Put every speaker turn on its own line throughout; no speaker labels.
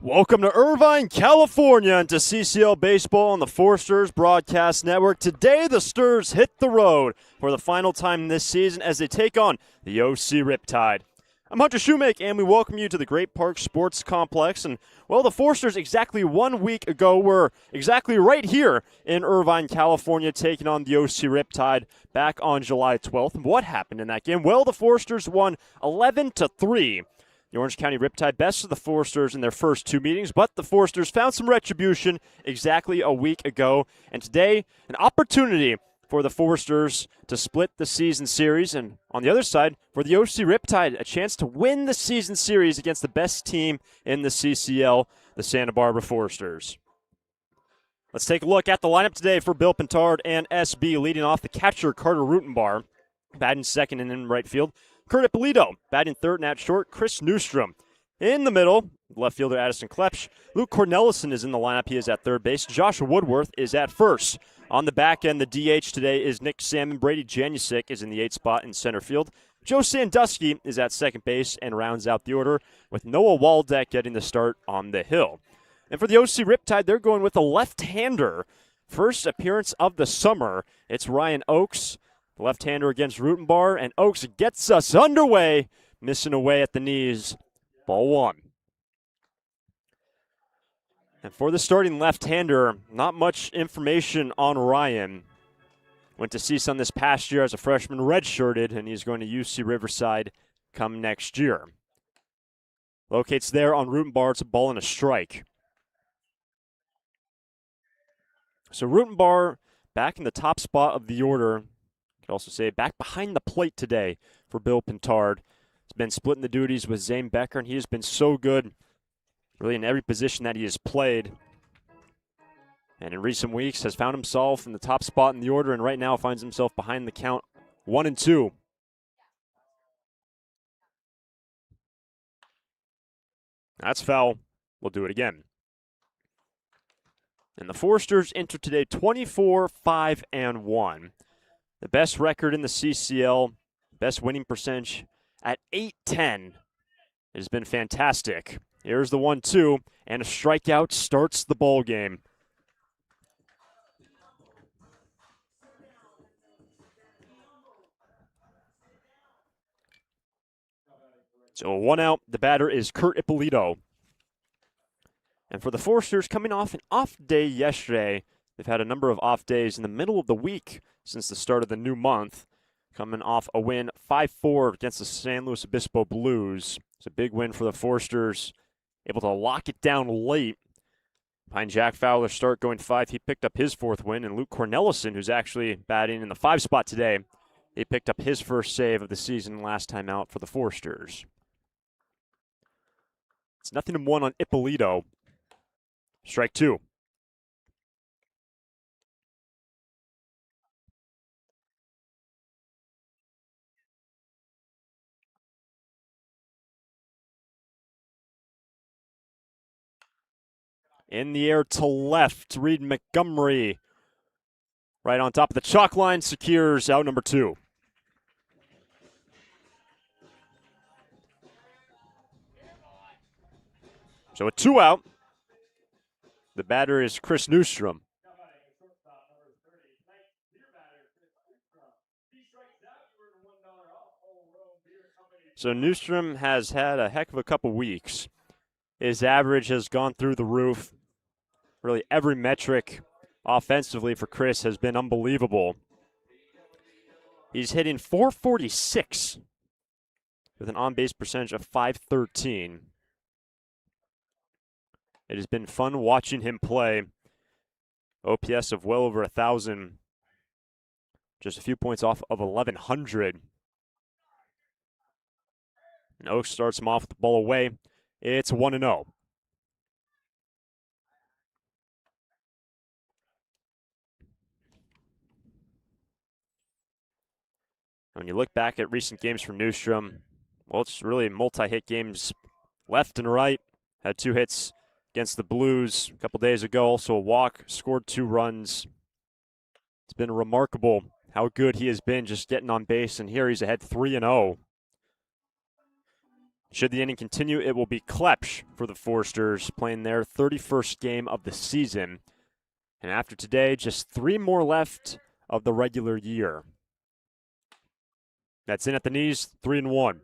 Welcome to Irvine, California, and to CCL Baseball on the Four Stars Broadcast Network. Today, the Stars hit the road for the final time this season as they take on the OC Riptide. I'm Hunter Shoemake, and we welcome you to the Great Park Sports Complex. And, well, the Four Stars exactly 1 week ago were exactly right here in Irvine, California, taking on the OC Riptide back on July 12th. And what happened in that game? Well, the Four Stars won 11-3. The Orange County Riptide bested the Four Stars in their first two meetings, but the Four Stars found some retribution exactly a week ago. And today, an opportunity for the Four Stars to split the season series. And on the other side, for the OC Riptide, a chance to win the season series against the best team in the CCL, the Santa Barbara Four Stars. Let's take a look at the lineup today for Bill Pintard and SB. Leading off, the catcher, Carter Rutenbar, batting second and in right field. Kurt Ippolito, batting third and at short. Chris Newstrom in the middle. Left fielder Addison Klepsch. Luke Cornelison is in the lineup. He is at third base. Joshua Woodworth is at first. On the back end, the DH today is Nick Salmon. Brady Janusik is in the 8th spot in center field. Joe Sandusky is at second base and rounds out the order with Noah Waldeck getting the start on the hill. And for the OC Riptide, they're going with a left-hander. First appearance of the summer. It's Ryan Oakes. The left-hander against Rutenbar, and Oakes gets us underway, missing away at the knees. Ball one. And for the starting left-hander, not much information on Ryan. Went to CSUN this past year as a freshman, redshirted, and he's going to UC Riverside come next year. Locates there on Rutenbar. It's a ball and a strike. So Rutenbar back in the top spot of the order. Could also say back behind the plate today for Bill Pintard. He's been splitting the duties with Zane Becker, and he has been so good really in every position that he has played. And in recent weeks has found himself in the top spot in the order, and right now finds himself behind the count 1-2. That's foul. We'll do it again. And the Four Stars enter today 24-5-1. The best record in the CCL, best winning percentage at .810. It has been fantastic. Here's the 1-2, and a strikeout starts the ball game. So one out. The batter is Kurt Ippolito. And for the Four Stars, coming off an off day yesterday, they've had a number of off days in the middle of the week since the start of the new month. Coming off a win 5-4 against the San Luis Obispo Blues. It's a big win for the Four Stars. Able to lock it down late. Behind Jack Fowler's start going 5, he picked up his fourth win. And Luke Cornelison, who's actually batting in the 5 spot today, he picked up his first save of the season last time out for the Four Stars. It's 0-1 on Ippolito. Strike two. In the air to left, Reed Montgomery. Right on top of the chalk line, secures out number 2. So a 2 out. The batter is Chris Newstrom. So Newstrom has had a heck of a couple weeks. His average has gone through the roof. Really every metric offensively for Chris has been unbelievable. He's hitting .446 with an on-base percentage of .513. It has been fun watching him play. OPS of well over 1,000. Just a few points off of 1,100. And Oaks starts him off with the ball away. It's 1-0. When you look back at recent games from Newstrom, well, it's really multi-hit games left and right. Had 2 hits against the Blues a couple days ago, also a walk, scored 2 runs. It's been remarkable how good he has been just getting on base, and here he's ahead 3-0. Should the inning continue, it will be Klepsch for the Forsters, playing their 31st game of the season. And after today, just 3 more left of the regular year. That's in at the knees, 3-1.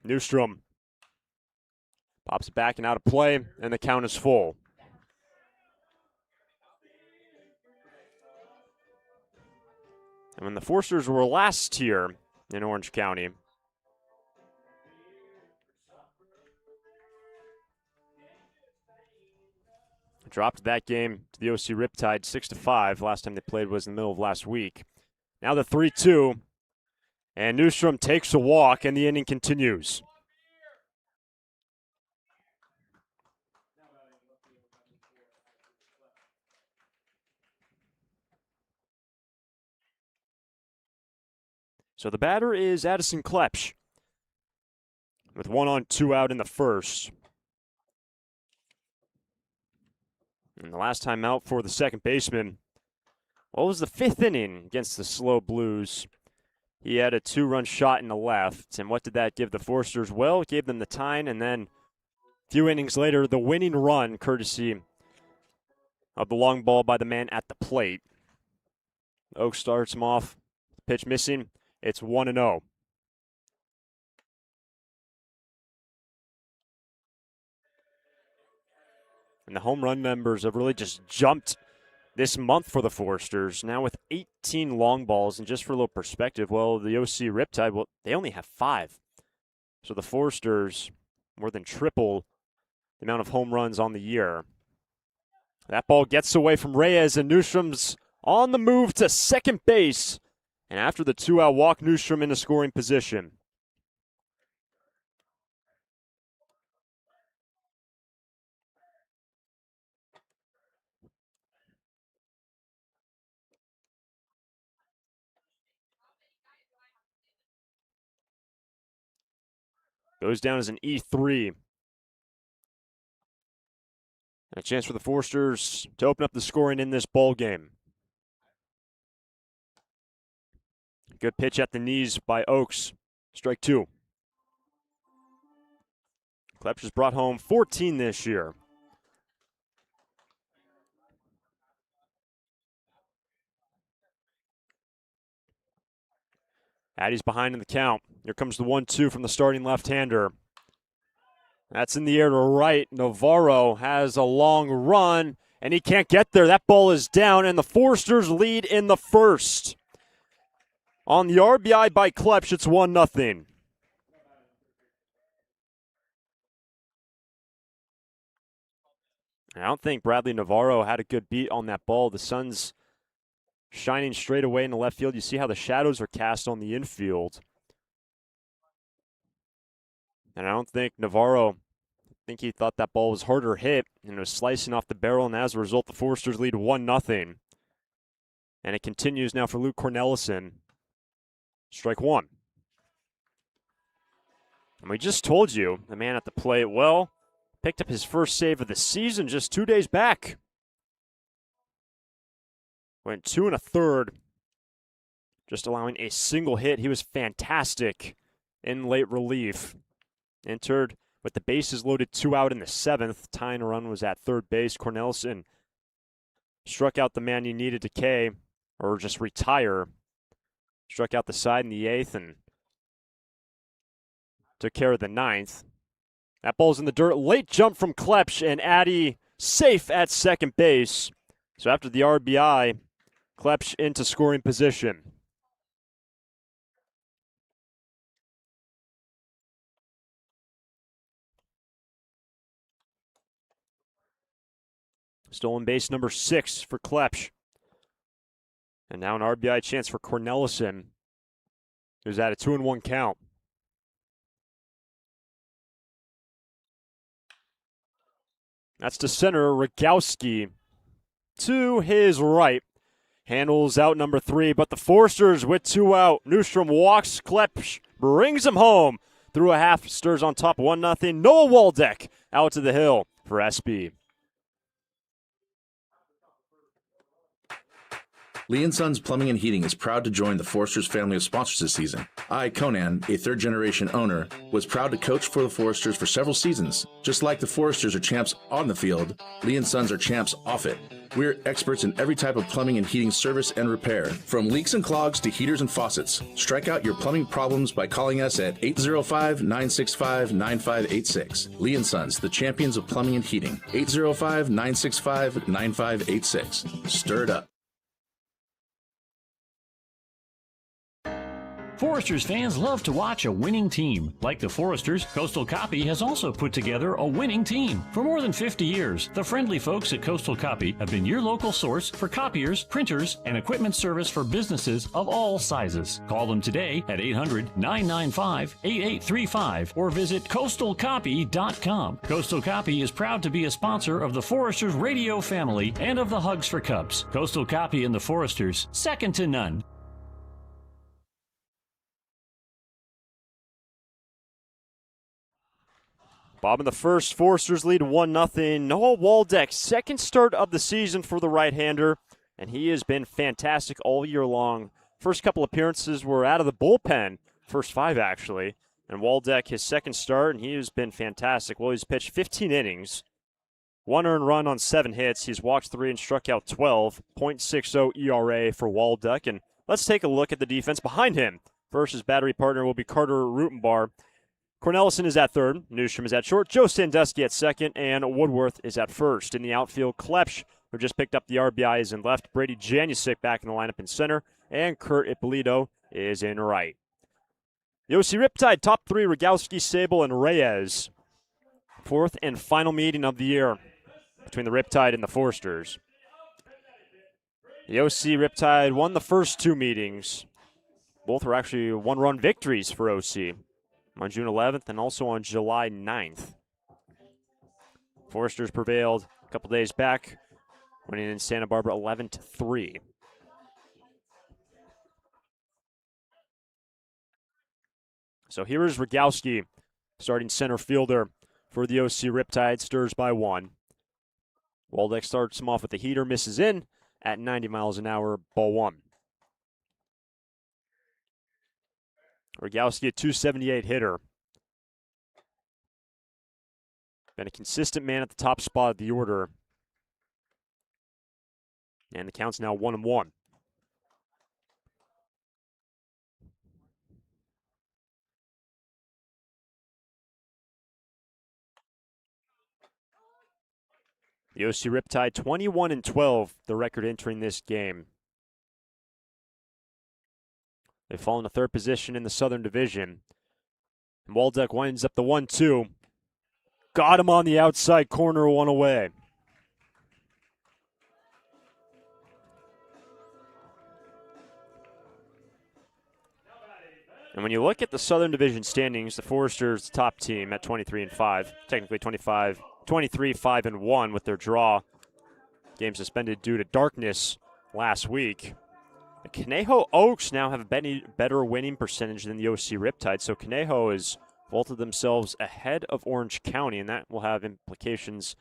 Newstrom pops it back and out of play, and the count is full. And when the Forsters were last here in Orange County, dropped that game to the OC Riptide 6-5. Last time they played was in the middle of last week. Now the 3-2, and Newstrom takes a walk, and the inning continues. So the batter is Addison Klepsch, with 1 on, 2 out in the first. And the last time out for the second baseman, well, it was the 5th inning against the Slow Blues. He had a 2-run shot in the left, and what did that give the Forsters? Well, it gave them the tie, and then a few innings later, the winning run, courtesy of the long ball by the man at the plate. Oak starts him off, pitch missing. It's 1-0. And the home run numbers have really just jumped this month for the Forsters, now with 18 long balls. And just for a little perspective, well, the OC Riptide, well, they only have 5. So the Forsters more than triple the amount of home runs on the year. That ball gets away from Reyes, and Newstrom's on the move to second base. And after the 2-out walk, Newstrom in a scoring position. Goes down as an E3. A chance for the Forsters to open up the scoring in this ball game. Good pitch at the knees by Oaks. Strike 2. Klepsch has brought home 14 this year. Addy's behind in the count. Here comes the 1-2 from the starting left-hander. That's in the air to right. Navarro has a long run, and he can't get there. That ball is down, and the Forsters lead in the first. On the RBI by Klepsch, it's 1-0. I don't think Bradley Navarro had a good beat on that ball. The sun's shining straight away in the left field. You see how the shadows are cast on the infield. And I don't think Navarro, he thought that ball was harder hit and it was slicing off the barrel. And as a result, the Forsters lead 1-0. And it continues now for Luke Cornelison. Strike 1. And we just told you, the man at the plate, well, picked up his first save of the season just 2 days back. Went 2 1/3, just allowing a single hit. He was fantastic in late relief. Entered with the bases loaded, 2 out in the 7th. Tying run was at third base. Cornelison struck out the man you needed to K, or just retire. Struck out the side in the 8th and took care of the 9th. That ball's in the dirt. Late jump from Klepsch, and Addy safe at second base. So after the RBI, Klepsch into scoring position. Stolen base number 6 for Klepsch. And now an RBI chance for Cornelison, who's at a 2-1 count. That's to center. Rogowski to his right. Handles out number 3, but the Forsters with 2 out. Newstrom walks. Klepsch brings him home Through a half, Sturs on top 1-0. Noah Waldeck out to the hill for SB.
Lee & Sons Plumbing and Heating is proud to join the Foresters family of sponsors this season. I, Conan, a third-generation owner, was proud to coach for the Foresters for several seasons. Just like the Foresters are champs on the field, Lee & Sons are champs off it. We're experts in every type of plumbing and heating service and repair, from leaks and clogs to heaters and faucets. Strike out your plumbing problems by calling us at 805-965-9586. Lee & Sons, the champions of plumbing and heating. 805-965-9586. Stir it up.
Foresters fans love to watch a winning team. Like the Foresters, Coastal Copy has also put together a winning team. For more than 50 years, the friendly folks at Coastal Copy have been your local source for copiers, printers, and equipment service for businesses of all sizes. Call them today at 800-995-8835 or visit coastalcopy.com. Coastal Copy is proud to be a sponsor of the Foresters radio family and of the Hugs for Cubs. Coastal Copy and the Foresters, second to none.
Bob in the first, Foresters lead 1-0. Noah Waldeck, second start of the season for the right-hander, and he has been fantastic all year long. First couple appearances were out of the bullpen, first 5 actually, and Waldeck his second start, and he has been fantastic. Well, he's pitched 15 innings, 1 earned run on 7 hits. He's walked 3 and struck out 12, .60 ERA for Waldeck, and let's take a look at the defense behind him. First, his battery partner will be Carter Rutenbar. Cornelison is at third, Newstrom is at short, Joe Sandusky at second, and Woodworth is at first. In the outfield, Klepsch, who just picked up the RBI, is in left. Brady Janusik back in the lineup in center, and Kurt Ippolito is in right. The OC Riptide, top 3, Rogowski, Sable, and Reyes. Fourth and final meeting of the year between the Riptide and the Foresters. The OC Riptide won the first 2 meetings. Both were actually one-run victories for OC. On June 11th and also on July 9th. Foresters prevailed a couple days back, winning in Santa Barbara 11-3. So here is Rogowski, starting center fielder for the OC Riptide. Sturs by 1. Waldeck starts him off with the heater, misses in at 90 miles an hour, ball 1. Rogowski, a .278 hitter. Been a consistent man at the top spot of the order. And the count's now 1-1. The OC Riptide 21-12, the record entering this game. They've fallen to third position in the Southern Division. And Waldeck winds up the 1-2. Got him on the outside corner, 1 away. And when you look at the Southern Division standings, the Foresters' top team at 23-5, technically 23-5-1 with their draw. Game suspended due to darkness last week. The Conejo Oaks now have a better winning percentage than the OC Riptide, so Conejo has vaulted themselves ahead of Orange County, and that will have implications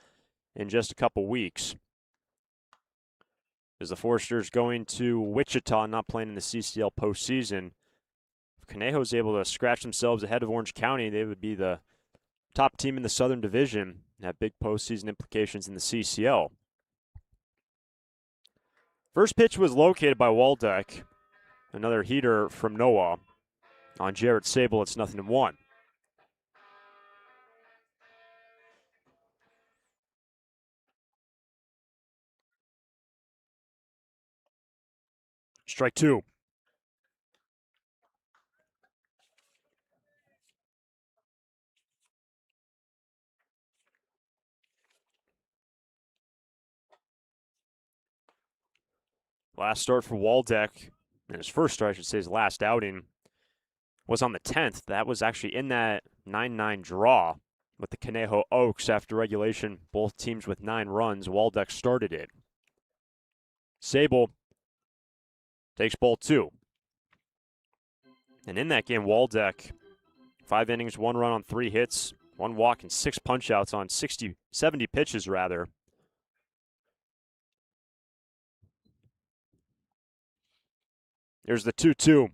in just a couple weeks. As the Foresters going to Wichita, not playing in the CCL postseason, if Conejo is able to scratch themselves ahead of Orange County, they would be the top team in the Southern Division and have big postseason implications in the CCL. First pitch was located by Waldeck. Another heater from Noah. On Jarrett Sable, it's 0-1. Strike 2. Last start for Waldeck, and his first start, I should say, his last outing, was on the 10th. That was actually in that 9-9 draw with the Conejo Oaks after regulation. Both teams with 9 runs. Waldeck started it. Sable takes ball 2. And in that game, Waldeck 5 innings, 1 run on 3 hits, 1 walk, and 6 punch-outs on 70 pitches, rather. Here's the 2-2.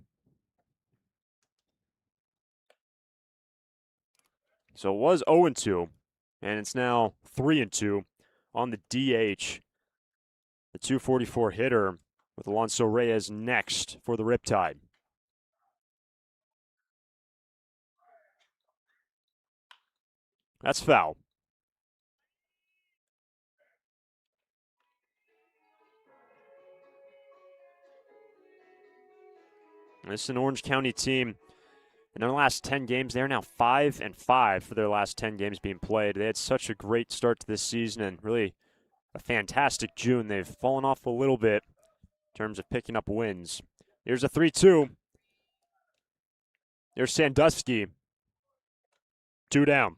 So it was 0-2, and it's now 3-2 on the DH. The 244 hitter with Alonso Reyes next for the Riptide. That's foul. This is an Orange County team. In their last 10 games, they're now 5-5 for their last 10 games being played. They had such a great start to this season and really a fantastic June. They've fallen off a little bit in terms of picking up wins. Here's a 3-2. Here's Sandusky. 2 down.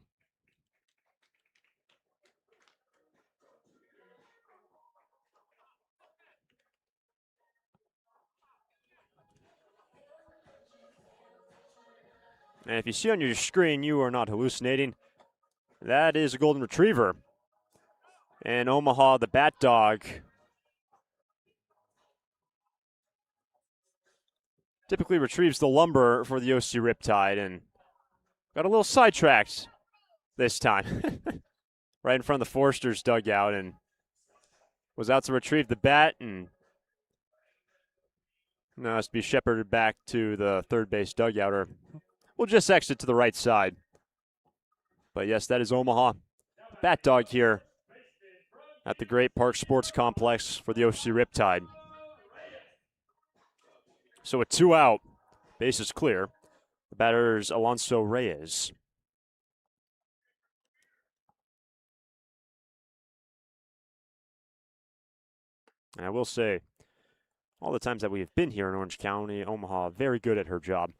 And if you see on your screen, you are not hallucinating. That is a golden retriever. And Omaha, the Bat Dog, typically retrieves the lumber for the OC Riptide and got a little sidetracked this time. Right in front of the Foresters dugout and was out to retrieve the bat and now has to be shepherded back to the third base dugout, or we'll just exit to the right side. But yes, that is Omaha. Bat Dog here at the Great Park Sports Complex for the OC Riptide. So a 2 out, base is clear. The batter is Alonso Reyes. And I will say, all the times that we have been here in Orange County, Omaha, very good at her job.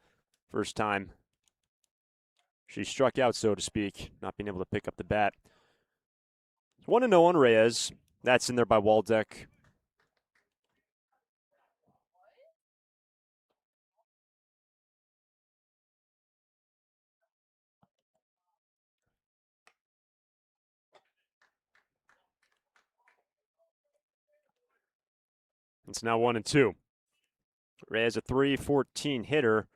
First time she struck out, so to speak, not being able to pick up the bat. 1-0 on Reyes. That's in there by Waldeck. It's now 1-2. Reyes a 314 hitter.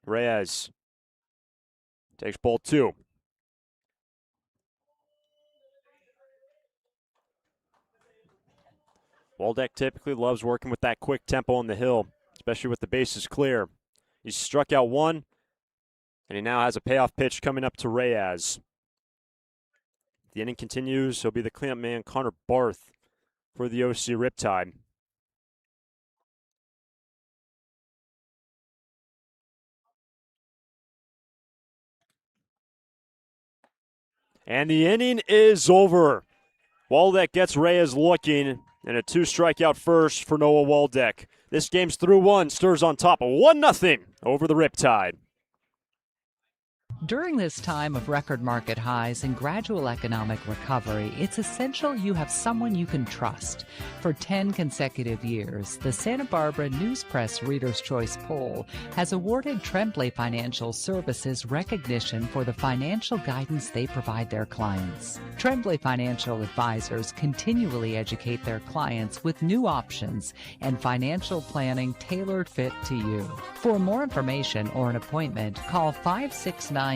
Reyes takes ball 2. Waldeck typically loves working with that quick tempo on the hill, especially with the bases clear. He's struck out 1, and he now has a payoff pitch coming up to Reyes. The inning continues. He'll be the cleanup man, Connor Barth, for the OC Riptide. And the inning is over. Waldeck gets Reyes looking, and a 2-strikeout first for Noah Waldeck. This game's through 1. Sturs on top of 1-0 over the Riptide.
During this time of record market highs and gradual economic recovery, it's essential you have someone you can trust. For 10 consecutive years, the Santa Barbara News Press Reader's Choice Poll has awarded Tremblay Financial Services recognition for the financial guidance they provide their clients. Tremblay Financial Advisors continually educate their clients with new options and financial planning tailored fit to you. For more information or an appointment, call 569-1982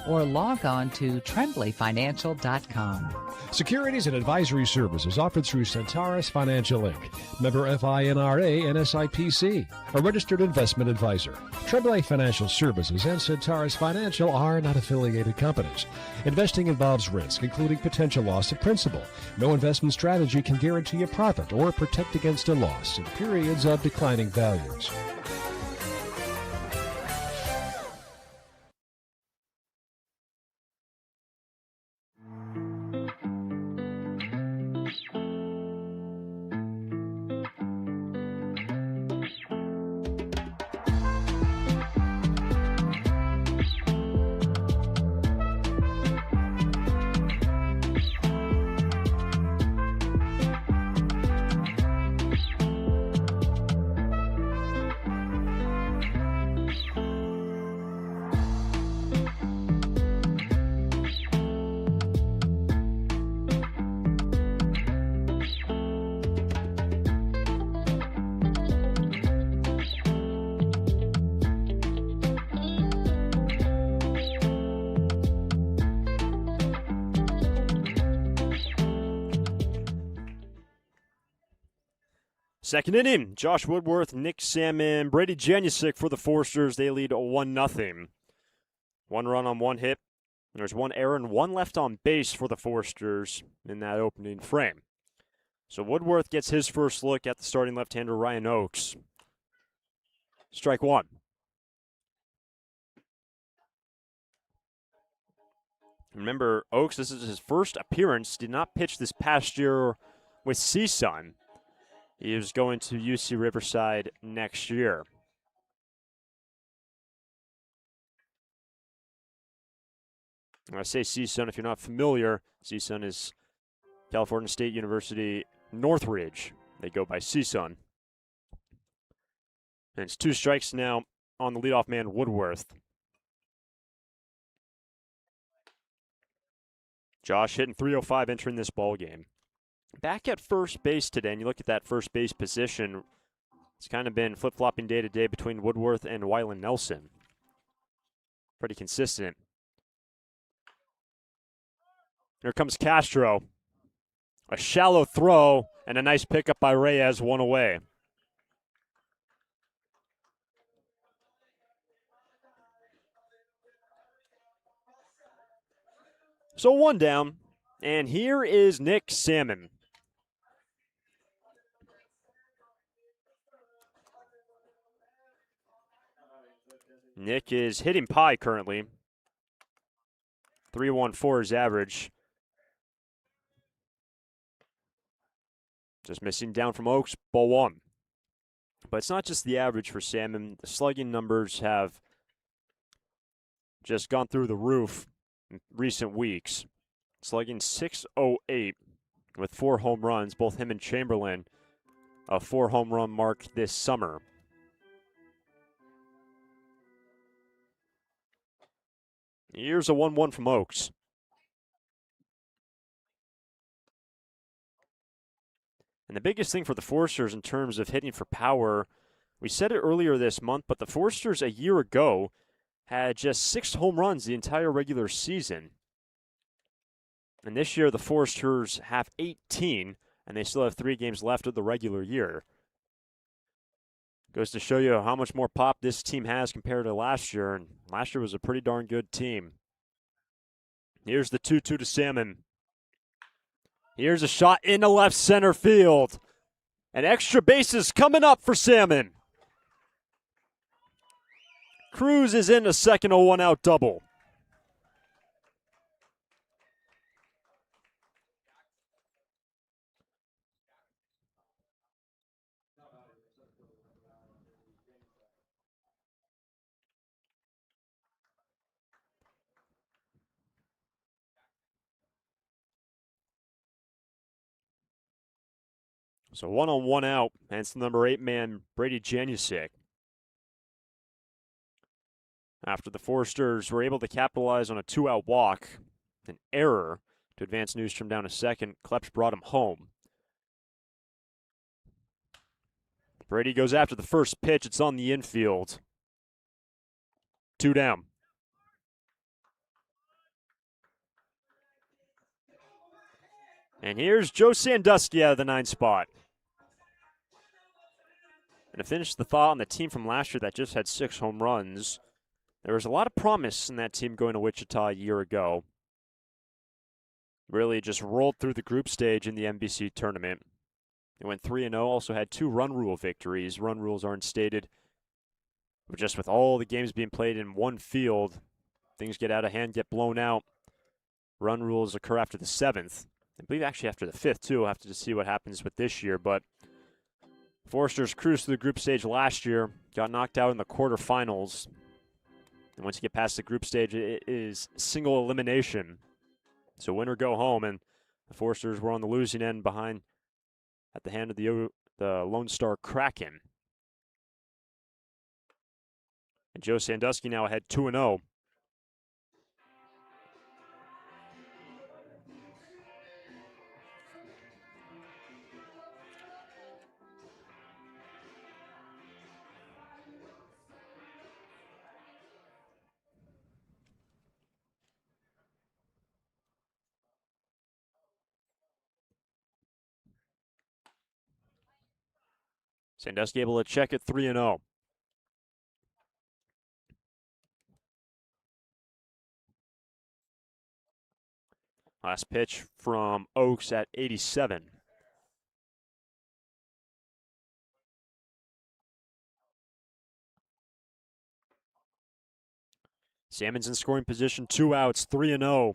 or log on to tremblayfinancial.com.
Securities and advisory services offered through Centaurus Financial Inc., member FINRA and SIPC, a registered investment advisor. Tremblay Financial Services and Centaurus Financial are not affiliated companies. Investing involves risk, including potential loss of principal. No investment strategy can guarantee a profit or protect against a loss in periods of declining values.
Second inning, Josh Woodworth, Nick Salmon, Brady Janusick for the Forsters. They lead 1-0. 1 run on 1 hit. There's 1 error and 1 left on base for the Forsters in that opening frame. So Woodworth gets his first look at the starting left-hander Ryan Oakes. Strike 1. Remember, Oakes, this is his first appearance, did not pitch this past year with CSUN. He is going to UC Riverside next year. When I say CSUN, if you're not familiar, CSUN is California State University Northridge. They go by CSUN. And it's 2 strikes now on the leadoff man, Woodworth. Josh hitting .305 entering this ball game. Back at first base today, and you look at that first base position, it's kind of been flip-flopping day to day between Woodworth and Wylan Nelson. Pretty consistent. Here comes Castro. A shallow throw and a nice pickup by Reyes, 1 away. So 1 down, and here is Nick Salmon. Nick is hitting pie currently. 3.14 is average. Just missing down from Oakes, ball 1. But it's not just the average for Salmon. The slugging numbers have just gone through the roof in recent weeks. Slugging .608 with 4 home runs, both him and Chamberlain, a 4 home run mark this summer. Here's a 1-1 from Oakes. And the biggest thing for the Forsters in terms of hitting for power, we said it earlier this month, but the Forsters a year ago had just 6 home runs the entire regular season. And this year the Forsters have 18, and they still have 3 games left of the regular year. Goes to show you how much more pop this team has compared to last year, and last year was a pretty darn good team. Here's the 2-2 to Salmon. Here's a shot into left center field. And extra bases coming up for Salmon. Cruz is in a second, a 1-out double. So 1 on 1 out, and it's the number 8 man, Brady Janusick. After the Forsters were able to capitalize on a 2-out walk, an error to advance Newstrom down to second, Kleps brought him home. Brady goes after the first pitch. It's on the infield. 2 down. And here's Joe Sandusky out of the 9 spot. And to finish the thought on the team from last year that just had 6 home runs, there was a lot of promise in that team going to Wichita a year ago. Really just rolled through the group stage in the NBC tournament. They went 3-0, also had 2 run rule victories. Run rules aren't stated. But just with all the games being played in one field, things get out of hand, get blown out. Run rules occur after the 7th. I believe actually after the 5th, too. We'll have to see what happens with this year. But Forsters cruised through the group stage last year, got knocked out in the quarterfinals. And once you get past the group stage, it is single elimination. So win or go home. And the Forsters were on the losing end behind at the hand of the Lone Star Kraken. And Joe Sandusky now ahead 2-0. Sandusky able to check it 3-0. Last pitch from Oaks at 87. Salmon's in scoring position, 2 outs, 3-0.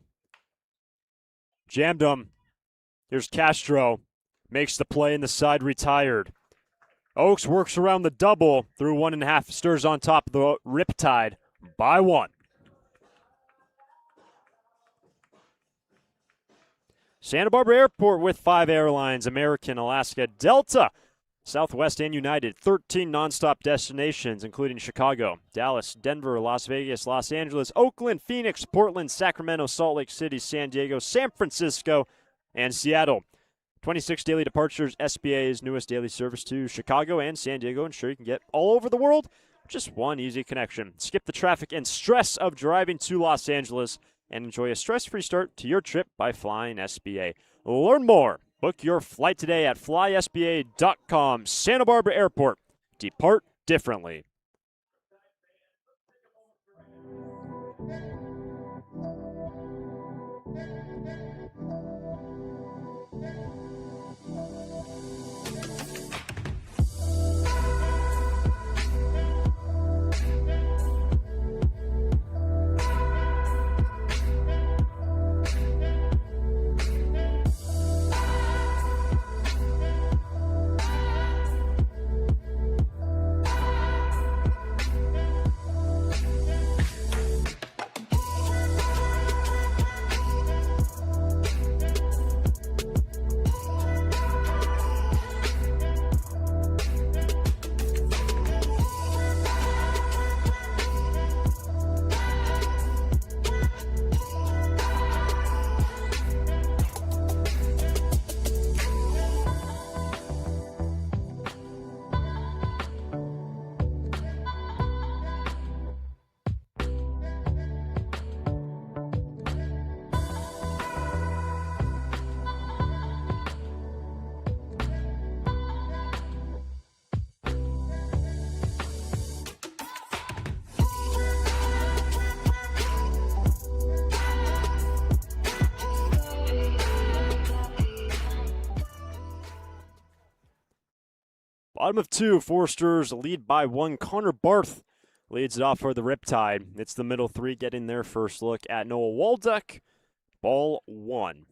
Jammed him. Here's Castro. Makes the play and the side retired. Oaks works around the double through 1.5. Stirs on top of the Riptide by 1. Santa Barbara Airport with 5 airlines: American, Alaska, Delta, Southwest, and United. 13 nonstop destinations, including Chicago, Dallas, Denver, Las Vegas, Los Angeles, Oakland, Phoenix, Portland, Sacramento, Salt Lake City, San Diego, San Francisco, and Seattle. 26 daily departures, SBA's newest daily service to Chicago and San Diego. Ensure you can get all over the world with just one easy connection. Skip the traffic and stress of driving to Los Angeles and enjoy a stress-free start to your trip by flying SBA. Learn more. Book your flight today at flysba.com. Santa Barbara Airport. Depart differently. Bottom of 2, Foresters lead by 1. Connor Barth leads it off for the Riptide. It's the middle 3 getting their first look at Noah Waldeck. Ball 1.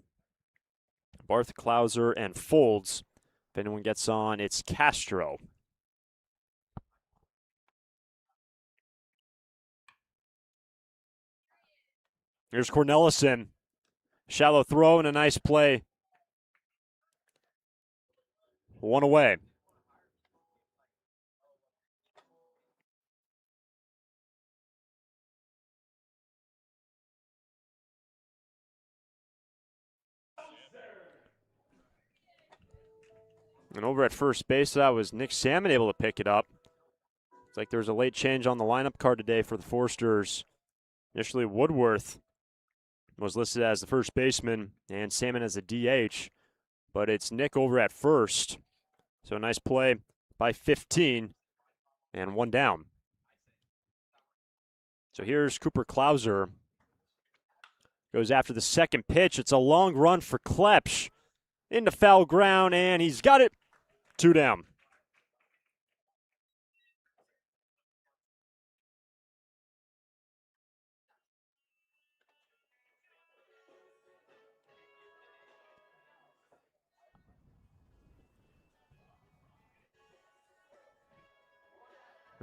Barth, Klauser, and Folds. If anyone gets on, it's Castro. Here's Cornelison. Shallow throw and a nice play. 1 away. And over at first base, that was Nick Salmon able to pick it up. It's like there was a late change on the lineup card today for the Foresters. Initially, Woodworth was listed as the first baseman and Salmon as a DH, but it's Nick over at first. So a nice play by 15 and 1 down. So here's Cooper Klauser. Goes after the second pitch. It's a long run for Klepsch into foul ground, and he's got it. 2 down.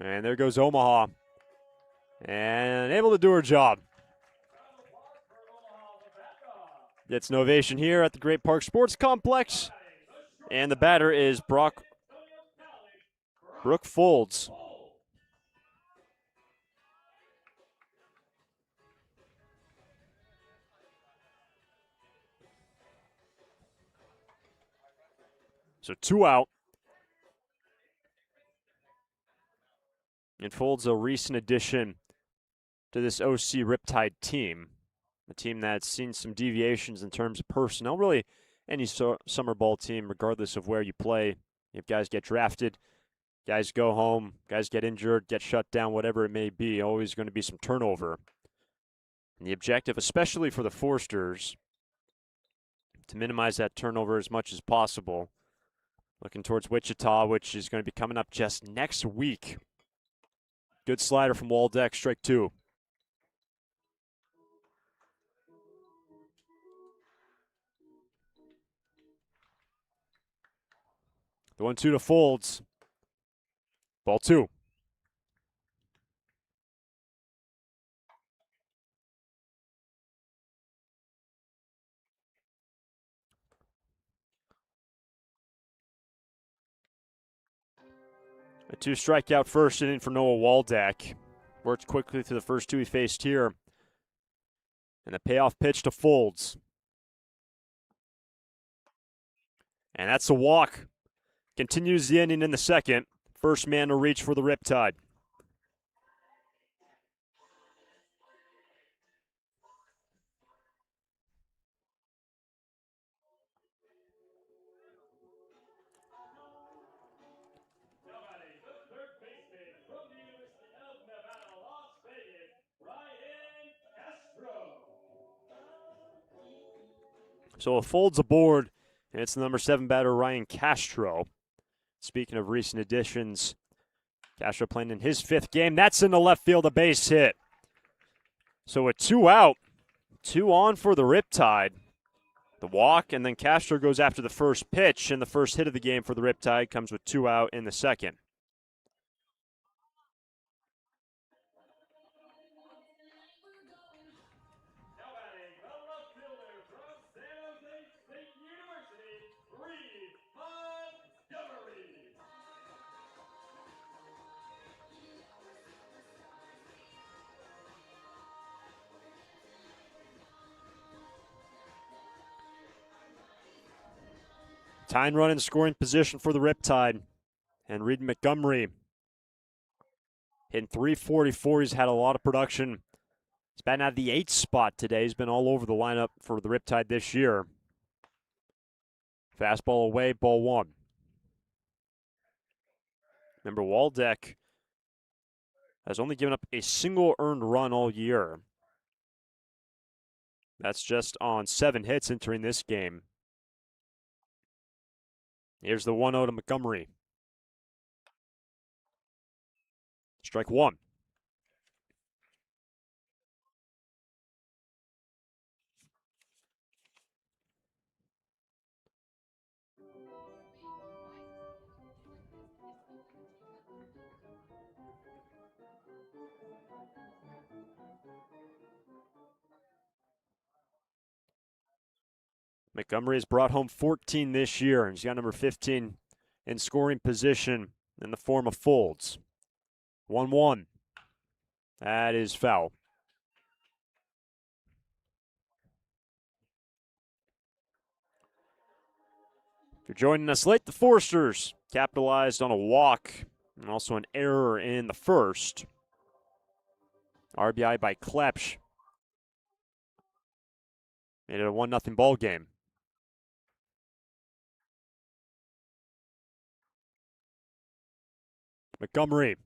And there goes Omaha. And able to do her job. Gets an ovation here at the Great Park Sports Complex. And the batter is Brooke Folds. So 2 out. And Folds, a recent addition to this OC Riptide team. A team that's seen some deviations in terms of personnel. Really, any summer ball team, regardless of where you play, if guys get drafted, Guys go home, guys get injured, get shut down, whatever it may be, always going to be some turnover. And the objective, especially for the Forsters, to minimize that turnover as much as possible. Looking towards Wichita, which is going to be coming up just next week. Good slider from Waldeck, strike 2. The 1-2 to Folds. Ball 2. A 2-strikeout first inning for Noah Waldeck. Worked quickly through the first 2 he faced here. And the payoff pitch to Folds. And that's a walk. Continues the inning in the second. First man to reach for the Riptide. So a Folds aboard, and it's the number 7 batter, Ryan Castro. Speaking of recent additions, Castro playing in his 5th game. That's in the left field, a base hit. So a 2 out, 2 on for the Riptide. The walk, and then Castro goes after the first pitch, and the first hit of the game for the Riptide comes with 2 out in the second. Tying run in scoring position for the Riptide. And Reed Montgomery hitting .344. He's had a lot of production. He's batting out of the 8th spot today. He's been all over the lineup for the Riptide this year. Fastball away, ball 1. Remember, Waldeck has only given up a single earned run all year. That's just on 7 hits entering this game. Here's the 1-0 to Montgomery. Strike 1. Montgomery has brought home 14 this year, and he's got number 15 in scoring position in the form of Folds. 1-1. That is foul. If you're joining us late, the Forsters capitalized on a walk and also an error in the first. RBI by Klepsch. Made it a 1-0 ball game. Montgomery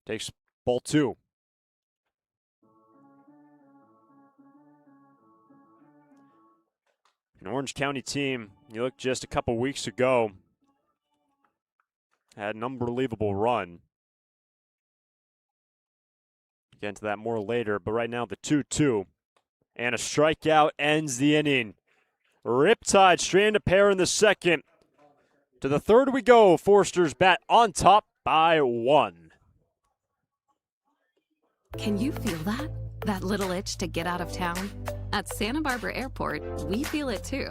takes ball 2. An Orange County team, you look just a couple weeks ago, had an unbelievable run. Get into that more later, but right now the 2-2. And a strikeout ends the inning. Riptide stranded a pair in the second. To the third we go. Forsters bat on top by 1.
Can you feel that? That little itch to get out of town? At Santa Barbara Airport, we feel it too.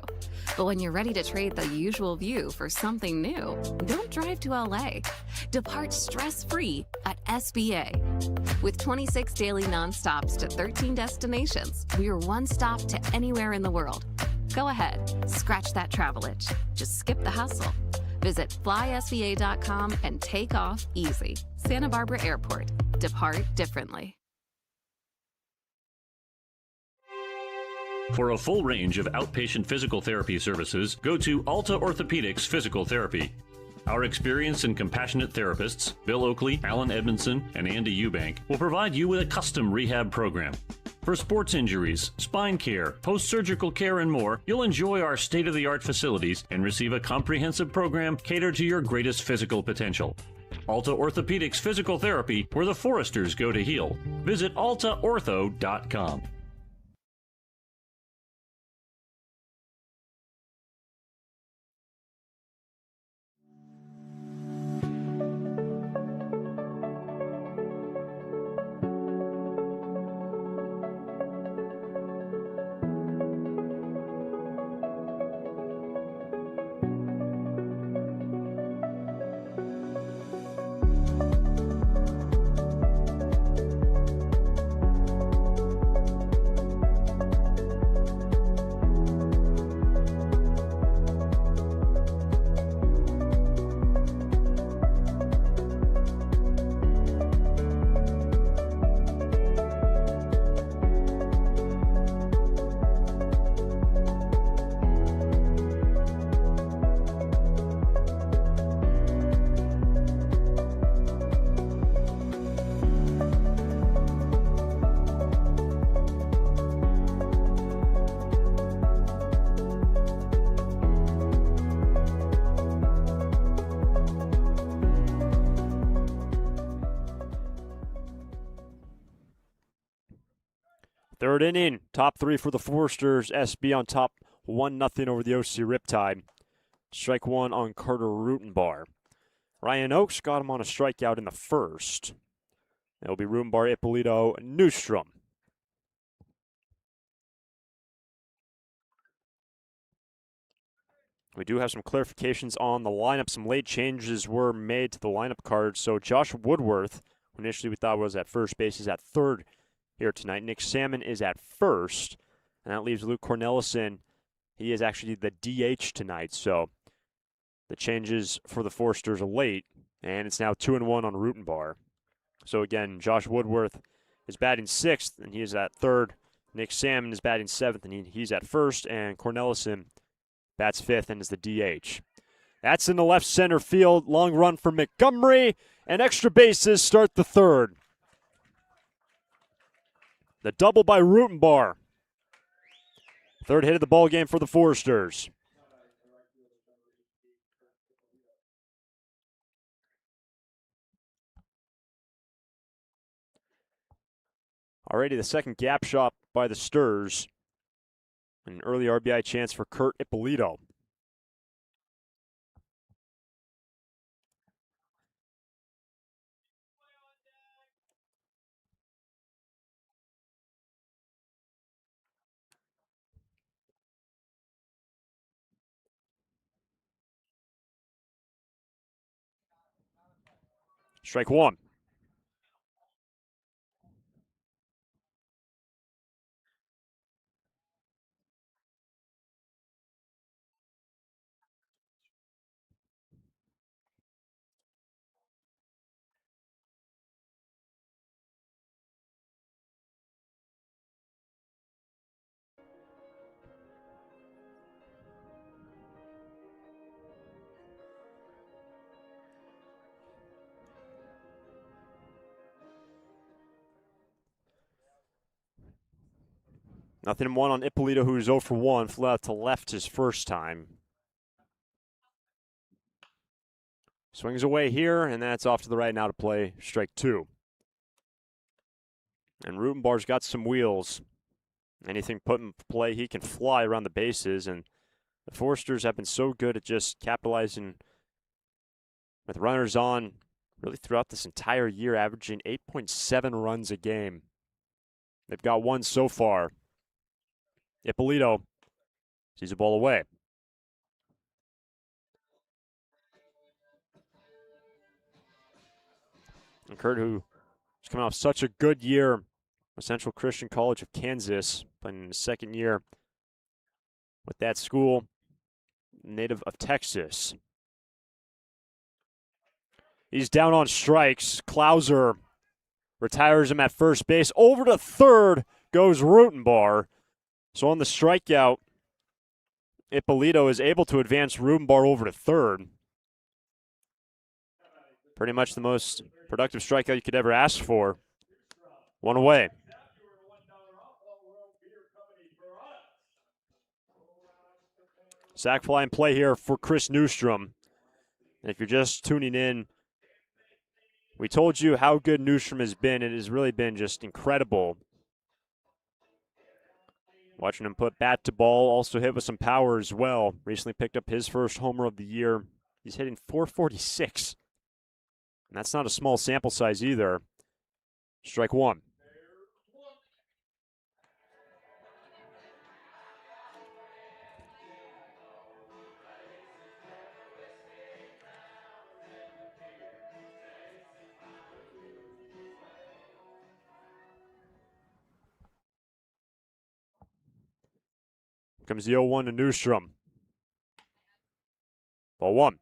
But when you're ready to trade the usual view for something new, don't drive to LA. Depart stress-free at SBA. With 26 daily nonstops to 13 destinations, we're one stop to anywhere in the world. Go ahead, scratch that travel itch. Just skip the hustle. Visit flysba.com and take off easy. Santa Barbara Airport. Depart differently.
For a full range of outpatient physical therapy services, go to Alta Orthopedics Physical Therapy. Our experienced and compassionate therapists, Bill Oakley, Alan Edmondson, and Andy Eubank, will provide you with a custom rehab program. For sports injuries, spine care, post-surgical care, and more, you'll enjoy our state-of-the-art facilities and receive a comprehensive program catered to your greatest physical potential. Alta Orthopedics Physical Therapy, where the Foresters go to heal. Visit altaortho.com.
Third inning, top three for the Foresters. SB on top 1-0 over the OC Riptide. Strike one on Carter Rutenbar. Ryan Oakes got him on a strikeout in the first. It'll be Rutenbar, Ippolito, Newstrom. We do have some clarifications on the lineup. Some late changes were made to the lineup card. So Josh Woodworth, who initially we thought was at first base, is at third here tonight. Nick Salmon is at first, and that leaves Luke Cornelison. He is actually the DH tonight, so the changes for the Foresters are late, and it's now 2-1 on Rutenbar. So again, Josh Woodworth is batting sixth, and he is at third. Nick Salmon is batting seventh, and he's at first, and Cornelison bats fifth and is the DH. That's in the left center field. Long run for Montgomery, and extra bases start the third. The double by Rutenbar. Third hit of the ball game for the Foresters. Already the second gap shot by the Sturs. An early RBI chance for Kurt Ippolito. Strike one. Nothing in one on Ippolito, who's 0 for 1. Flew out to left his first time. Swings away here, and that's off to the right now to play strike two. And Rutenbar's got some wheels. Anything put in play, he can fly around the bases, and the Foresters have been so good at just capitalizing with runners on really throughout this entire year, averaging 8.7 runs a game. They've got one so far. Ippolito sees the ball away. And Kurt, who is coming off such a good year with Central Christian College of Kansas, playing in his second year with that school, native of Texas. He's down on strikes. Klauser retires him at first base. Over to third goes Rutenbar. So on the strikeout, Ippolito is able to advance Rutenbar over to third. Pretty much the most productive strikeout you could ever ask for. One away. Sac fly in play here for Chris Newstrom. And if you're just tuning in, we told you how good Newstrom has been. It has really been just incredible. Watching him put bat to ball, also hit with some power as well. Recently picked up his first homer of the year. He's hitting .446. And that's not a small sample size either. Strike one. Comes the 0-1 to Newstrom. Ball one.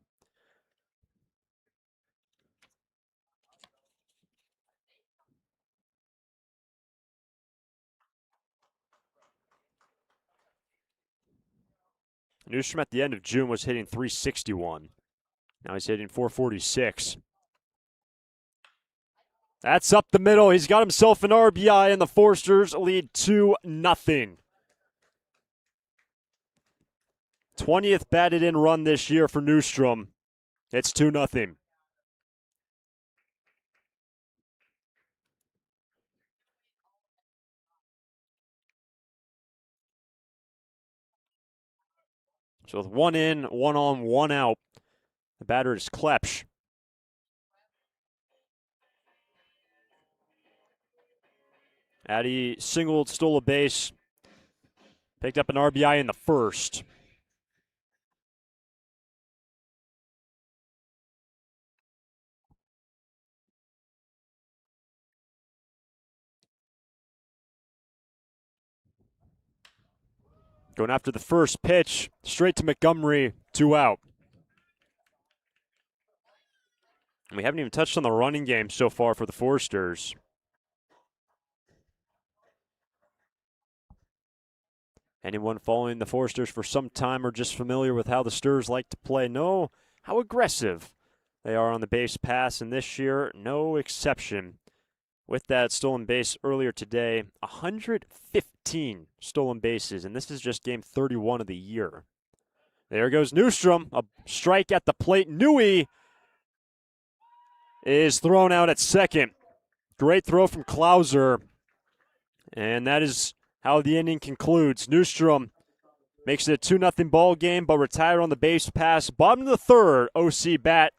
Newstrom at the end of June was hitting .361. Now he's hitting .446. That's up the middle. He's got himself an RBI, and the Forsters lead 2-0. 20th batted in run this year for Newstrom. It's 2-0. So with one in, one on, one out, the batter is Klepsch. Addy singled, stole a base, picked up an RBI in the first. Going after the first pitch, straight to Montgomery, 2 out. And we haven't even touched on the running game so far for the Forsters. Anyone following the Forsters for some time or just familiar with how the Sturs like to play know how aggressive they are on the base pass, and this year, no exception. With that stolen base earlier today, 115 stolen bases, and this is just game 31 of the year. There goes Newstrom, a strike at the plate. Newey is thrown out at second. Great throw from Klauser, and that is how the inning concludes. Newstrom makes it a 2-0 ball game, but retired on the base pass. Bottom of the third, OC bat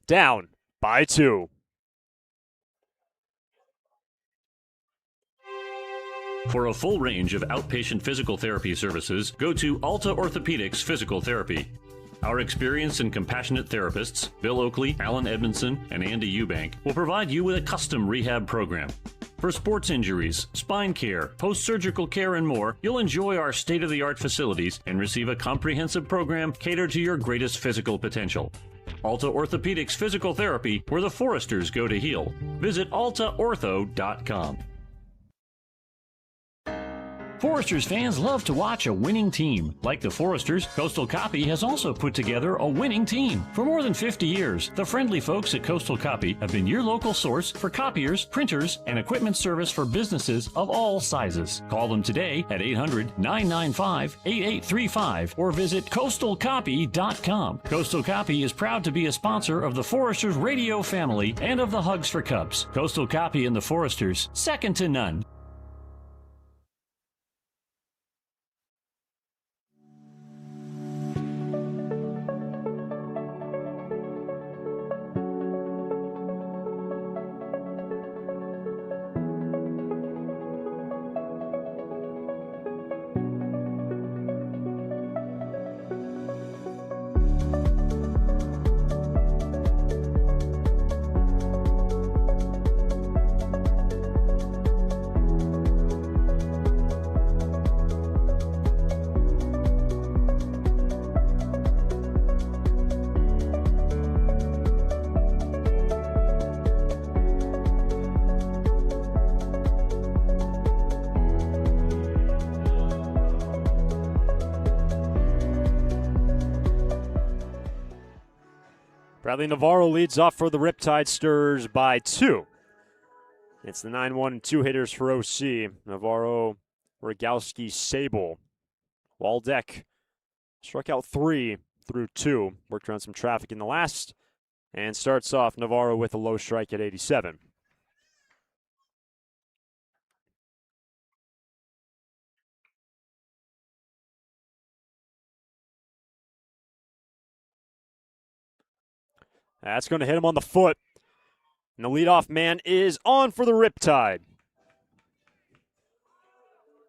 down by 2.
For a full range of outpatient physical therapy services, go to Alta Orthopedics Physical Therapy. Our experienced and compassionate therapists, Bill Oakley, Alan Edmondson, and Andy Eubank, will provide you with a custom rehab program. For sports injuries, spine care, post-surgical care, and more, you'll enjoy our state-of-the-art facilities and receive a comprehensive program catered to your greatest physical potential. Alta Orthopedics Physical Therapy, where the Foresters go to heal. Visit altaortho.com. Foresters fans love to watch a winning team. Like the Foresters, Coastal Copy has also put together a winning team. For more than 50 years, the friendly folks at Coastal Copy have been your local source for copiers, printers, and equipment service for businesses of all sizes. Call them today at 800-995-8835 or visit coastalcopy.com. Coastal Copy is proud to be a sponsor of the Foresters radio family and of the Hugs for Cubs. Coastal Copy and the Foresters, second to none.
Bradley Navarro leads off for the Riptide Sturs by 2. It's the 9-1 and 2 hitters for OC. Navarro, Rogowski, Sable. Waldeck struck out 3 through 2. Worked around some traffic in the last. And starts off Navarro with a low strike at 87. That's going to hit him on the foot. And the leadoff man is on for the Riptide.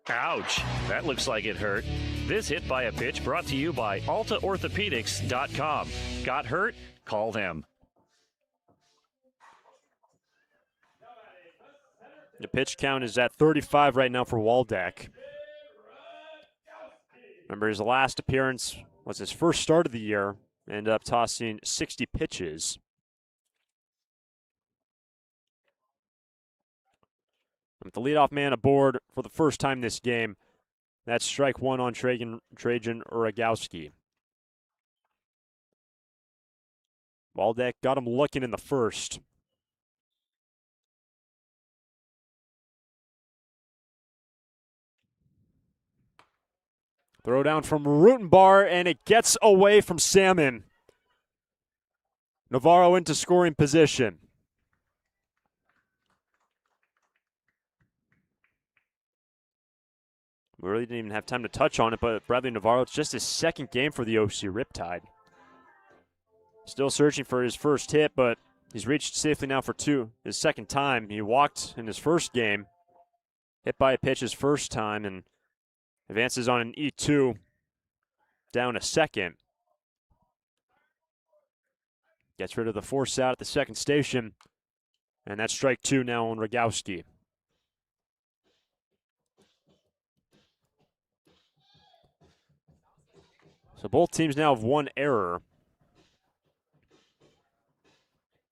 Ouch. That looks like it hurt. This hit by a pitch brought to you by AltaOrthopedics.com. Got hurt? Call them.
The pitch count is at 35 right now for Waldeck. Remember, his last appearance was his first start of the year. Ended up tossing 60 pitches. With the leadoff man aboard for the first time this game, that's strike 1 on Trajan Rogowski. Waldeck got him looking in the first. Throw down from Rutenbar, and it gets away from Salmon. Navarro into scoring position. We really didn't even have time to touch on it, but Bradley Navarro, it's just his second game for the OC Riptide. Still searching for his first hit, but he's reached safely now for 2. His second time. He walked in his first game, hit by a pitch his first time, and advances on an E2 down a second. Gets rid of the force out at the second station, and that's strike 2 now on Rogowski. So both teams now have 1 error.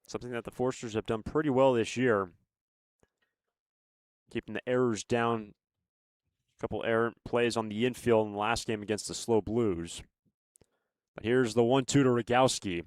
Something that the Forsters have done pretty well this year. Keeping the errors down. A couple errant plays on the infield in the last game against the Slow Blues. But here's the 1-2 to Rogowski.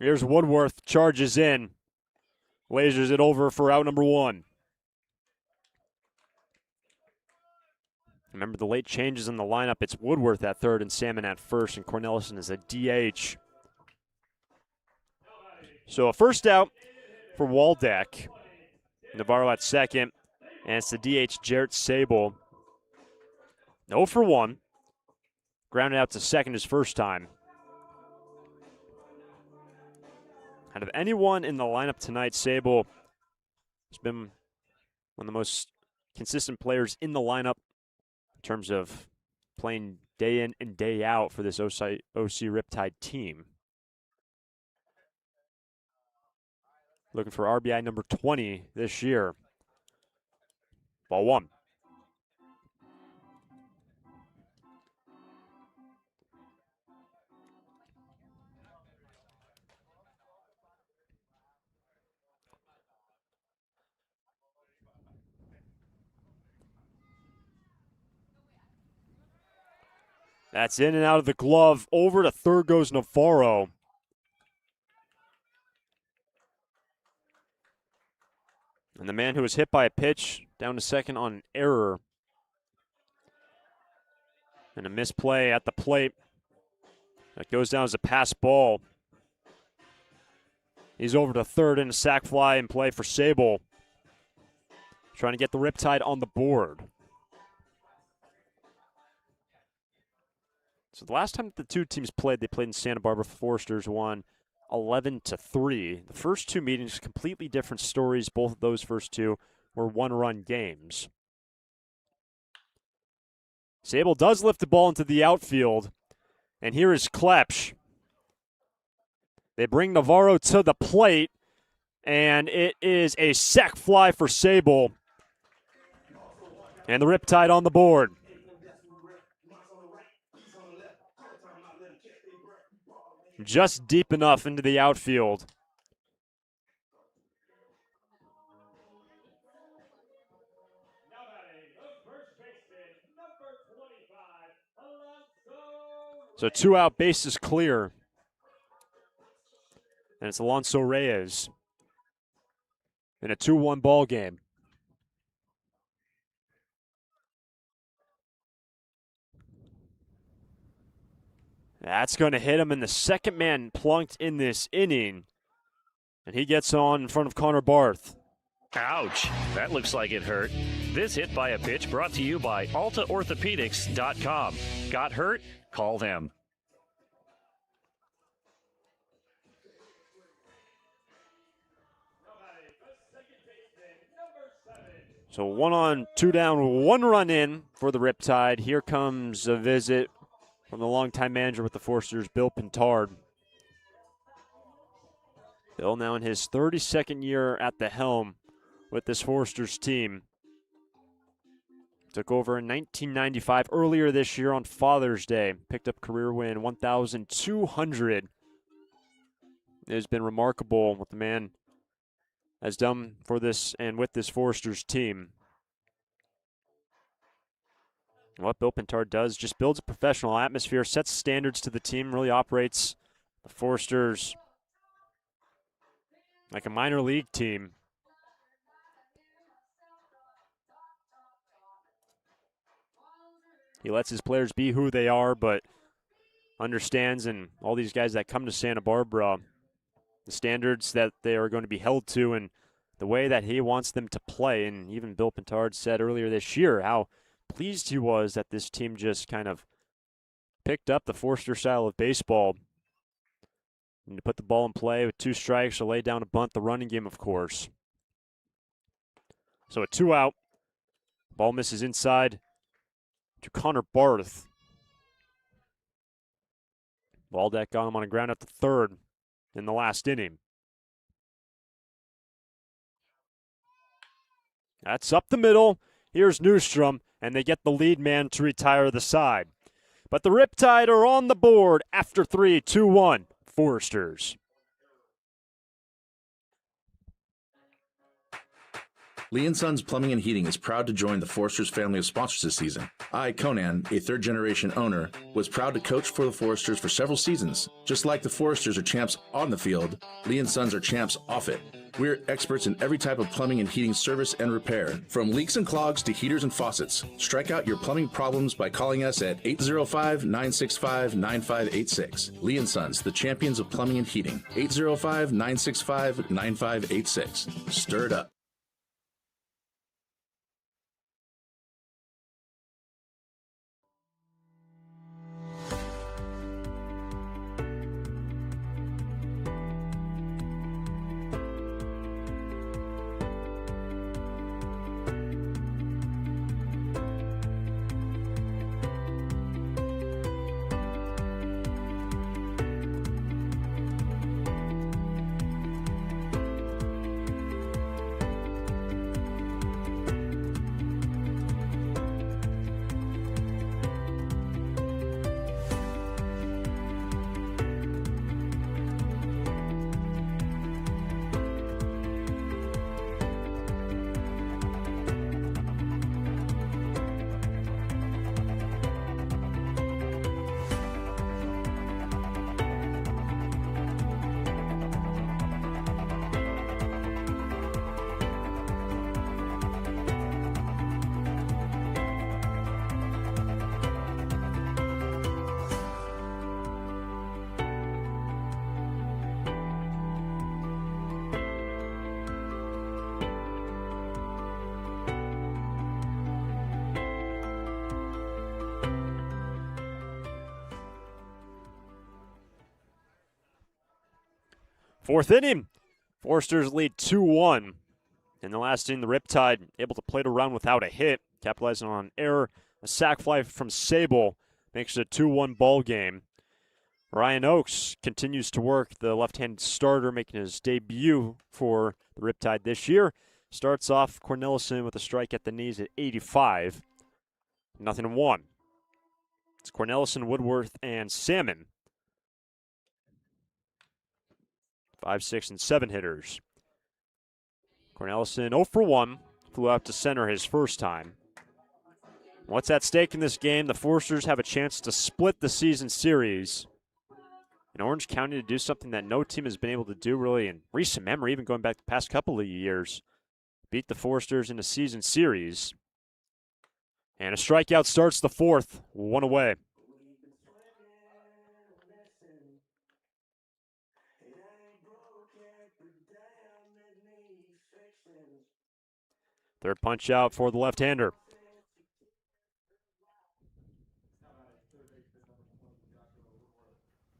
Here's Woodworth, charges in. Lasers it over for out number 1. Remember the late changes in the lineup. It's Woodworth at third and Salmon at first, and Cornelison is a DH. So a first out for Waldeck. Navarro at second, and it's the DH Jarrett Sable. 0 for 1. Grounded out to second his first time. Out of anyone in the lineup tonight, Sable has been one of the most consistent players in the lineup in terms of playing day in and day out for this OC Riptide team. Looking for RBI number 20 this year. Ball 1. That's in and out of the glove. Over to third goes Navarro. And the man who was hit by a pitch down to second on an error. And a misplay at the plate. That goes down as a pass ball. He's over to third and a sac fly in play for Sable. Trying to get the Riptide on the board. So the last time the two teams played, they played in Santa Barbara. Foresters won 11-3. The first 2 meetings, completely different stories. Both of those first 2 were 1-run games. Sable does lift the ball into the outfield. And here is Klepsch. They bring Navarro to the plate, and it is a sac fly for Sable. And the Riptide on the board. Just deep enough into the outfield. So 2 out, bases clear. And it's Alonso Reyes in a 2-1 ball game. That's going to hit him, and the second man plunked in this inning. And he gets on in front of Connor Barth.
Ouch. That looks like it hurt. This hit by a pitch brought to you by AltaOrthopedics.com. Got hurt? Call them.
So 1 on, 2 down, 1 run in for the Riptide. Here comes a visit from the longtime manager with the Forsters, Bill Pintard. Bill now in his 32nd year at the helm with this Forsters team. Took over in 1995, earlier this year on Father's Day. Picked up career win 1,200. It has been remarkable what the man has done for this and with this Forsters team. And what Bill Pintard does, just builds a professional atmosphere, sets standards to the team, really operates the Forsters like a minor league team. He lets his players be who they are, but understands, and all these guys that come to Santa Barbara, the standards that they are going to be held to and the way that he wants them to play. And even Bill Pintard said earlier this year how pleased he was that this team just kind of picked up the Forster style of baseball. And to put the ball in play with 2 strikes or lay down a bunt, the running game, of course. So a 2 out. Ball misses inside to Connor Barth. Waldeck got him on a ground out to third in the last inning. That's up the middle. Here's Newstrom, and they get the lead man to retire the side. But the Riptide are on the board after 3, 2-1. Foresters.
Lee & Sons Plumbing and Heating is proud to join the Foresters family of sponsors this season. I, Conan, a third-generation owner, was proud to coach for the Foresters for several seasons. Just like the Foresters are champs on the field, Lee & Sons are champs off it. We're experts in every type of plumbing and heating service and repair, from leaks and clogs to heaters and faucets. Strike out your plumbing problems by calling us at 805-965-9586. Lee & Sons, the champions of plumbing and heating. 805-965-9586. Stir it up.
Fourth inning, Foresters lead 2-1. In the last inning, the Riptide able to play it around without a hit, capitalizing on an error. A sac fly from Sable makes it a 2-1 ball game. Ryan Oakes continues to work, the left-handed starter making his debut for the Riptide this year. Starts off Cornelison with a strike at the knees at 85. 0-1. It's Cornelison, Woodworth, and Salmon. 5, 6, and 7 hitters. Cornelison 0 for 1. Flew out to center his first time. What's at stake in this game? The Foresters have a chance to split the season series in Orange County, to do something that no team has been able to do really in recent memory, even going back the past couple of years. Beat the Foresters in a season series. And a strikeout starts the fourth, 1 away. Third punch out for the left-hander.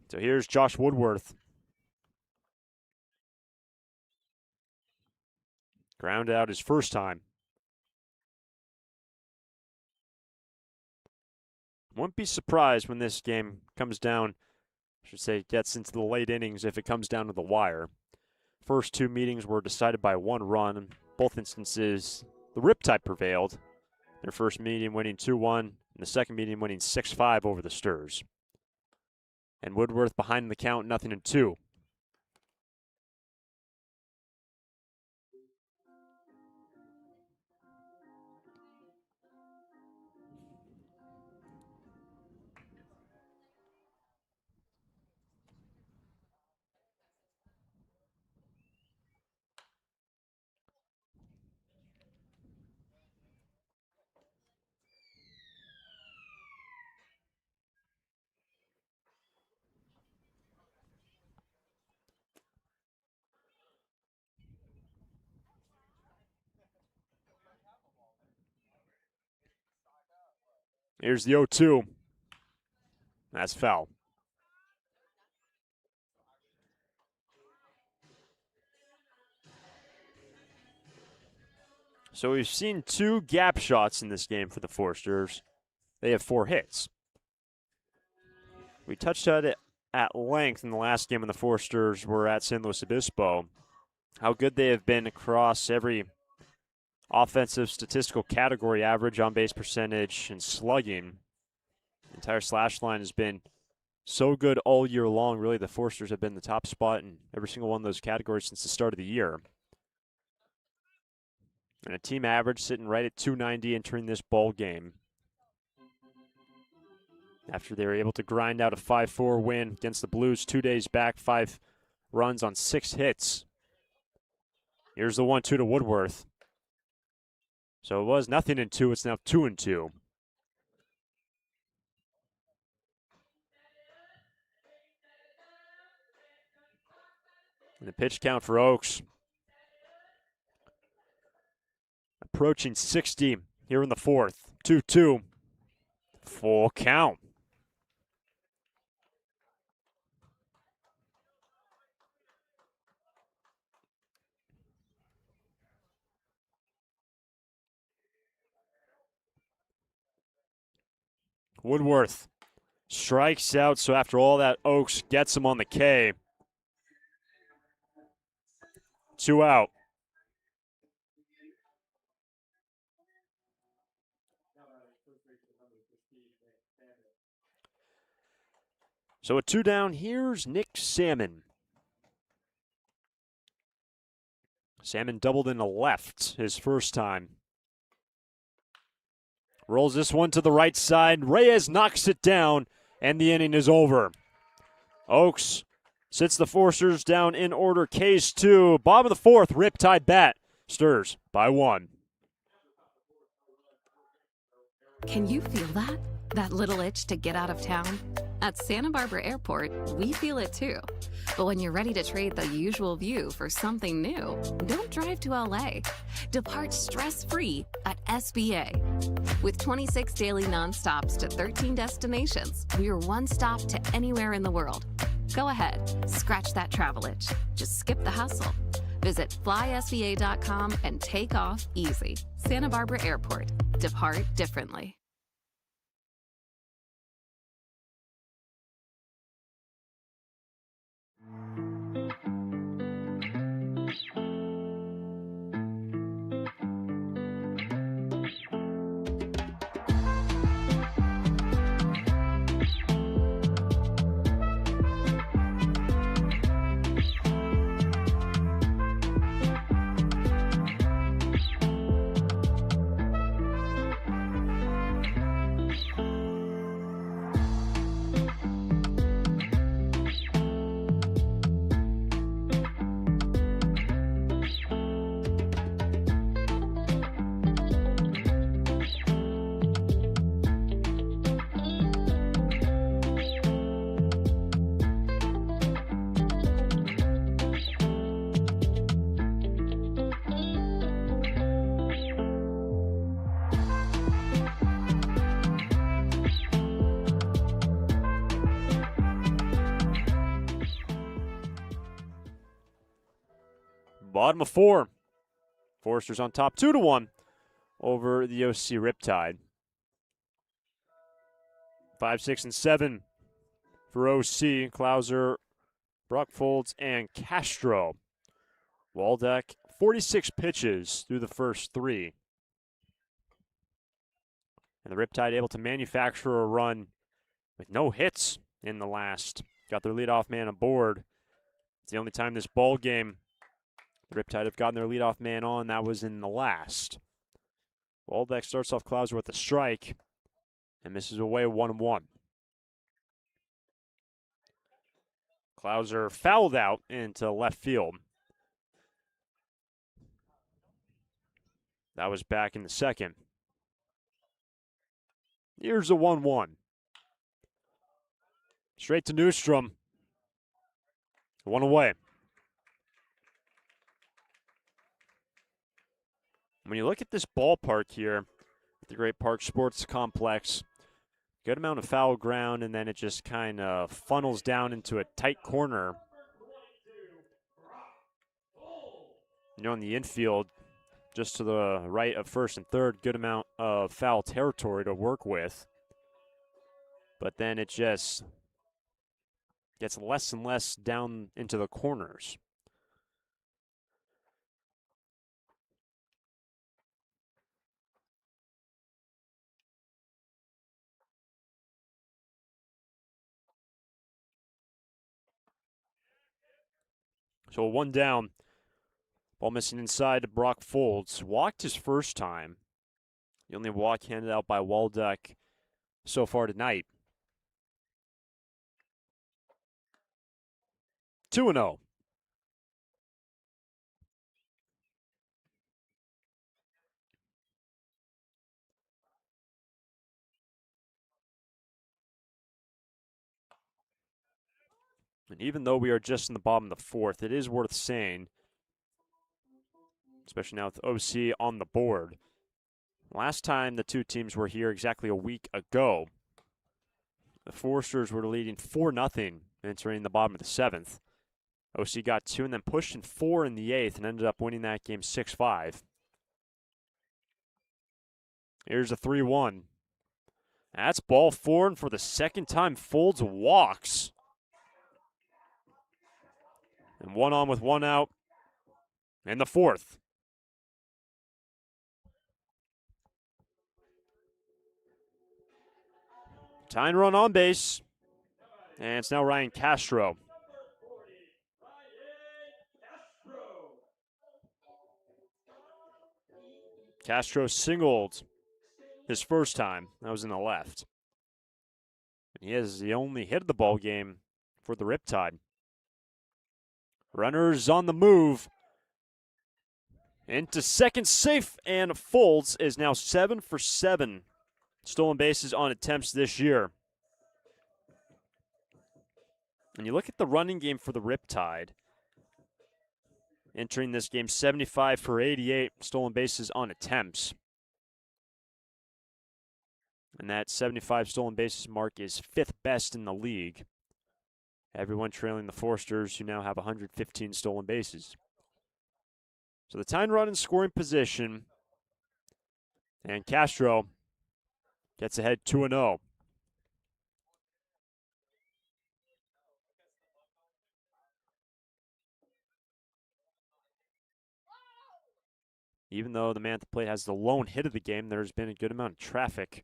So here's Josh Woodworth. Ground out his first time. Wouldn't be surprised when this game comes down, I should say gets into the late innings, if it comes down to the wire. First two meetings were decided by 1 run. In both instances, the Riptide prevailed. Their first meeting winning 2-1, and the second meeting winning 6-5 over the Sturs. And Woodworth behind the count, 0-2. Here's the 0-2. That's foul. So we've seen 2 gap shots in this game for the Foresters. They have 4 hits. We touched on it at length in the last game when the Foresters were at San Luis Obispo. How good they have been across every offensive statistical category: average, on-base percentage, and slugging. The entire slash line has been so good all year long. Really, the Foresters have been the top spot in every single one of those categories since the start of the year. And a team average sitting right at 290 entering this ball game, after they were able to grind out a 5-4 win against the Blues 2 days back, 5 runs on 6 hits. Here's the 1-2 to Woodworth. So it was 0-2. It's now 2-2. And the pitch count for Oakes approaching 60 here in the fourth. 2-2. Full count. Woodworth strikes out, so after all that, Oakes gets him on the K. 2 out. So a 2 down, here's Nick Salmon. Salmon doubled into left his first time. Rolls this one to the right side. Reyes knocks it down, and the inning is over. Oakes sits the Foresters down in order. Case 2. Bottom of the fourth, Riptide bat. Sturs by 1.
Can you feel that? That little itch to get out of town? At Santa Barbara Airport, we feel it too. But when you're ready to trade the usual view for something new, don't drive to LA. Depart stress-free at SBA. With 26 daily nonstops to 13 destinations, we're one stop to anywhere in the world. Go ahead, scratch that travel itch. Just skip the hustle. Visit flysba.com and take off easy. Santa Barbara Airport. Depart differently.
Bottom of 4. Foresters on top 2-1 over the OC Riptide. 5, 6, and 7 for OC. Klauser, Brockfolds, and Castro. Waldeck, 46 pitches through the first 3. And the Riptide able to manufacture a run with no hits in the last. Got their leadoff man aboard. It's the only time this ball game the Riptide have gotten their leadoff man on. That was in the last. Waldeck starts off Klauser with a strike and misses away 1-1. Klauser fouled out into left field. That was back in the second. Here's a 1-1. Straight to Newstrom. 1 away. When you look at this ballpark here, the Great Park Sports Complex, good amount of foul ground, and then it just kind of funnels down into a tight corner. You know, in the infield, just to the right of first and third, good amount of foul territory to work with. But then it just gets less and less down into the corners. So 1 down. Ball missing inside to Brockfolds. Walked his first time. The only walk handed out by Waldeck so far tonight. 2-0. And even though we are just in the bottom of the 4th, it is worth saying, especially now with OC on the board. Last time the two teams were here exactly a week ago, the Foresters were leading 4-0 entering the bottom of the 7th. OC got 2 and then pushed in 4 in the 8th and ended up winning that game 6-5. Here's a 3-1. That's ball 4, and for the second time, Folds walks. And 1 on with 1 out in the 4th. Tying run on base. And it's now Ryan Castro. Castro singled his first time. That was in the left. And he has the only hit of the ball game for the Riptide. Runners on the move. Into second, safe, and Folds is now 7 for 7 stolen bases on attempts this year. And you look at the running game for the Riptide. Entering this game, 75 for 88 stolen bases on attempts. And that 75 stolen bases mark is 5th best in the league. Everyone trailing the Foresters, who now have 115 stolen bases. So the tying run in scoring position. And Castro gets ahead 2-0. Even though the man at the plate has the lone hit of the game, there's been a good amount of traffic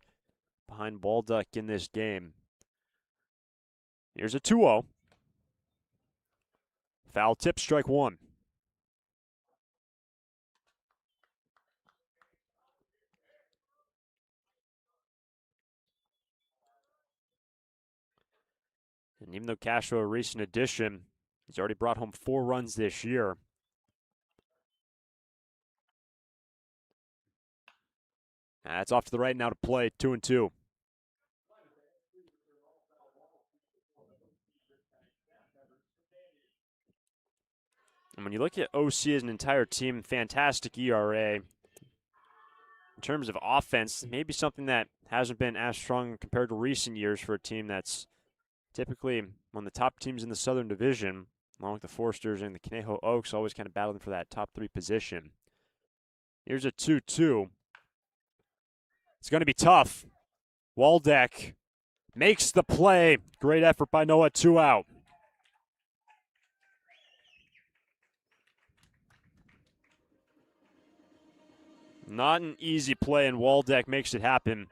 behind Waldeck in this game. Here's a 2-0. Foul tip, strike one. And even though Castro, a recent addition, he's already brought home 4 runs this year. That's off to the right now to play, 2-2. And when you look at OC as an entire team, fantastic ERA. In terms of offense, maybe something that hasn't been as strong compared to recent years for a team that's typically one of the top teams in the Southern Division, along with the Foresters and the Conejo Oaks, always kind of battling for that top 3 position. Here's a 2-2. It's going to be tough. Waldeck makes the play. Great effort by Noah, 2 out. Not an easy play, and Waldeck makes it happen.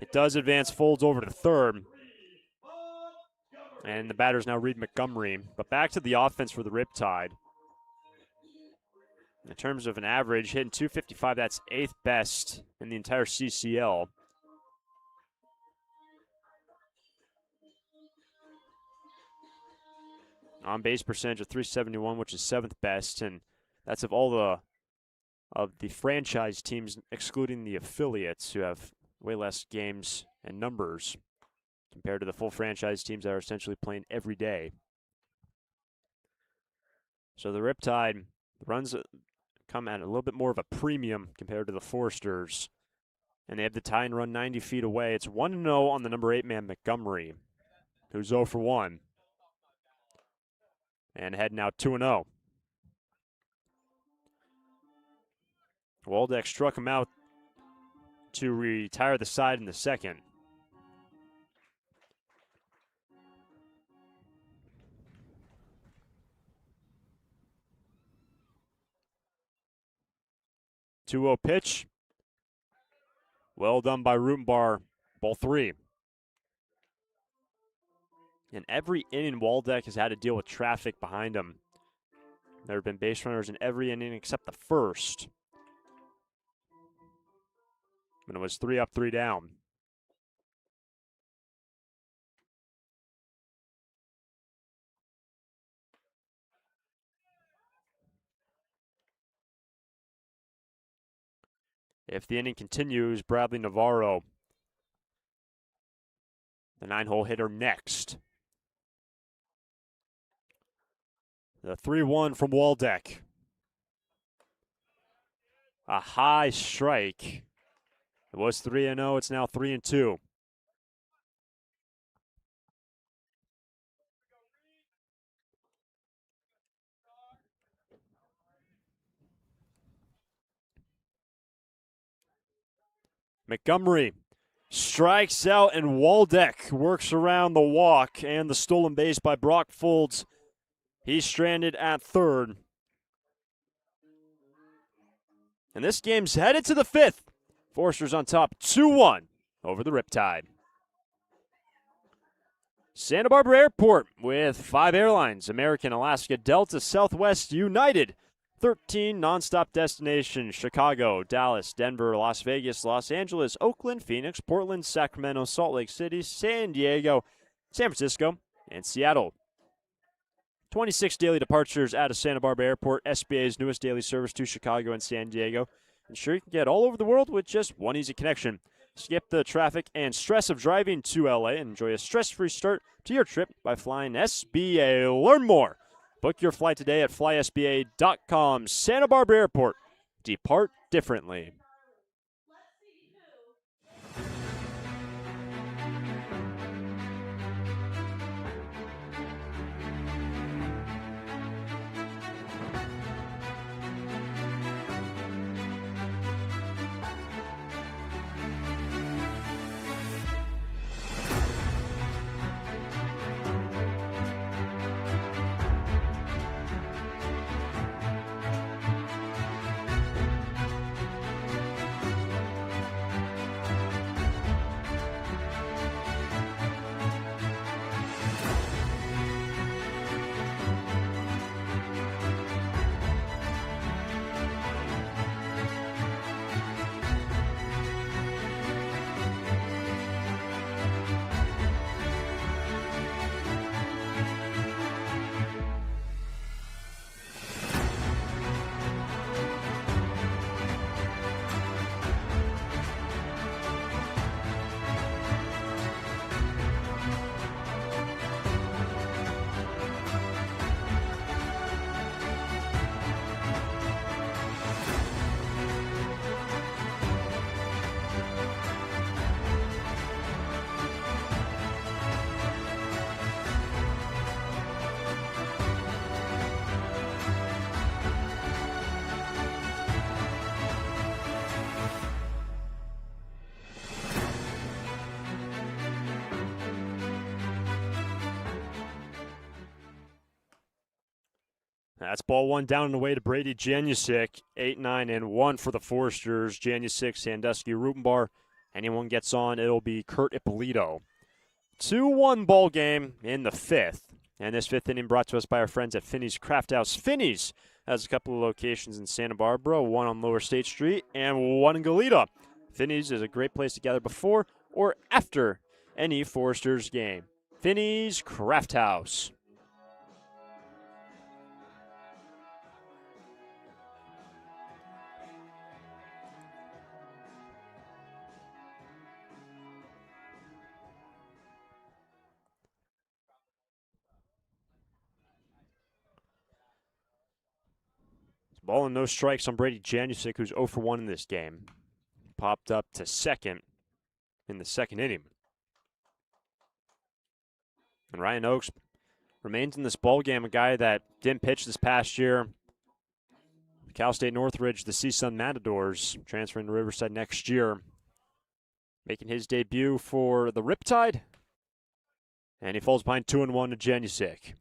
It does advance, folds over to third. And the batter's now Reed Montgomery. But back to the offense for the Riptide. In terms of an average, hitting .255, that's 8th best in the entire CCL. On base percentage of .371, which is 7th best, and that's of all the franchise teams, excluding the affiliates, who have way less games and numbers compared to the full franchise teams that are essentially playing every day. So the Riptide, the runs come at a little bit more of a premium compared to the Foresters, and they have the tying run 90 feet away. It's 1-0 on the number 8 man, Montgomery, who's 0 for 1. And heading out 2-0. Waldeck struck him out to retire the side in the second. Two-0 pitch. Well done by Rutenbar. Ball 3. In every inning, Waldeck has had to deal with traffic behind him. There have been base runners in every inning except the first, when it was 3 up, 3 down. If the inning continues, Bradley Navarro, the 9-hole hitter, next. The 3-1 from Waldeck. A high strike. It was 3-0. It's now 3-2. Montgomery strikes out, and Waldeck works around the walk and the stolen base by Brock Folds. He's stranded at third. And this game's headed to the 5th. Foresters on top 2-1 over the Riptide. Santa Barbara Airport with 5 airlines: American, Alaska, Delta, Southwest, United. 13 nonstop destinations: Chicago, Dallas, Denver, Las Vegas, Los Angeles, Oakland, Phoenix, Portland, Sacramento, Salt Lake City, San Diego, San Francisco, and Seattle. 26 daily departures out of Santa Barbara Airport, SBA's newest daily service to Chicago and San Diego. Ensure you can get all over the world with just one easy connection. Skip the traffic and stress of driving to LA and enjoy a stress-free start to your trip by flying SBA. Learn more. Book your flight today at flysba.com. Santa Barbara Airport. Depart differently. That's ball one down and away to Brady Janusic. 8-9-1 for the Foresters. Janusic, Sandusky, Rutenbar. Anyone gets on, it'll be Kurt Ippolito. 2-1 ball game in the fifth. And this fifth inning brought to us by our friends at Finney's Craft House. Finney's has a couple of locations in Santa Barbara, one on Lower State Street and one in Goleta. Finney's is a great place to gather before or after any Foresters game. Finney's Craft House. Ball and no strikes on Brady Janusic, who's 0 for 1 in this game. Popped up to second in the second inning. And Ryan Oakes remains in this ball game, a guy that didn't pitch this past year. Cal State Northridge, the CSUN Matadors, transferring to Riverside next year. Making his debut for the Riptide. And he falls behind 2-1 to Janusic.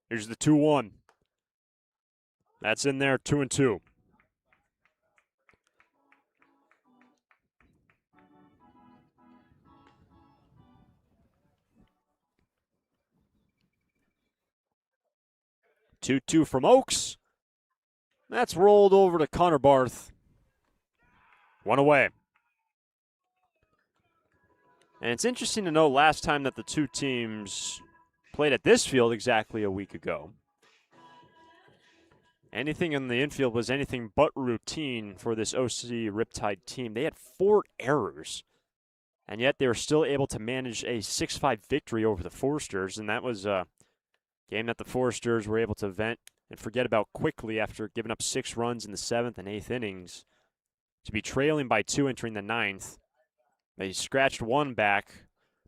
Here's the 2-1. That's in there, 2-2. Two from Oakes. That's rolled over to Connor Barth. One away. And it's interesting to know last time that the two teams played at this field exactly a week ago. Anything in the infield was anything but routine for this OC Riptide team. They had 4 errors, and yet they were still able to manage a 6-5 victory over the Foresters, and that was a game that the Foresters were able to vent and forget about quickly after giving up 6 runs in the 7th and 8th innings to be trailing by 2 entering the 9th. They scratched 1 back,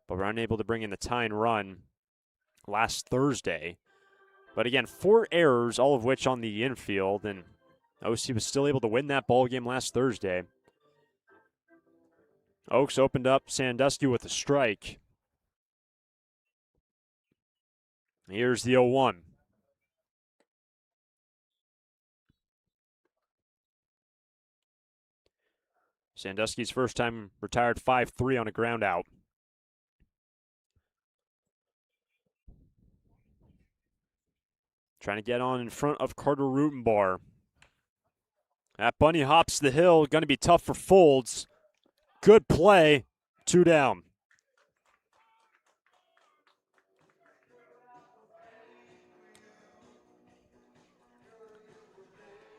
but were unable to bring in the tying run last Thursday. But again, 4 errors, all of which on the infield, and OC was still able to win that ball game last Thursday. Oakes opened up Sandusky with a strike. Here's the 0-1. Sandusky's first time retired 5-3 on a ground out. Trying to get on in front of Carter Rutenbar. That bunny hops the hill. Going to be tough for Folds. Good play. 2 down.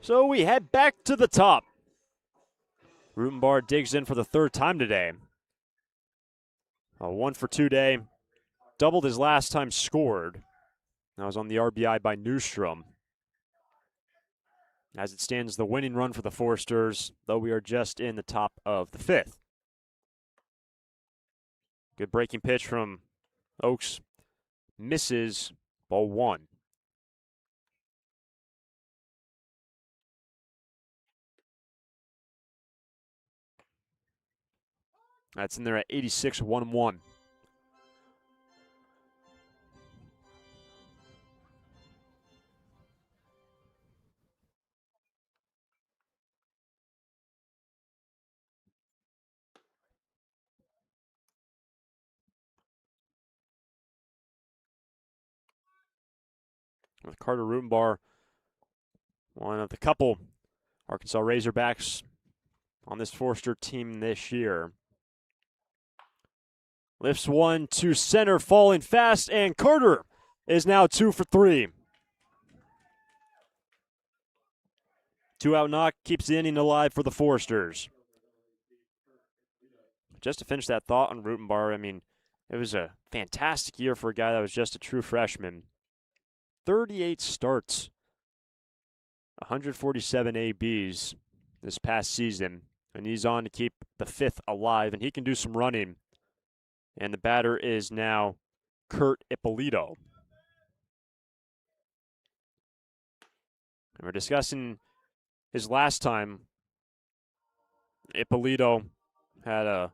So we head back to the top. Rutenbar digs in for the 3rd time today. A 1-for-2 day. Doubled his last time scored. That was on the RBI by Newstrom. As it stands, the winning run for the Foresters, though we are just in the top of the 5th. Good breaking pitch from Oakes. Misses, ball 1. That's in there at 86, 1-1. With Carter Rutenbar, one of the couple Arkansas Razorbacks on this Forester team this year. Lifts one to center, falling fast, and Carter is now 2 for 3. 2-out knock keeps the inning alive for the Foresters. Just to finish that thought on Rutenbar, I mean, it was a fantastic year for a guy that was just a true freshman. 38 starts, 147 ABs this past season, and he's on to keep the 5th alive, and he can do some running. And the batter is now Kurt Ippolito. And we're discussing his last time Ippolito had a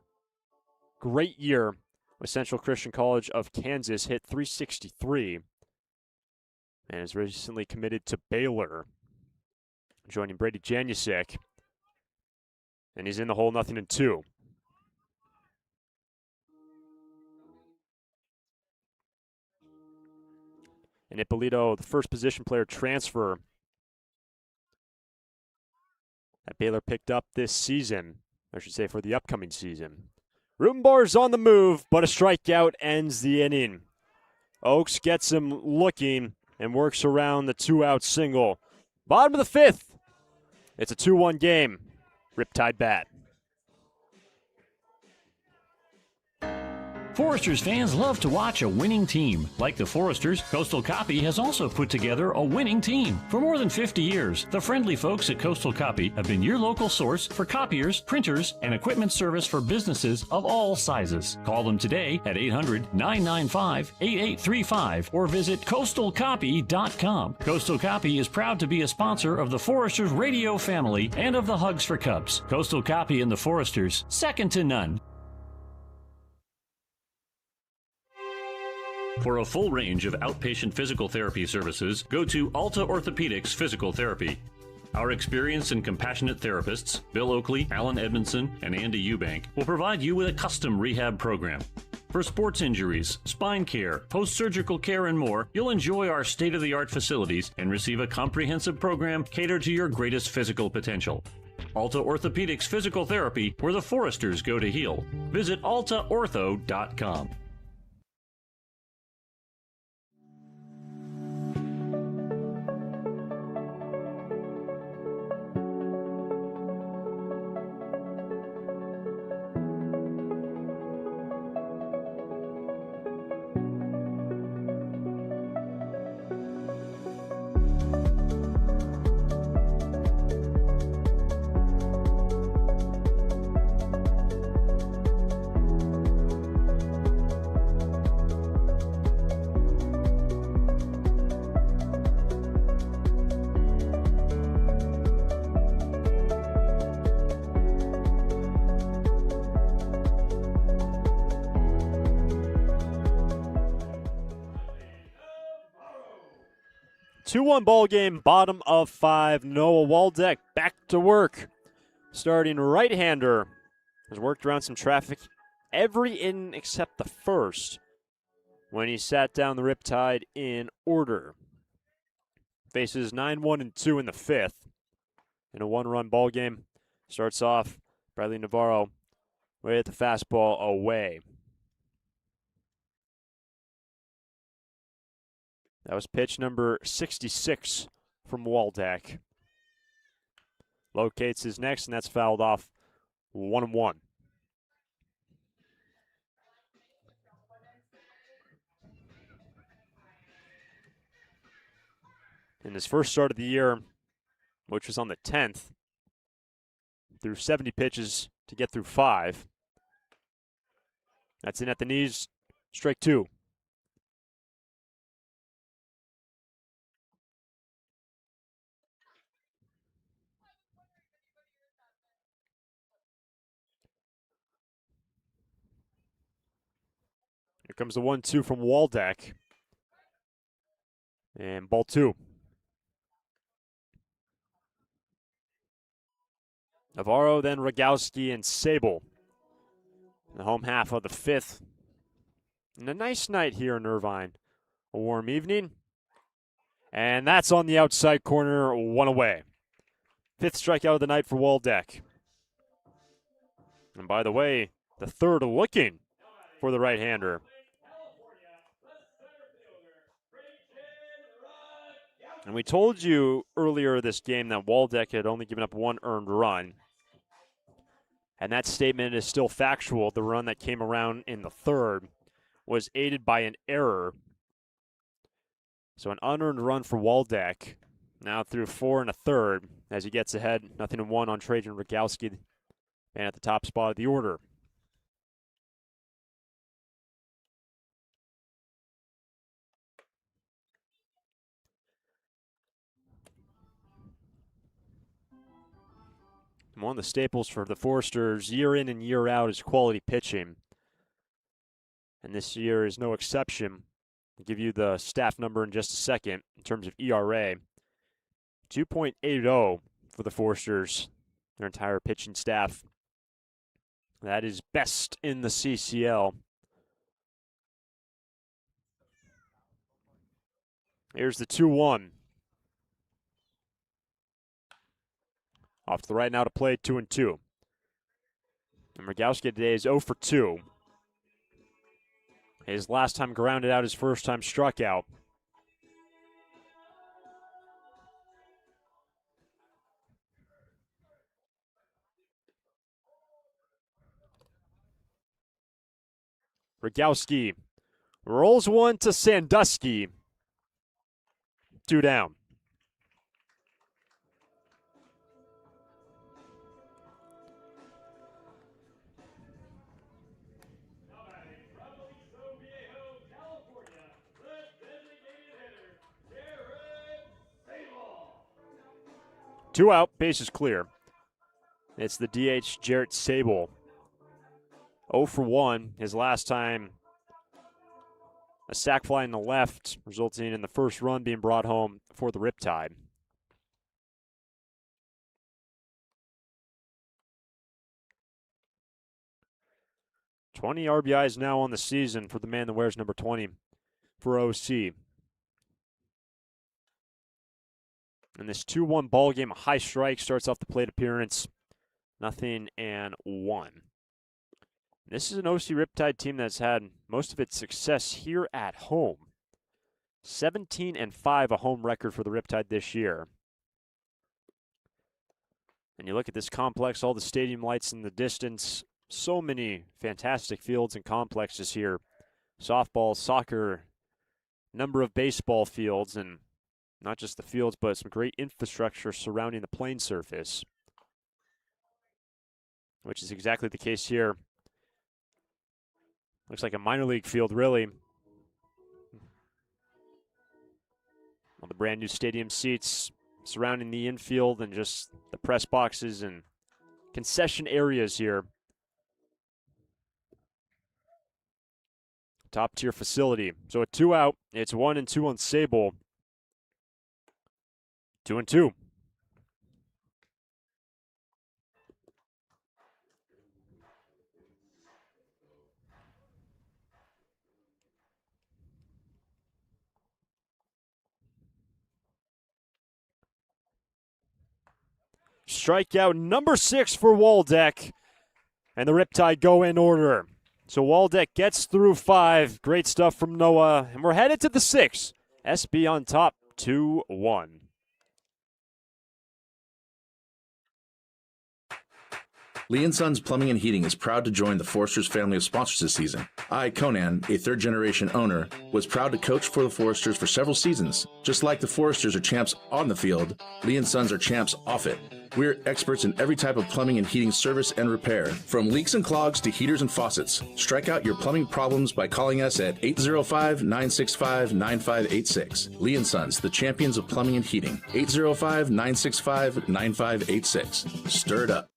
great year with Central Christian College of Kansas, hit .363, and is recently committed to Baylor, joining Brady Janusik, and he's in the hole 0-2. And Ippolito, the first position player transfer that Baylor picked up this season, I should say for the upcoming season. Rutenbar's on the move, but a strikeout ends the inning. Oaks gets him looking and works around the 2-out single. Bottom of the fifth. It's a 2-1 game. Riptide bat.
Foresters fans love to watch a winning team. Like the Foresters, Coastal Copy has also put together a winning team. For more than 50 years, the friendly folks at Coastal Copy have been your local source for copiers, printers, and equipment service for businesses of all sizes. Call them today at 800-995-8835 or visit coastalcopy.com. Coastal Copy is proud to be a sponsor of the Foresters radio family and of the Hugs for Cubs. Coastal Copy and the Foresters, second to none. For a full range of outpatient physical therapy services, go to Alta Orthopedics Physical Therapy. Our experienced and compassionate therapists, Bill Oakley, Alan Edmondson, and Andy Eubank, will provide you with a custom rehab program. For sports injuries, spine care, post-surgical care, and more, you'll enjoy our state-of-the-art facilities and receive a comprehensive program catered to your greatest physical potential. Alta Orthopedics Physical Therapy, where the Foresters go to heal. Visit altaortho.com.
Two-one ball game, bottom of 5. Noah Waldeck back to work. Starting right-hander has worked around some traffic every inning except the first when he sat down the Riptide in order. Faces 9-1-2 in the fifth in a one-run ball game. Starts off Bradley Navarro way at the fastball away. That was pitch number 66 from Waldeck. Locates his next, and that's fouled off 1-1. In his first start of the year, which was on the 10th, threw 70 pitches to get through 5. That's in at the knees, strike 2. Here comes the 1-2 from Waldeck. And ball 2. Navarro, then Rogowski and Sable. The home half of the fifth. And a nice night here in Irvine. A warm evening. And that's on the outside corner, 1 away. 5th strikeout of the night for Waldeck. And by the way, the third looking for the right-hander. And we told you earlier this game that Waldeck had only given up 1 earned run. And that statement is still factual. The run that came around in the third was aided by an error. So an unearned run for Waldeck. Now through 4 1/3 as he gets ahead. 0-1 on Trajan Rogowski. And at the top spot of the order. One of the staples for the Foresters year in and year out is quality pitching. And this year is no exception. I'll give you the staff number in just a second in terms of ERA. 2.80 for the Foresters, their entire pitching staff. That is best in the CCL. Here's the 2-1. Off to the right now to play 2-2. And Rogowski today is 0 for 2. His last time grounded out, his first time struck out. Rogowski rolls one to Sandusky. 2 down. Two out, bases clear. It's the DH, Jarrett Sable. 0 for 1, his last time a sac fly in the left, resulting in the first run being brought home for the Riptide. "20 RBIs now on the season for the man that wears number 20 for OC. And this 2-1 ball game, a high strike, starts off the plate appearance. 0-1. This is an OC Riptide team that's had most of its success here at home. 17-5, a home record for the Riptide this year. And you look at this complex, all the stadium lights in the distance, so many fantastic fields and complexes here. Softball, soccer, number of baseball fields, and not just the fields, but some great infrastructure surrounding the playing surface, which is exactly the case here. Looks like a minor league field, really. All the brand new stadium seats surrounding the infield and just the press boxes and concession areas here. Top tier facility. So a 2 out, it's 1-2 on Sable. 2-2. Strikeout number 6 for Waldeck. And the Riptide go in order. So Waldeck gets through 5. Great stuff from Noah. And we're headed to the 6th. SB on top, 2-1.
Lee & Sons Plumbing and Heating is proud to join the Foresters family of sponsors this season. I, Conan, a third-generation owner, was proud to coach for the Foresters for several seasons. Just like the Foresters are champs on the field, Lee & Sons are champs off it. We're experts in every type of plumbing and heating service and repair, from leaks and clogs to heaters and faucets. Strike out your plumbing problems by calling us at 805-965-9586. Lee & Sons, the champions of plumbing and heating. 805-965-9586. Stir it up.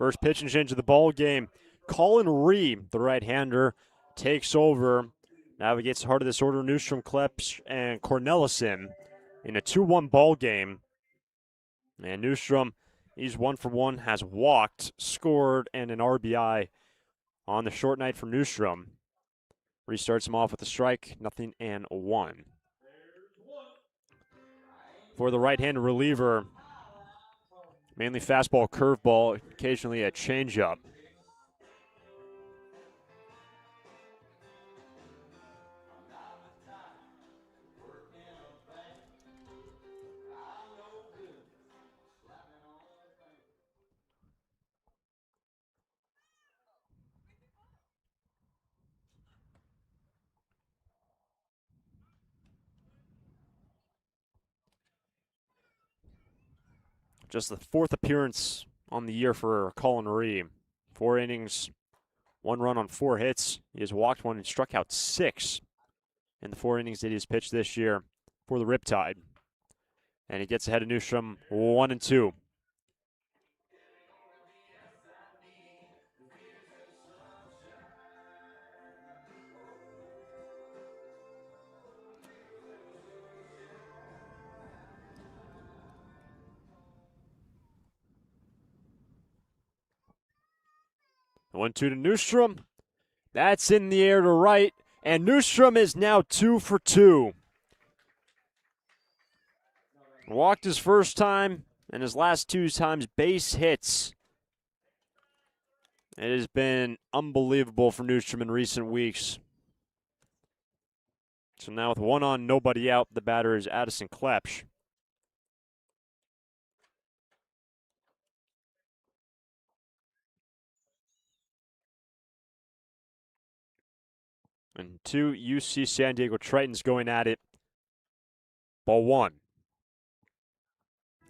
First pitch and change of the ball game. Colin Reed, the right-hander, takes over, navigates the heart of this order. Newstrom, Klepsch, and Cornelison in a 2-1 ball game. And Newstrom, he's 1 for 1, has walked, scored, and an RBI on the short night for Newstrom. Restarts him off with a strike, 0-1. For the right-handed reliever, mainly fastball, curveball, occasionally a changeup. Just the 4th appearance on the year for Colin Reed. 4 innings, 1 run on 4 hits. He has walked 1 and struck out 6 in the 4 innings that he has pitched this year for the Riptide. And he gets ahead of Newstrom 1-2. The 1-2 to Newstrom. That's in the air to right. And Newstrom is now 2 for 2. Walked his first time, and his last 2 times base hits. It has been unbelievable for Newstrom in recent weeks. So now with 1 on, nobody out, the batter is Addison Klepsch. And 2 UC San Diego Tritons going at it. Ball 1.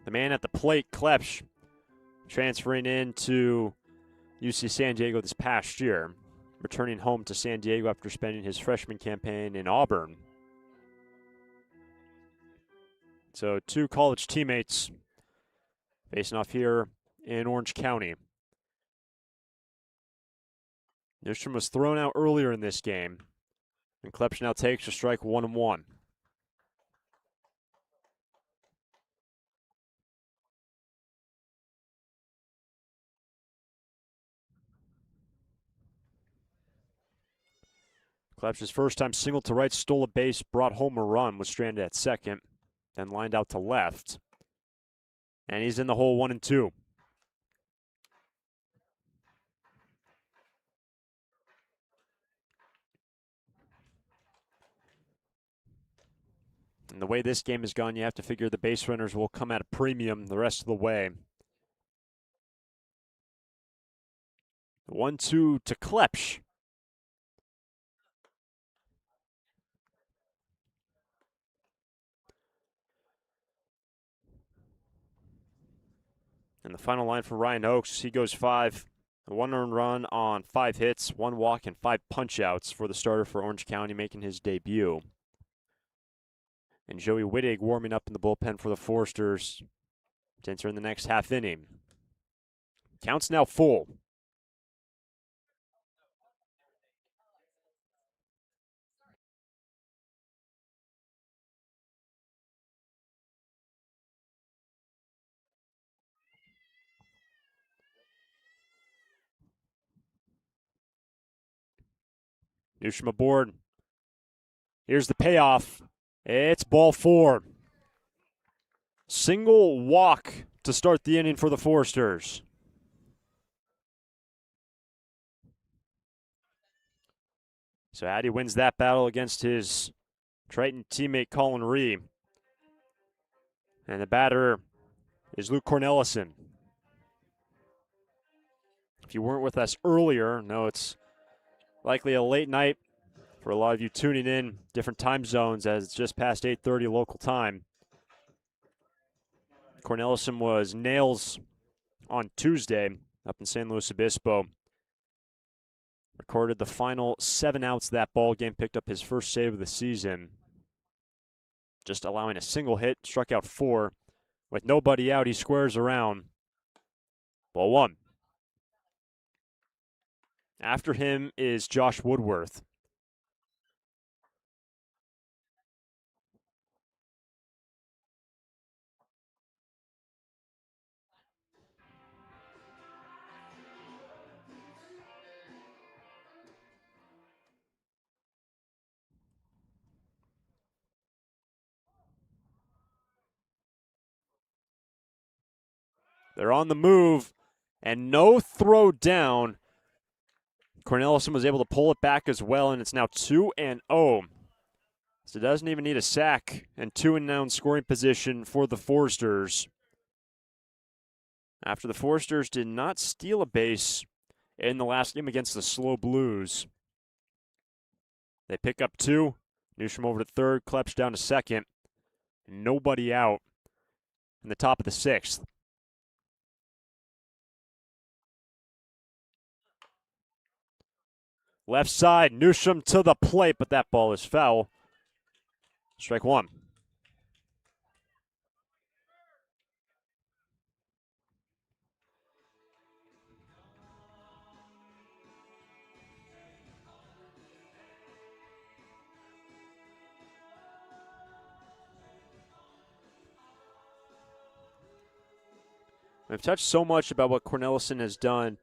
The man at the plate, Klepsch, transferring into UC San Diego this past year, returning home to San Diego after spending his freshman campaign in Auburn. So 2 college teammates facing off here in Orange County. Newstrom was thrown out earlier in this game, and Klepsch now takes a strike 1-1. Klepsch's first time single to right, stole a base, brought home a run, was stranded at second, then lined out to left. And he's in the hole 1-2. And the way this game has gone, you have to figure the base runners will come at a premium the rest of the way. 1-2 to Klepsch. And the final line for Ryan Oakes, he goes 5. A 1 earned run on 5 hits, 1 walk, and 5 punch-outs for the starter for Orange County, making his debut. And Joey Wittig warming up in the bullpen for the Forsters to enter in the next half inning. Count's now full. Newstrom aboard. Here's the payoff. It's ball 4. Single walk to start the inning for the Forsters. So Addy wins that battle against his Triton teammate Colin Reed. And the batter is Luke Cornelison. If you weren't with us earlier, no, it's likely a late night for a lot of you tuning in, different time zones, as it's just past 8:30 local time. Cornelison was nails on Tuesday up in San Luis Obispo. Recorded the final 7 outs of that ball game, picked up his first save of the season. Just allowing a single hit, struck out 4. With nobody out, he squares around. Ball 1. After him is Josh Woodworth. They're on the move, and no throw down. Cornelison was able to pull it back as well, and it's now 2-0. So it doesn't even need a sack, and 2-0 in scoring position for the Foresters. After the Foresters did not steal a base in the last game against the Slow Blues. They pick up 2. Newstrom over to third, Klepsch down to second. Nobody out in the top of the 6th. Left side, Newstrom to the plate, but that ball is foul. Strike 1. We've touched so much about what Cornelison has done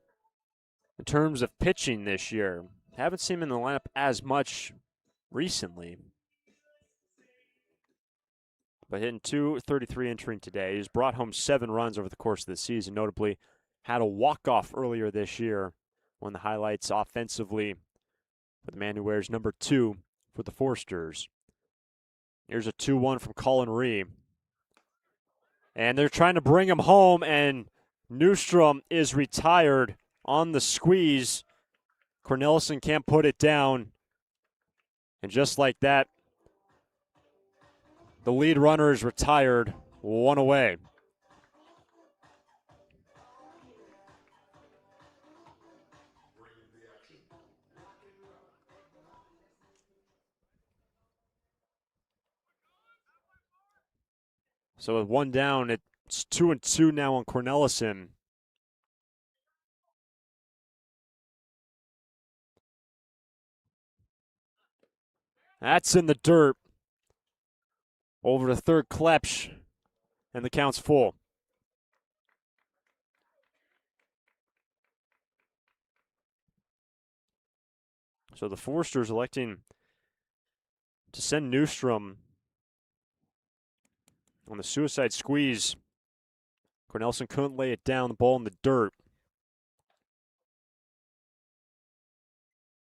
in terms of pitching this year. Haven't seen him in the lineup as much recently. But hitting .233 entering today. He's brought home 7 runs over the course of the season. Notably, had a walk-off earlier this year. One of the highlights offensively for the man who wears number 2 for the Foresters. Here's a 2-1 from Colin Ree. And they're trying to bring him home, and Newstrom is retired on the squeeze. Cornelison can't put it down. And just like that, the lead runner is retired, 1 away. So with 1 down, it's 2-2 now on Cornelison. That's in the dirt. Over to third, Klepsch, and the count's full. So the Foresters electing to send Newstrom on the suicide squeeze. Cornelison couldn't lay it down, the ball in the dirt.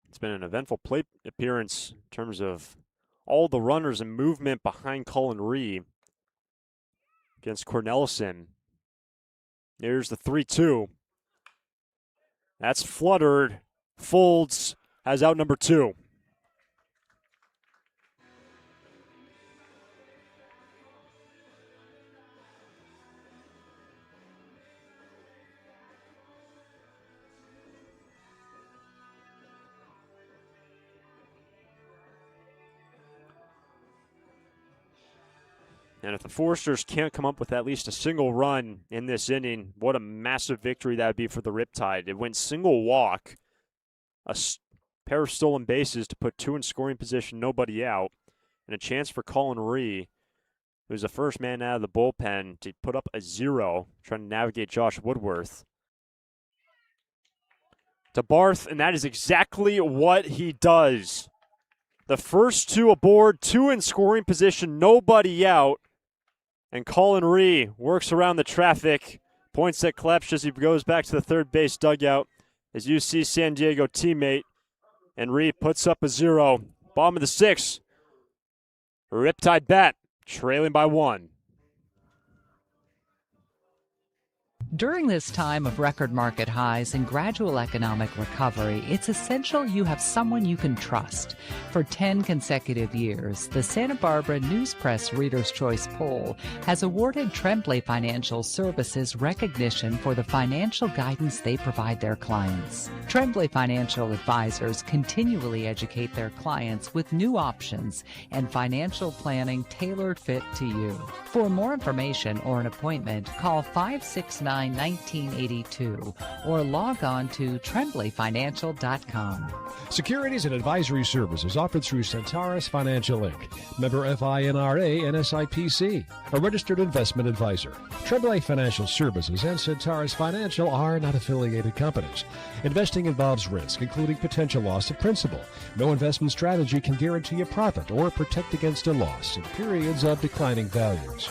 It's been an eventful plate appearance in terms of all the runners and movement behind Colin Ree against Cornelison. Here's the 3-2. That's fluttered. Folds has out number 2. And if the Foresters can't come up with at least a single run in this inning, what a massive victory that would be for the Riptide. It went single walk, a pair of stolen bases to put 2 in scoring position, nobody out, and a chance for Colin Ree, who's the first man out of the bullpen, to put up a 0, trying to navigate Josh Woodworth. To Barth, and that is exactly what he does. The first 2 aboard, 2 in scoring position, nobody out. And Colin Ree works around the traffic, points at Klepsch as he goes back to the third base dugout. His UC San Diego teammate, and Ree puts up a 0. Bottom of the 6th. Riptide bat, trailing by 1.
During this time of record market highs and gradual economic recovery, it's essential you have someone you can trust. For 10 consecutive years, the Santa Barbara News Press Reader's Choice Poll has awarded Tremblay Financial Services recognition for the financial guidance they provide their clients. Tremblay Financial Advisors continually educate their clients with new options and financial planning tailored fit to you. For more information or an appointment, call 569 1982 or log on to trembleyfinancial.com.
Securities and advisory services offered through Centaurus Financial Inc., member FINRA and SIPC, a registered investment advisor. Tremblay Financial Services and Centaurus Financial are not affiliated companies. Investing involves risk, including potential loss of principal. No investment strategy can guarantee a profit or protect against a loss in periods of declining values.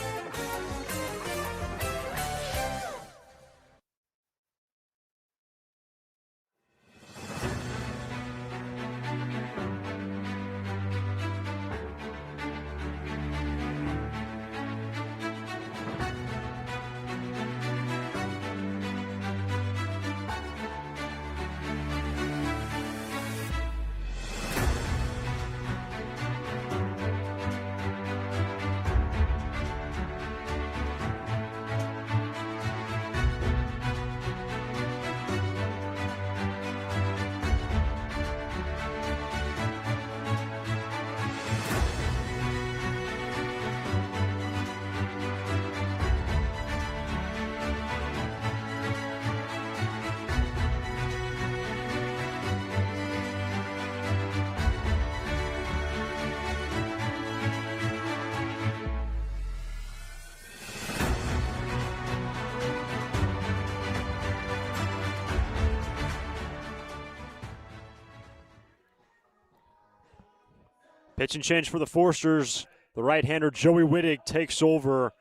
Pitch and change for the Forsters. The right-hander Joey Wittig takes over.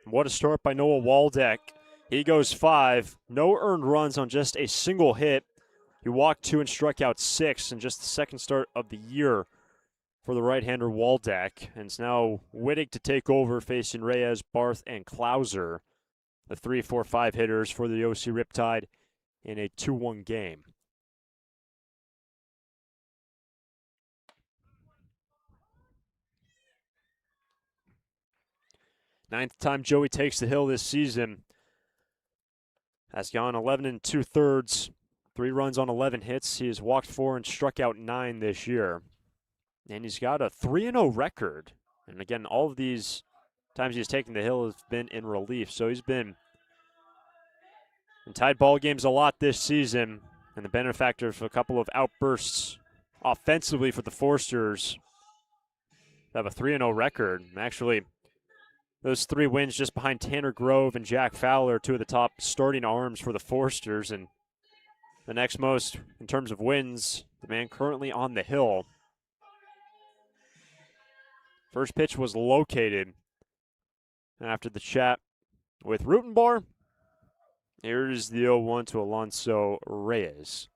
What a start by Noah Waldeck. He goes 5. No earned runs on just a single hit. He walked 2 and struck out 6 in just the second start of the year for the right-hander Waldeck. And it's now Wittig to take over, facing Reyes, Barth, and Klauser, the 3, 4, 5 hitters for the OC Riptide in a 2-1 game. Ninth time Joey takes the hill this season. Has gone 11 2/3, 3 runs on 11 hits. He has walked 4 and struck out 9 this year. And he's got a 3-0 record. And again, all of these times he's taken the hill has been in relief. So he's been in tied ball games a lot this season, and the benefactor of a couple of outbursts offensively for the Forsters. They have a 3-0 record. Actually, those 3 wins just behind Tanner Grove and Jack Fowler, 2 of the top starting arms for the Forsters. And the next most in terms of wins, the man currently on the hill. First pitch was located after the chat with Rutenbar. Here is the 0-1 to Alonso Reyes.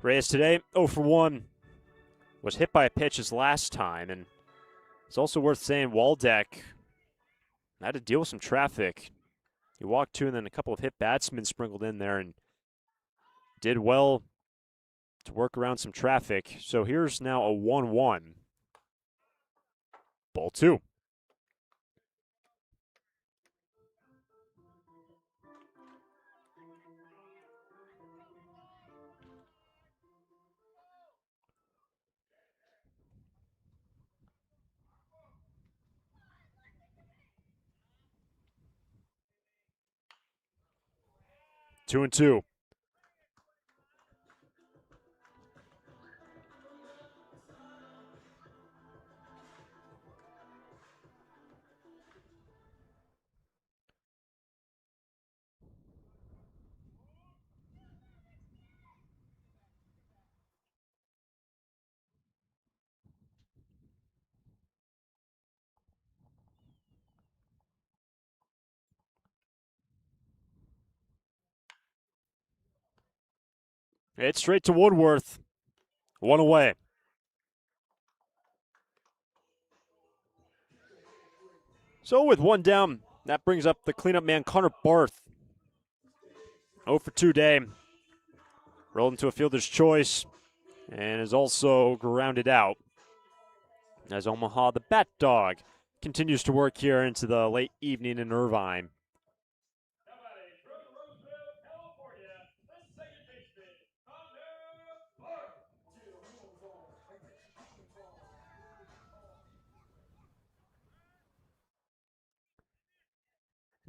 Reyes today, 0 for 1. Was hit by a pitch his last time, and it's also worth saying Waldeck had to deal with some traffic. He walked 2 and then a couple of hit batsmen sprinkled in there and did well to work around some traffic. So here's now a 1-1. Ball 2. Two and 2. It's straight to Woodworth. 1 away. So with 1 down, that brings up the cleanup man, Connor Barth. 0 for 2 day. Rolled into a fielder's choice and is also grounded out. As Omaha, the Bat Dog, continues to work here into the late evening in Irvine.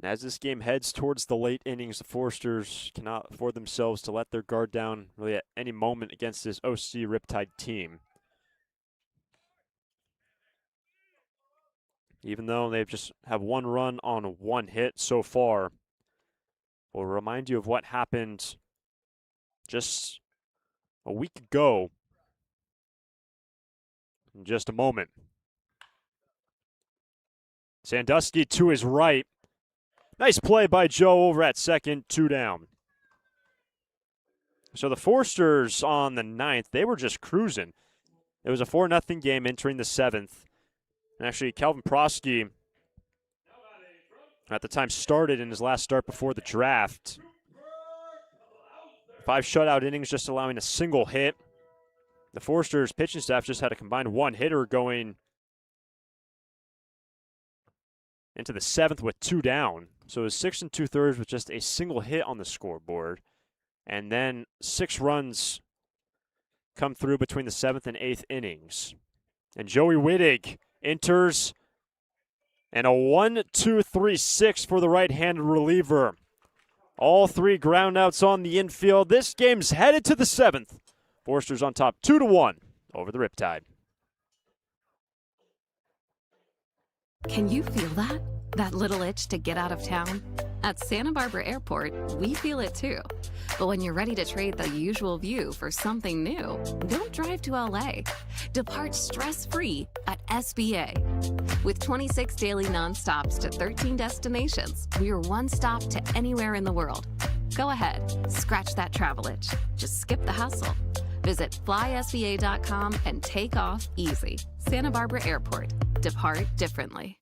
And as this game heads towards the late innings, the Foresters cannot afford themselves to let their guard down really at any moment against this OC Riptide team. Even though they've just have one run on one hit so far, we'll remind you of what happened just a week ago in just a moment. Sandusky to his right. Nice play by Joe over at second, 2 down. So the Foresters on the 9th, they were just cruising. It was a 4-0 game entering the 7th. And actually, Calvin Prosky at the time started in his last start before the draft. 5 shutout innings, just allowing a single hit. The Foresters pitching staff just had a combined 1 hitter going into the 7th with 2 down. So it was 6 2/3 with just a single hit on the scoreboard. And then 6 runs come through between the 7th and 8th innings. And Joey Wittig enters, and a 1-2-3-6 for the right-handed reliever. All 3 groundouts on the infield. This game's headed to the 7th. Foresters on top 2-1 over the Riptide.
Can you feel that? That little itch to get out of town? At Santa Barbara Airport, we feel it too. But when you're ready to trade the usual view for something new, don't drive to LA. Depart stress-free at SBA. With 26 daily nonstops to 13 destinations, we're one stop to anywhere in the world. Go ahead, scratch that travel itch. Just skip the hassle. Visit flysba.com and take off easy. Santa Barbara Airport. Depart differently.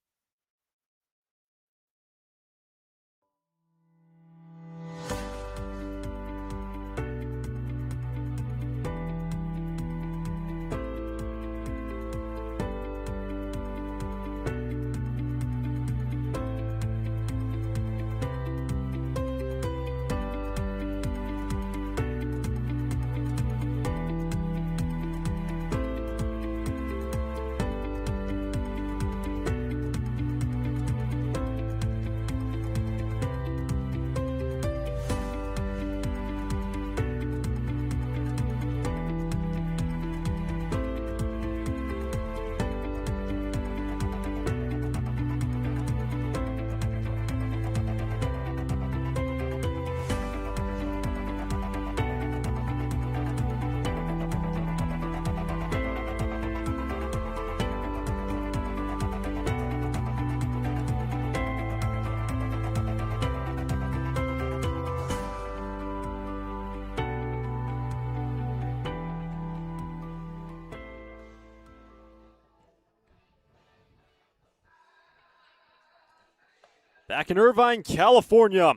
Back in Irvine, California.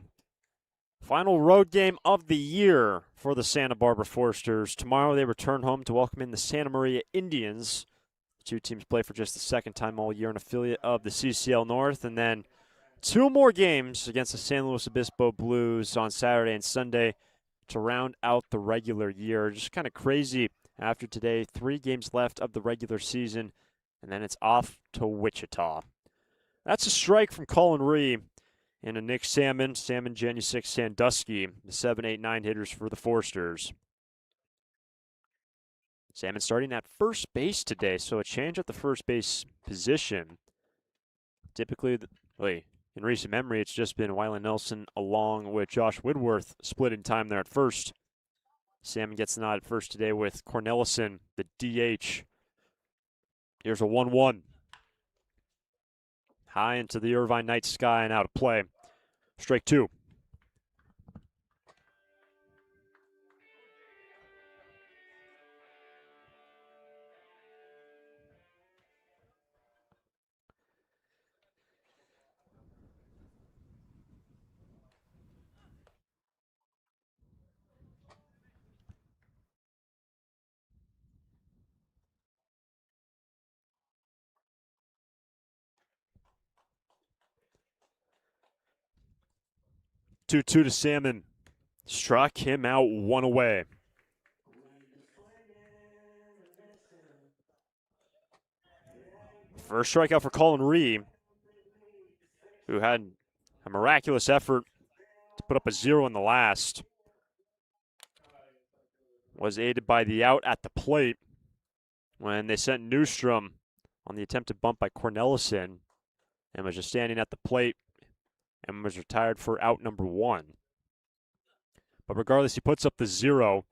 Final road game of the year for the Santa Barbara Foresters. Tomorrow they return home to welcome in the Santa Maria Indians. The 2 teams play for just the 2nd time all year, an affiliate of the CCL North. And then 2 more games against the San Luis Obispo Blues on Saturday and Sunday to round out the regular year. Just kind of crazy after today. 3 games left of the regular season, and then it's off to Wichita. That's a strike from Colin Ree and a Nick Salmon, Janusik, Sandusky, the 7, 8, 9 hitters for the Foresters. Salmon starting at first base today, so a change at the first base position. Typically, in recent memory, it's just been Wyland Nelson along with Josh Woodworth splitting time there at first. Salmon gets the nod at first today with Cornelison, the DH. Here's a 1-1. High into the Irvine night sky and out of play. Strike 2. Two to Salmon. Struck him out 1 away. First strikeout for Colin Ree, who had A miraculous effort to put up a 0 in the last. Was aided by the out at the plate when they sent Newstrom on the attempted bump by Cornelison and was just standing at the plate and was retired for out number 1. But regardless, he puts up the 0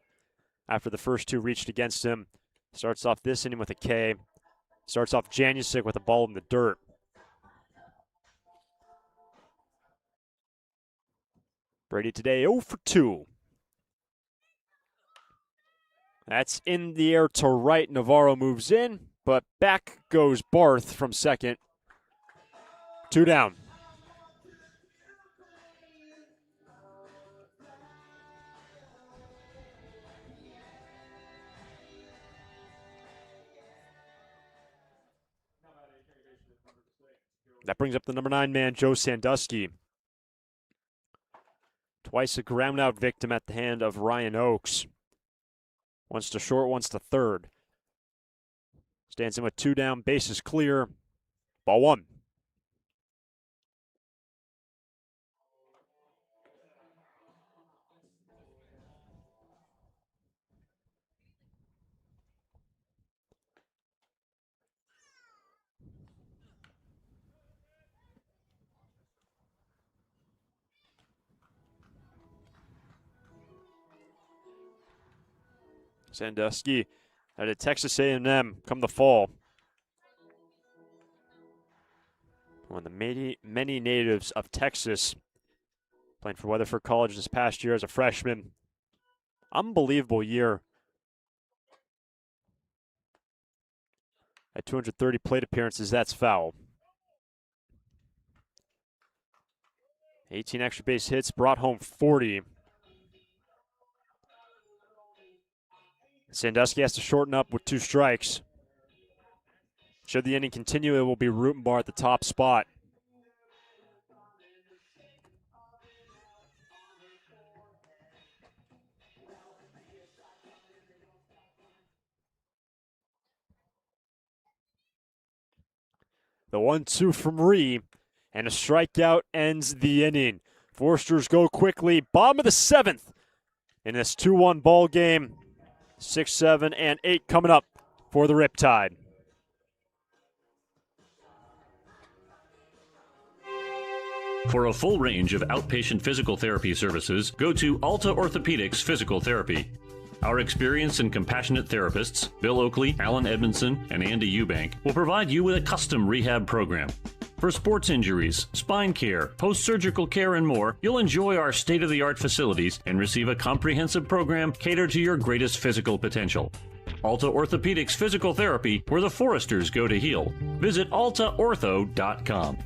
after the first 2 reached against him. Starts off this inning with a K. Starts off Janusik with a ball in the dirt. Brady today 0 for 2. That's in the air to right. Navarro moves in, but back goes Barth from second. 2 down. That brings up the number 9 man, Joe Sandusky. Twice a ground out victim at the hand of Ryan Oakes. Once to short, once to third. Stands in with 2 down, bases clear. Ball 1. Sandusky out of Texas A&M come the fall. One of the many natives of Texas playing for Weatherford College this past year as a freshman. Unbelievable year. At 230 plate appearances, that's foul. 18 extra base hits, brought home 40. Sandusky has to shorten up with 2 strikes. Should the inning continue, it will be Rutenbar at the top spot. The 1-2 from Ree, and a strikeout ends the inning. Foresters go quickly, bottom of the 7th in this 2-1 ball game. 6, 7, and 8 coming up for the Riptide.
For a full range of outpatient physical therapy services, go to Alta Orthopedics Physical Therapy. Our experienced and compassionate therapists, Bill Oakley, Alan Edmondson, and Andy Eubank, will provide you with a custom rehab program. For sports injuries, spine care, post-surgical care, and more, you'll enjoy our state-of-the-art facilities and receive a comprehensive program catered to your greatest physical potential. Alta Orthopedics Physical Therapy, where the Foresters go to heal. Visit altaortho.com.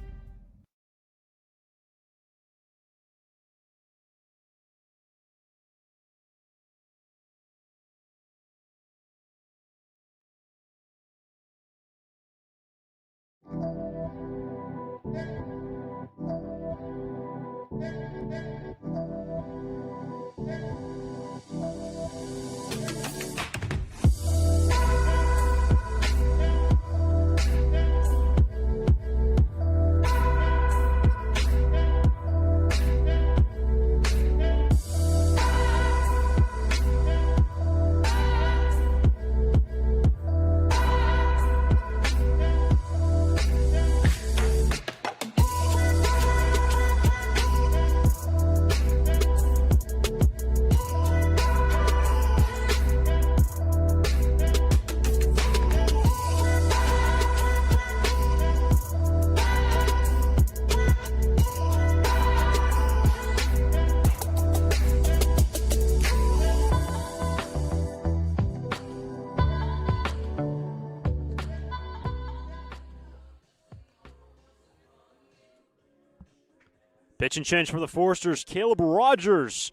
Pitch and change for the Foresters. Caleb Rogers,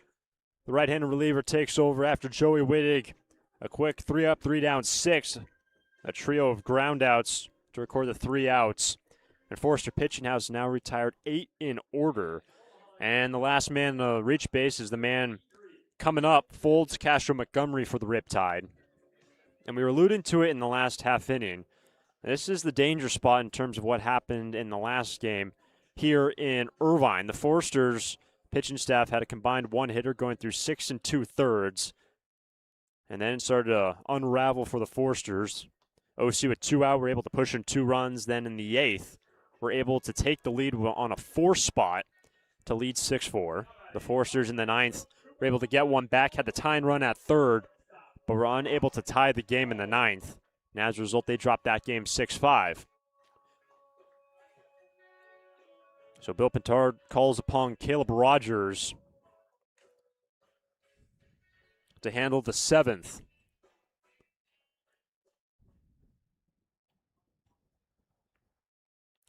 the right-handed reliever, takes over after Joey Wittig. A quick 3-up, 3-down, 6. A trio of groundouts to record the 3 outs. And Forester pitching has now retired 8 in order. And the last man to reach base is the man coming up, Folds Castro Montgomery for the Riptide. And we were alluding to it in the last half inning. This is the danger spot in terms of what happened in the last game. here in Irvine. The Foresters pitching staff had a combined one hitter going through 6 2/3. And then it started to unravel for the Foresters. OC with 2 out, were able to push in 2 runs. Then in the 8th, were able to take the lead on a 4 spot to lead 6-4. The Foresters in the 9th were able to get one back, had the tying run at 3rd, but were unable to tie the game in the 9th. And as a result, they dropped that game 6-5. So Bill Pintard calls upon Caleb Rogers to handle the 7th.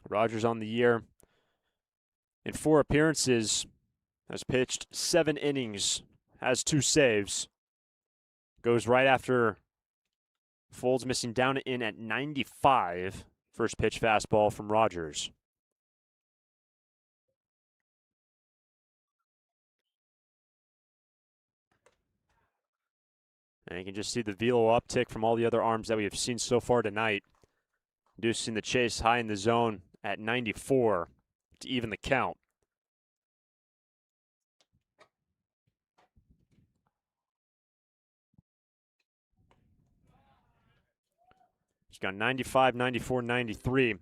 Rogers on the year in 4 appearances, has pitched 7 innings, has 2 saves. Goes right after Folds missing down and in at 95. First pitch fastball from Rogers. And you can just see the velo uptick from all the other arms that we have seen so far tonight. Inducing the chase high in the zone at 94 to even the count. He's got 95, 94, 93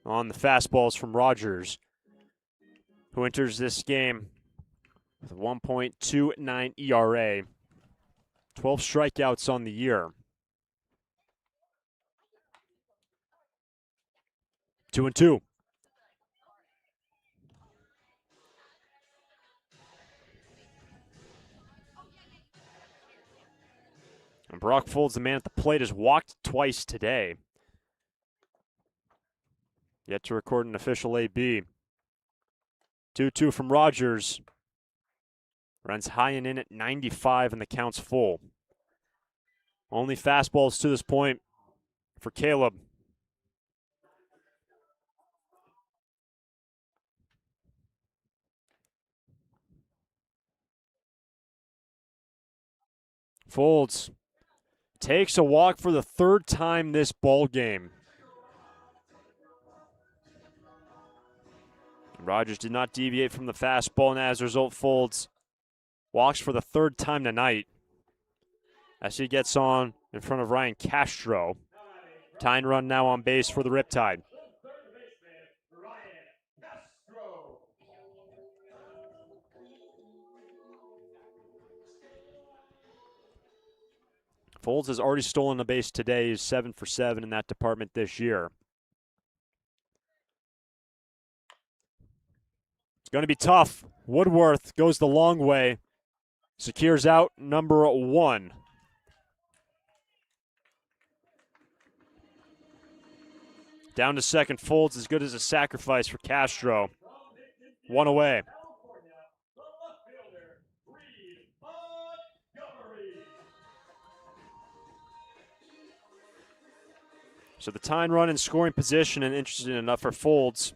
on the fastballs from Rogers, who enters this game with a 1.29 ERA. 12 strikeouts on the year. 2-2. And Brock Folds, the man at the plate, has walked twice today. Yet to record an official AB. 2-2 from Rogers. Runs high and in at 95 and the count's full. Only fastballs to this point for Caleb. Folds takes a walk for the 3rd time this ball game. Rogers did not deviate from the fastball, and as a result, Folds walks for the 3rd time tonight as he gets on in front of Ryan Castro. Tying run now on base for the Riptide. Folds has already stolen a base today. He's 7 for 7 in that department this year. It's going to be tough. Woodworth goes the long way. Secures out number 1. Down to second, Folds as good as a sacrifice for Castro. 1 away. So the tying run in scoring position and interesting enough for Folds.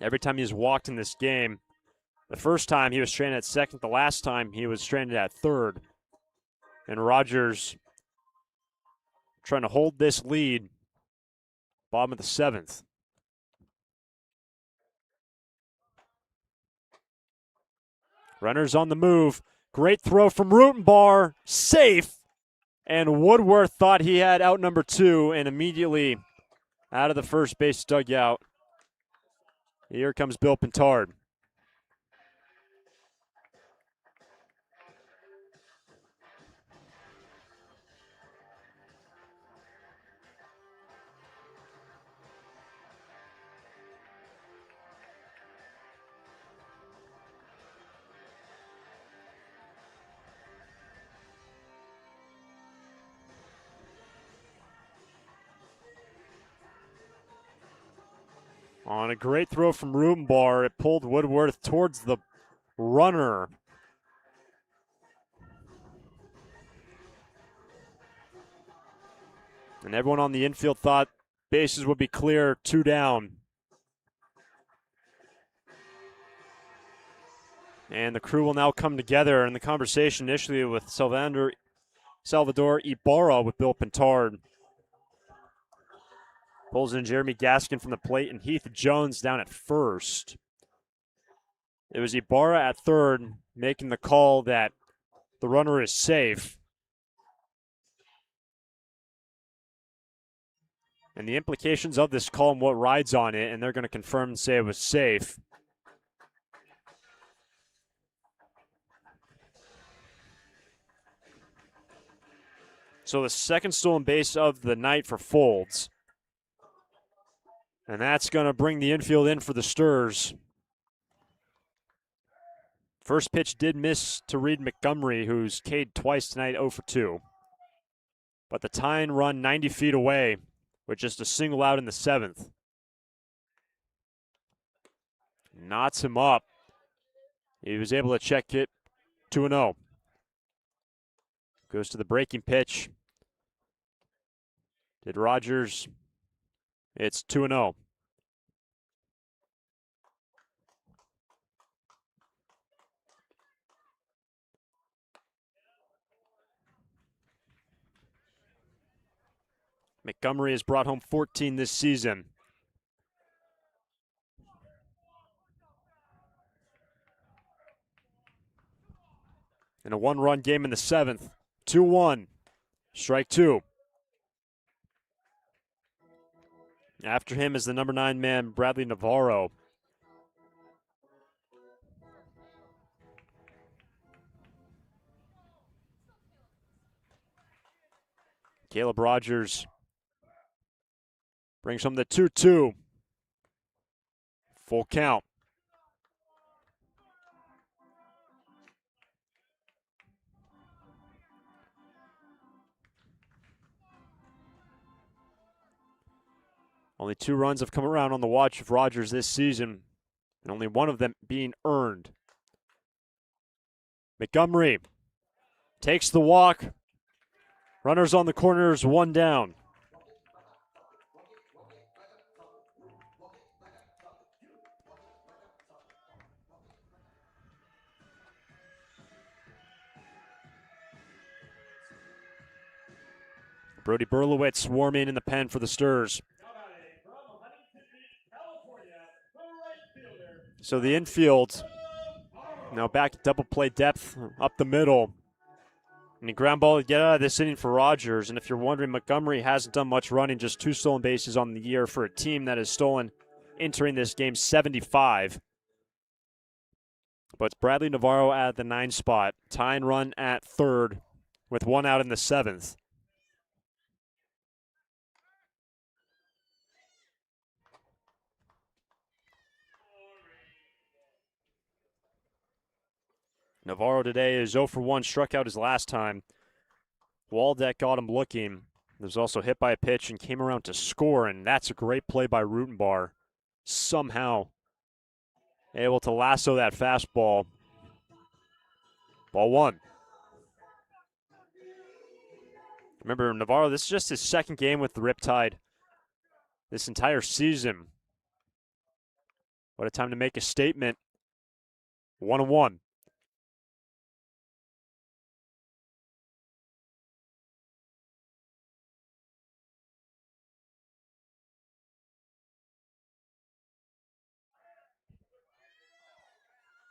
Every time he's walked in this game, the first time he was stranded at second, the last time he was stranded at 3rd. And Rogers trying to hold this lead, bottom of the 7th. Runners on the move. Great throw from Rutenbar. Safe. And Woodworth thought he had out number 2 and immediately out of the first base dugout. Here comes Bill Pintard. On a great throw from Rutenbar, it pulled Woodworth towards the runner. And everyone on the infield thought bases would be clear, 2 down. And the crew will now come together in the conversation initially with Salvador Ibarra with Bill Pintard. Pulls in Jeremy Gaskin from the plate and Heath Jones down at first. It was Ibarra at third making the call that the runner is safe. And the implications of this call and what rides on it, and they're going to confirm and say it was safe. So the second stolen base of the night for Folds. And that's going to bring the infield in for the Sturs. First pitch did miss to Reed Montgomery, who's K'd twice tonight, 0 for 2. But the tying run 90 feet away with just a single out in the 7th. Knots him up. He was able to check it 2-0. Goes to the breaking pitch. Did Rogers. It's 2-0. Montgomery has brought home 14 this season. In a one-run game in the 7th. 2-1. Strike 2. After him is the number 9 man, Bradley Navarro. Caleb Rogers brings home the 2-2. Full count. Only 2 runs have come around on the watch of Rogers this season, and only one of them being earned. Montgomery takes the walk. Runners on the corners, 1 down. Brody Berlowitz warming in the pen for the Sturs. So the infield, now back to double play depth up the middle. And the ground ball to get out of this inning for Rogers. And if you're wondering, Montgomery hasn't done much running, just 2 stolen bases on the year for a team that has stolen, entering this game, 75. But it's Bradley Navarro at the 9 spot. Tying run at third with 1 out in the 7th. Navarro today is 0 for 1, struck out his last time. Waldeck got him looking. Was also hit by a pitch and came around to score, and that's a great play by Rutenbar. Somehow able to lasso that fastball. Ball 1. Remember, Navarro, this is just his second game with the Riptide this entire season. What a time to make a statement. 1-1.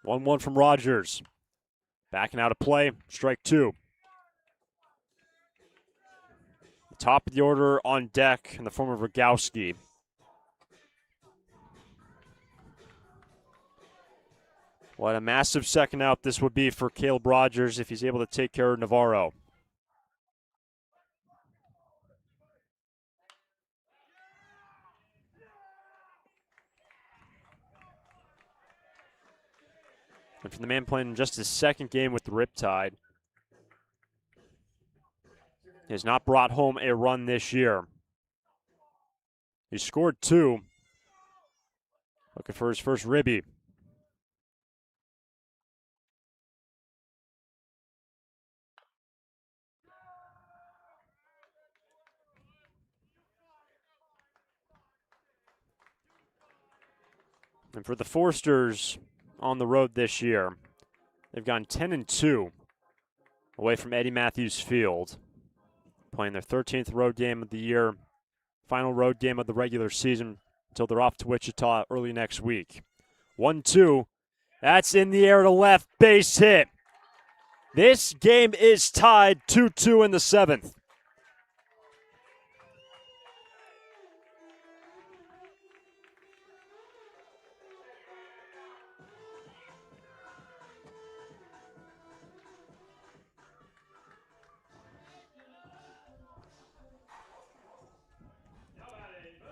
One from Rogers. Backing out of play, strike 2. Top of the order on deck in the form of Rogowski. What a massive second out this would be for Caleb Rogers if he's able to take care of Navarro. And for the man playing just his second game with the Riptide, he has not brought home a run this year. He scored 2. Looking for his first ribby. And for the Forsters on the road this year, they've gone 10-2 away from Eddie Matthews Field, playing their 13th road game of the year Final road game of the regular season until they're off to Wichita early next week. 1-2. That's in the air to left. Base hit. This game is tied 2-2 in the 7th.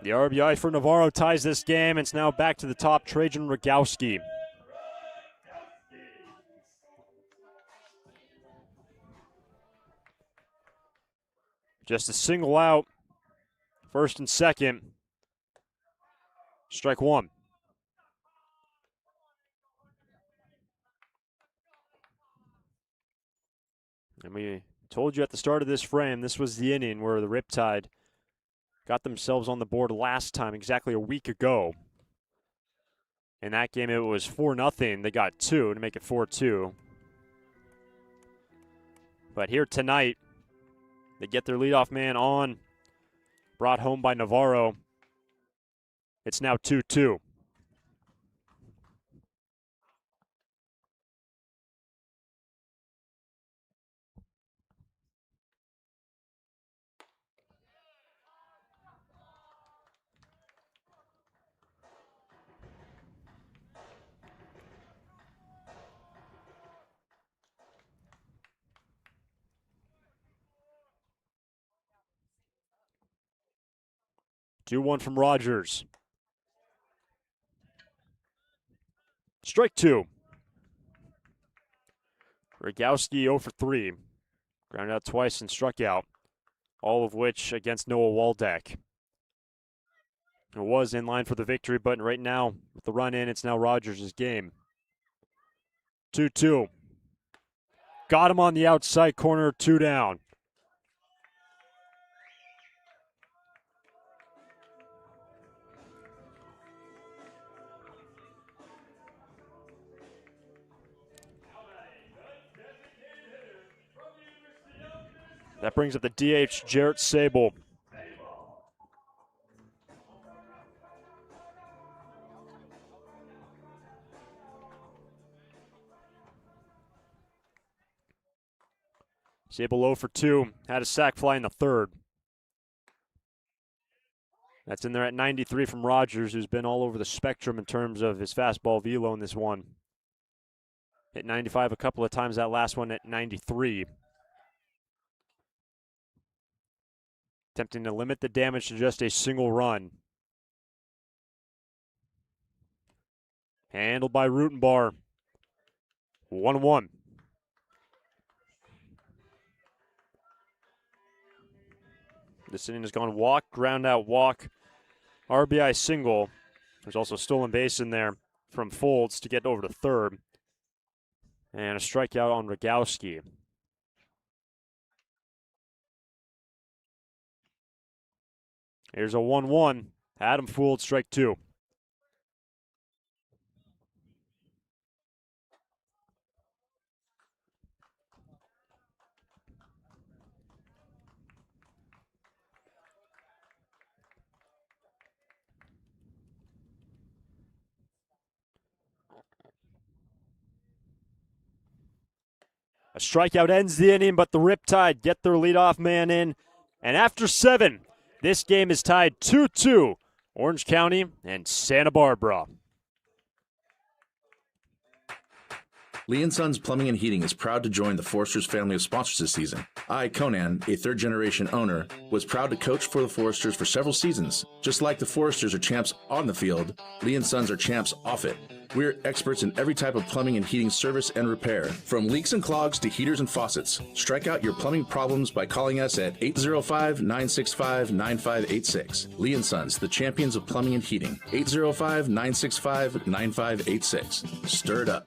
The RBI for Navarro ties this game. It's now back to the top, Trajan Rogowski. Just a single out, first and second. Strike one. And we told you at the start of this frame, this was the inning where the Riptide got themselves on the board last time, exactly a week ago. In that game, it was 4-0. They got 2 to make it 4-2. But here tonight, they get their leadoff man on, brought home by Navarro. It's now 2-2. Two one from Rogers. Strike two. Rogowski 0 for 3. Grounded out twice and struck out, all of which against Noah Waldeck. It was in line for the victory, but right now, with the run in, it's now Rogers' game. 2-2. Got him on the outside corner, 2 down. That brings up the DH, Jarrett Sable. Sable 0 for 2. Had a sac fly in the 3rd. That's in there at 93 from Rogers, who's been all over the spectrum in terms of his fastball velo in this one. Hit 95 a couple of times, that last one at 93. Attempting to limit the damage to just a single run. Handled by Rutenbar. 1-1. This inning has gone walk, ground out, walk, RBI single. There's also a stolen base in there from Folds to get over to 3rd. And a strikeout on Rogowski. Here's a 1-1. Adam Fooled, strike 2. A strikeout ends the inning, but the Riptide get their leadoff man in. And after 7, this game is tied 2-2, Orange County and Santa Barbara.
Lee & Sons Plumbing and Heating is proud to join the Foresters family of sponsors this season. I, Conan, a third-generation owner, was proud to coach for the Foresters for several seasons. Just like the Foresters are champs on the field, Lee & Sons are champs off it. We're experts in every type of plumbing and heating service and repair, from leaks and clogs to heaters and faucets. Strike out your plumbing problems by calling us at 805-965-9586. Lee & Sons, the champions of plumbing and heating. 805-965-9586. Stir it up.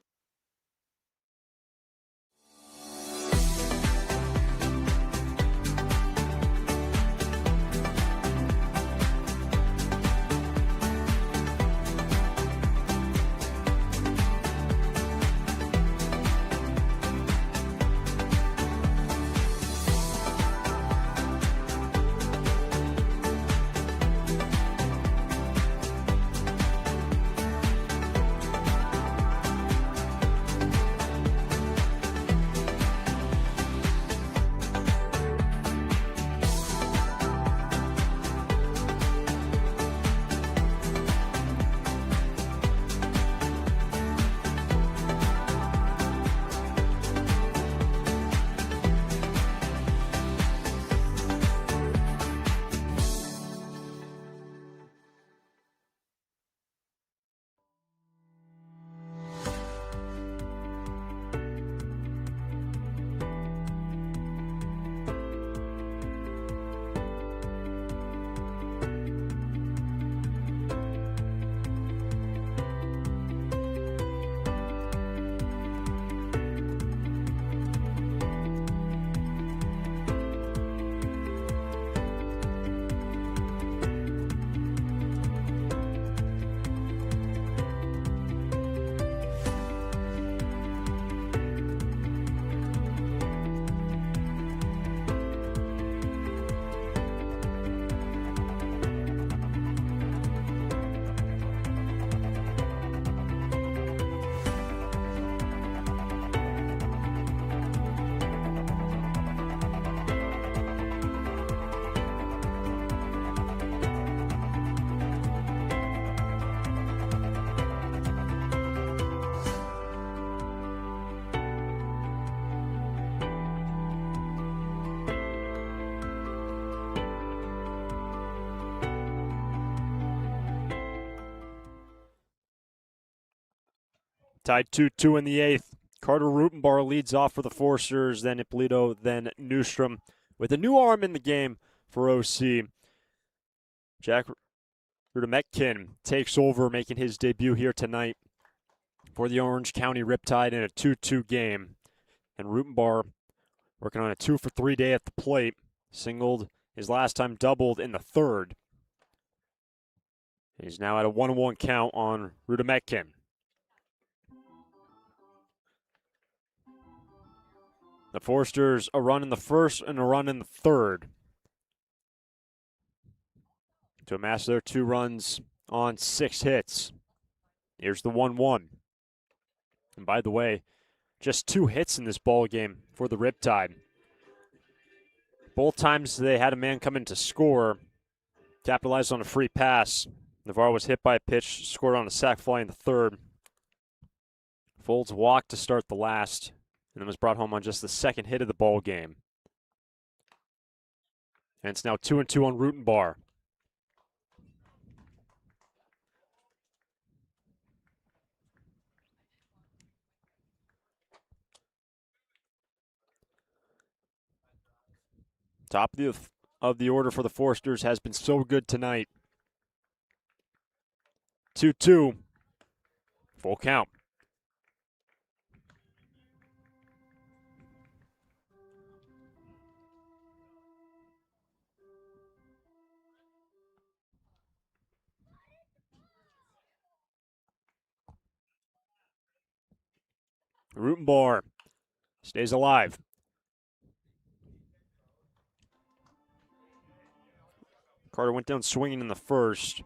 Tied 2-2 in the 8th. Carter Rutenbar leads off for the Forsters, then Ippolito, then Newstrom. With a new arm in the game for OC, Jack Rudemetkin takes over, making his debut here tonight for the Orange County Riptide in a 2-2 game. And Rutenbar working on a 2-for-3 day at the plate. Singled his last time, doubled in the 3rd. He's now at a 1-1 count on Rudemetkin. The Forsters a run in the 1st and a run in the 3rd to amass their 2 runs on 6 hits. Here's the 1-1. And by the way, just 2 hits in this ball game for the Riptide. Both times they had a man come in to score, capitalized on a free pass. Navarro was hit by a pitch, scored on a sac fly in the 3rd. Folds walked to start the last, and then was brought home on just the 2nd hit of the ball game. And it's now 2-2 on Rutenbar. Top of the order for the Forsters has been so good tonight. 2-2. Full count. Rutenbar stays alive. Carter went down swinging in the 1st.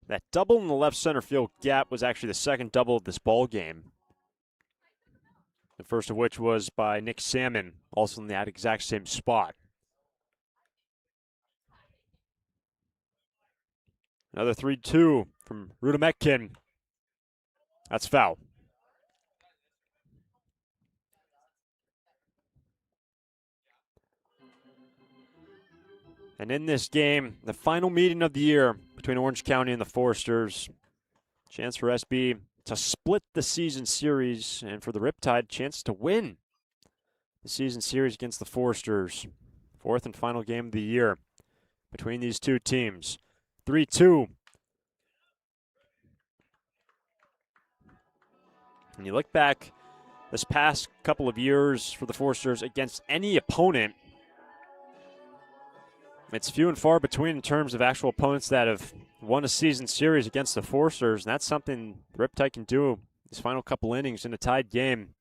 That double in the left center field gap was actually the 2nd double of this ball game. The first of which was by Nick Salmon, also in that exact same spot. Another 3-2 from Rudemetkin. That's foul. And in this game, the final meeting of the year between Orange County and the Forsters, chance for SB to split the season series, and for the Riptide, chance to win the season series against the Forsters. 4th and final game of the year between these 2 teams. 3-2. And you look back this past couple of years for the Forsters against any opponent, it's few and far between in terms of actual opponents that have won a season series against the Forsters, and that's something the Riptide can do these final couple innings in a tied game.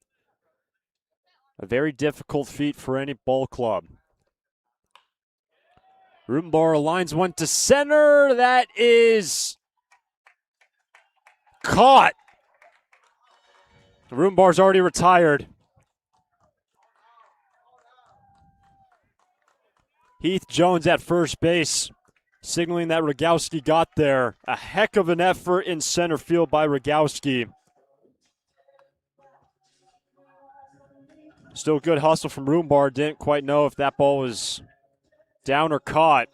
A very difficult feat for any ball club. Rutenbar lines one to center. That is caught. Rutenbar's already retired. Heath Jones at first base, signaling that Rogowski got there. A heck of an effort in center field by Rogowski. Still good hustle from Rutenbar. Didn't quite know if that ball was down or caught.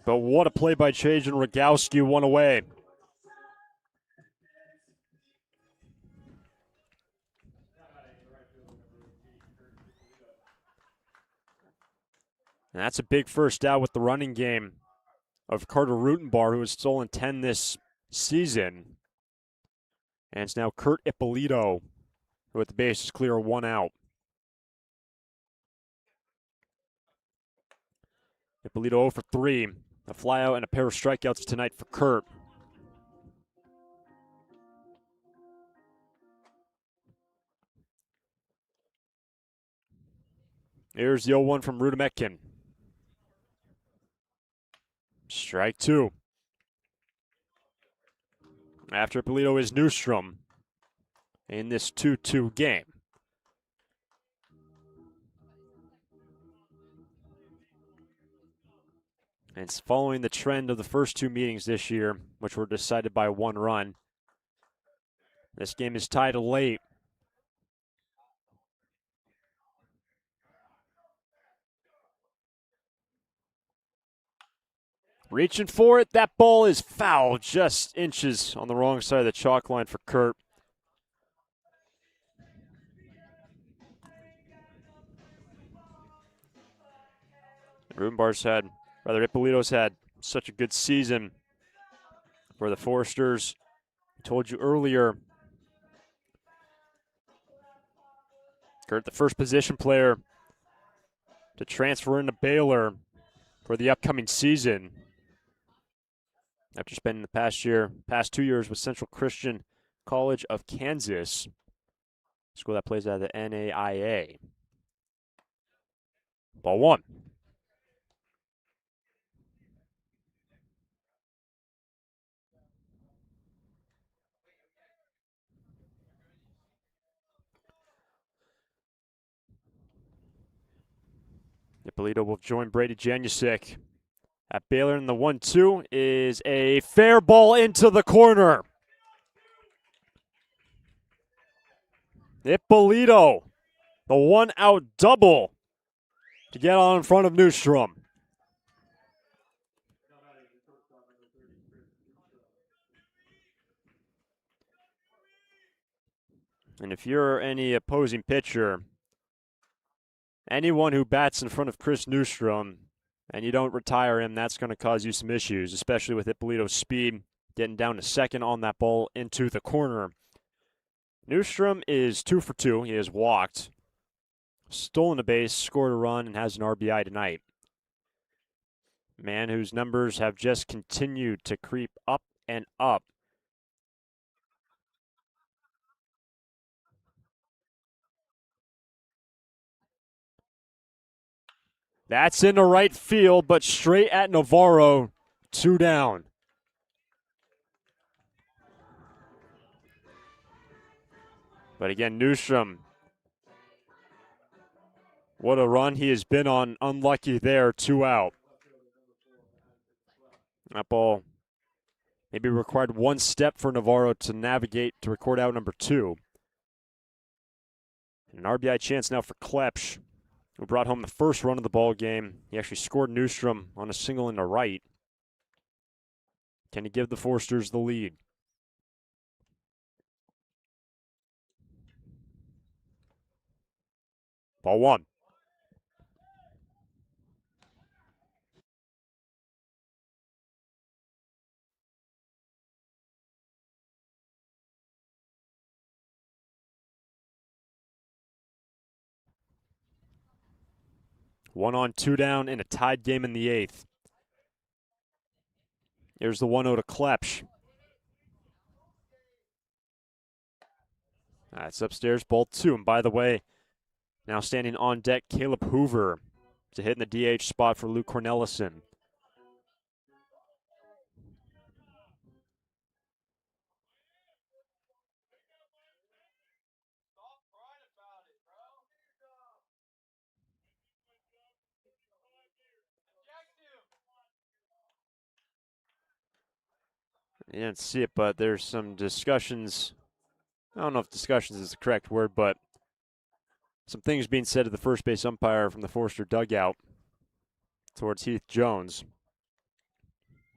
But what a play by Trajan Rogowski, one away. And that's a big first out with the running game of Carter Rutenbar, who has stolen 10 this season. And it's now Kurt Ippolito, who at the base is clear, 1 out. Ippolito 0 for 3. A flyout and a pair of strikeouts tonight for Kurt. Here's the 0-1 from Rudemetkin. Strike 2. After Ippolito is Newstrom in this 2-2 game. And it's following the trend of the first 2 meetings this year, which were decided by 1 run. This game is tied late. Reaching for it. That ball is foul. Just inches on the wrong side of the chalk line for Kurt. Ippolito's had such a good season for the Foresters. I told you earlier, Kurt, the first position player to transfer into Baylor for the upcoming season after spending the past 2 years with Central Christian College of Kansas, school that plays out of the NAIA. Ball one. Ippolito will join Brady Janusik at Baylor, and the 1-2 is a fair ball into the corner. Ippolito, the one-out double to get on in front of Newstrom. And if you're any opposing pitcher, anyone who bats in front of Chris Newstrom and you don't retire him, that's going to cause you some issues, especially with Ippolito's speed, getting down to second on that ball into the corner. Newstrom is 2 for 2. He has walked, stolen a base, scored a run, and has an RBI tonight. Man whose numbers have just continued to creep up and up. That's into right field, but straight at Navarro, 2 down. But again, Newstrom, what a run he has been on. Unlucky there, 2 out. That ball maybe required 1 step for Navarro to navigate to record out number 2. An RBI chance now for Klepsch, who brought home the first run of the ball game. He actually scored Newstrom on a single in the right. Can he give the Foresters the lead? Ball 1. One on, 2 down in a tied game in the 8th. Here's the 1-0 to Klepsch. That's upstairs, ball 2. And by the way, now standing on deck, Caleb Hoover to hit in the DH spot for Luke Cornelison. You didn't see it, but there's some discussions. I don't know if discussions is the correct word, but some things being said to the first base umpire from the Forester dugout towards Heath Jones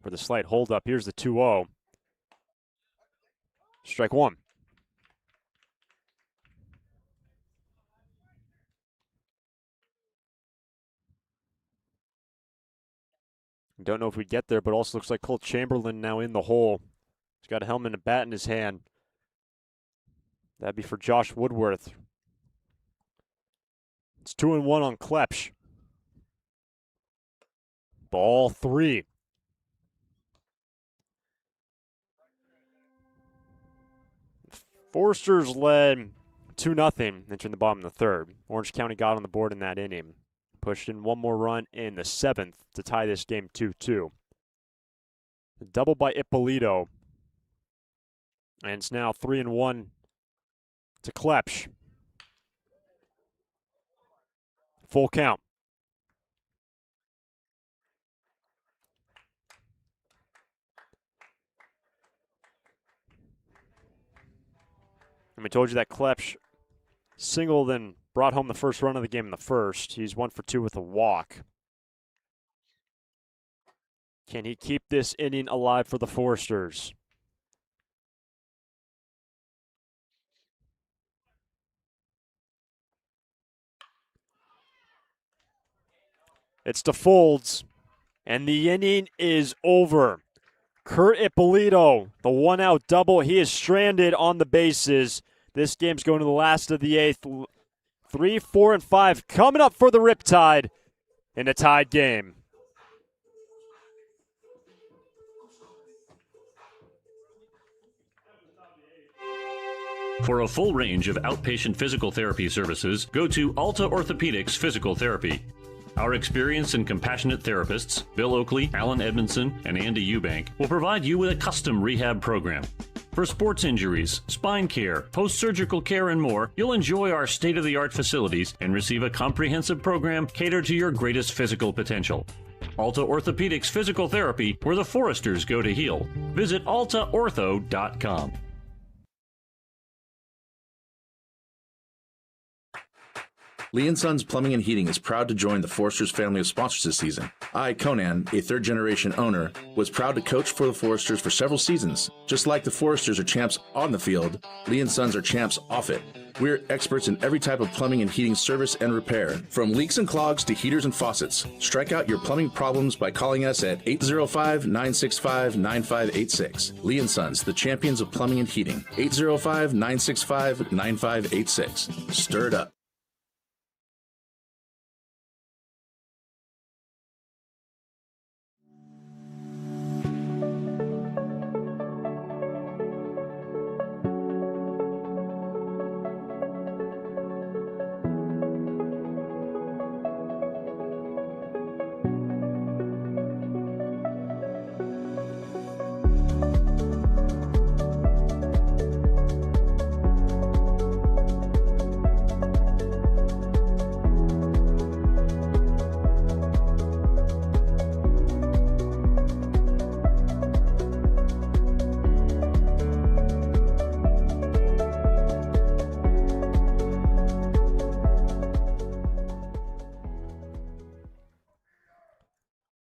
for the slight holdup. Here's the 2-0. Strike 1. Don't know if we get there, but also looks like Cole Chamberlain now in the hole. He's got a helmet and a bat in his hand. That'd be for Josh Woodworth. It's 2-1 on Klepsch. Ball 3. Foresters led 2-0 entering the bottom of the 3rd. Orange County got on the board in that inning. Pushed in 1 more run in the 7th to tie this game 2-2. The double by Ippolito. And it's now 3-1 to Klepsch. Full count. And we told you that Klepsch singled and brought home the first run of the game in the 1st. He's 1 for 2 with a walk. Can he keep this inning alive for the Foresters? It's to Folds, and the inning is over. Kurt Ippolito, the one-out double. He is stranded on the bases. This game's going to the last of the eighth. 3, 4, and 5 coming up for the Riptide in a tied game.
For a full range of outpatient physical therapy services, go to Alta Orthopedics Physical Therapy. Our experienced and compassionate therapists, Bill Oakley, Alan Edmondson, and Andy Eubank, will provide you with a custom rehab program. For sports injuries, spine care, post-surgical care, and more, you'll enjoy our state-of-the-art facilities and receive a comprehensive program catered to your greatest physical potential. Alta Orthopedics Physical Therapy, where the Foresters go to heal. Visit altaortho.com.
Lee & Sons Plumbing and Heating is proud to join the Foresters family of sponsors this season. I, Conan, a third-generation owner, was proud to coach for the Foresters for several seasons. Just like the Foresters are champs on the field, Lee & Sons are champs off it. We're experts in every type of plumbing and heating service and repair, from leaks and clogs to heaters and faucets. Strike out your plumbing problems by calling us at 805-965-9586. Lee & Sons, the champions of plumbing and heating. 805-965-9586. Stir it up.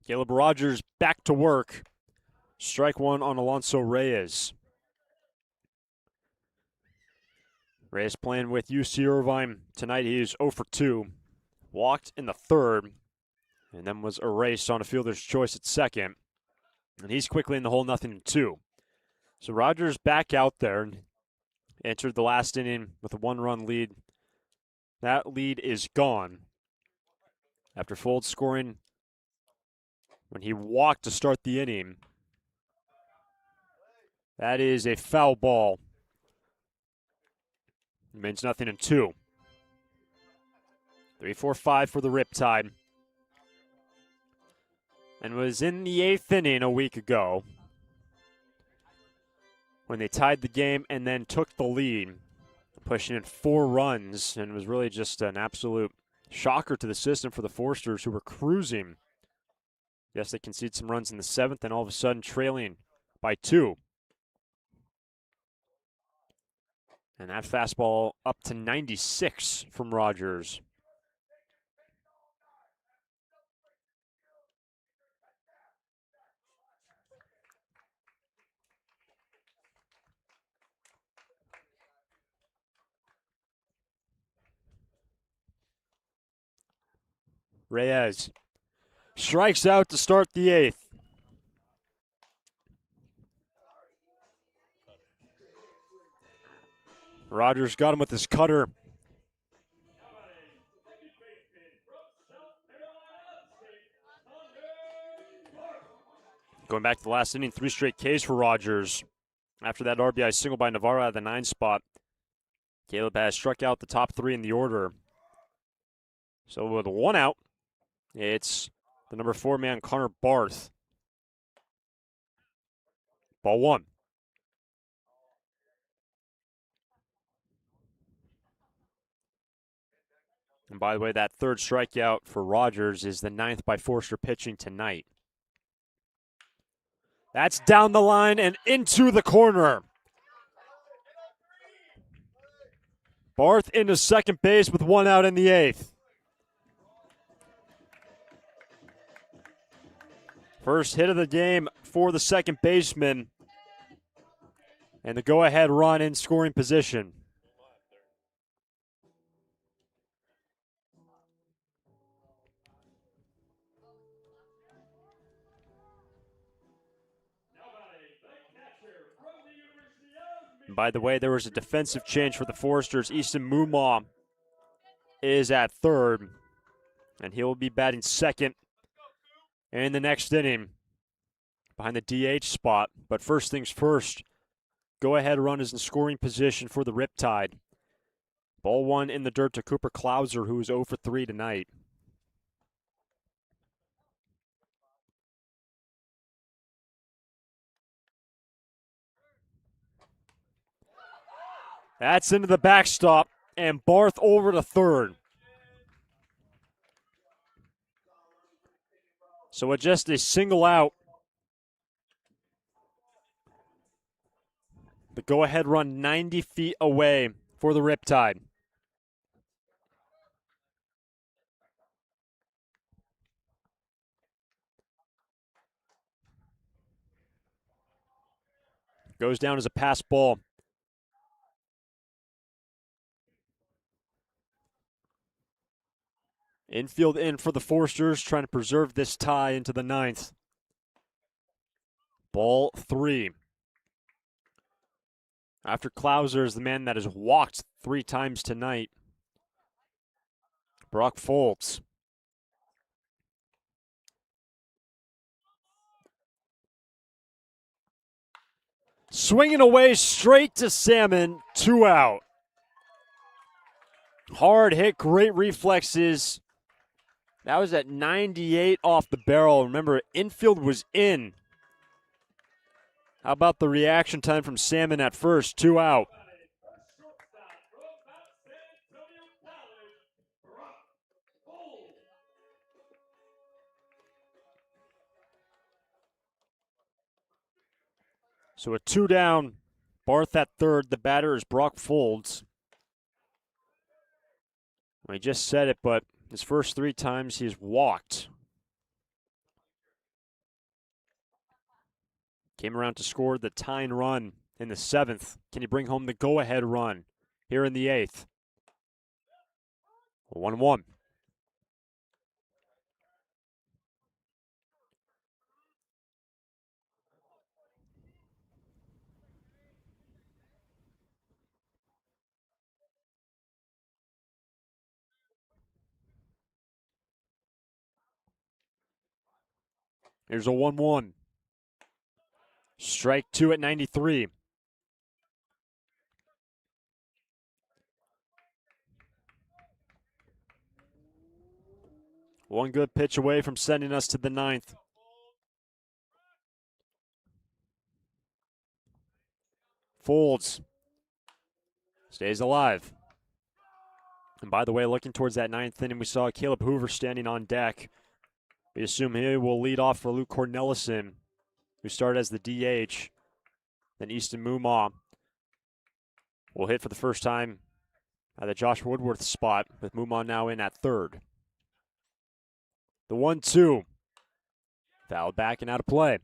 Caleb Rogers back to work. Strike one on Alonso Reyes. Reyes playing with UC Irvine tonight. He is 0 for 2. Walked in the third, and then was erased on a fielder's choice at second. And he's quickly in the hole, 0-2. So Rogers back out there and entered the last inning with a one-run lead. That lead is gone after Folds scoring when he walked to start the inning. That is a foul ball. It means 0-2. 3-4-5 for the Riptide. And was in the 8th inning a week ago when they tied the game and then took the lead, pushing in 4 runs, and it was really just an absolute shocker to the system for the Foresters, who were cruising. Yes, they conceded some runs in the 7th, and all of a sudden trailing by 2. And that fastball up to 96 from Rogers. Reyes strikes out to start the 8th. Rogers got him with his cutter. Going back to the last inning, 3 straight Ks for Rogers. After that RBI single by Navarro at the 9 spot, Caleb has struck out the top 3 in the order. So with 1 out, it's the number 4 man, Connor Barth. Ball 1. And by the way, that 3rd strikeout for Rogers is the 9th by Forster pitching tonight. That's down the line and into the corner. Barth into second base with 1 out in the 8th. First hit of the game for the second baseman. And the go-ahead run in scoring position. And by the way, there was a defensive change for the Foresters. Easton Mumaw is at third, and he will be batting second in the next inning behind the DH spot. But first things first, go-ahead run is in scoring position for the Riptide. Ball one in the dirt to Cooper Klauser, who is 0 for 3 tonight. That's into the backstop, and Barth over to third. So with just a single out, the go-ahead run 90 feet away for the Riptide. Goes down as a pass ball. Infield in for the Foresters, trying to preserve this tie into the ninth. Ball 3. After Klauser is the man that has walked 3 times tonight, Brock Foltz. Swinging away straight to Salmon, 2 out. Hard hit, great reflexes. That was at 98 off the barrel. Remember, infield was in. How about the reaction time from Salmon at first? 2 out. So a 2 down. Barth at third. The batter is Brock Foltz. I just said it, but his first 3 times he's walked. Came around to score the tying run in the 7th. Can he bring home the go-ahead run here in the 8th? 1-1. Here's a 1-1. Strike 2 at 93. One good pitch away from sending us to the 9th. Folds. Stays alive. And by the way, looking towards that 9th inning, we saw Caleb Hoover standing on deck. We assume he will lead off for Luke Cornelison, who started as the DH. Then Easton Mumaw will hit for the first time at the Josh Woodworth spot, with Mumaw now in at third. The 1-2. Fouled back and out of play.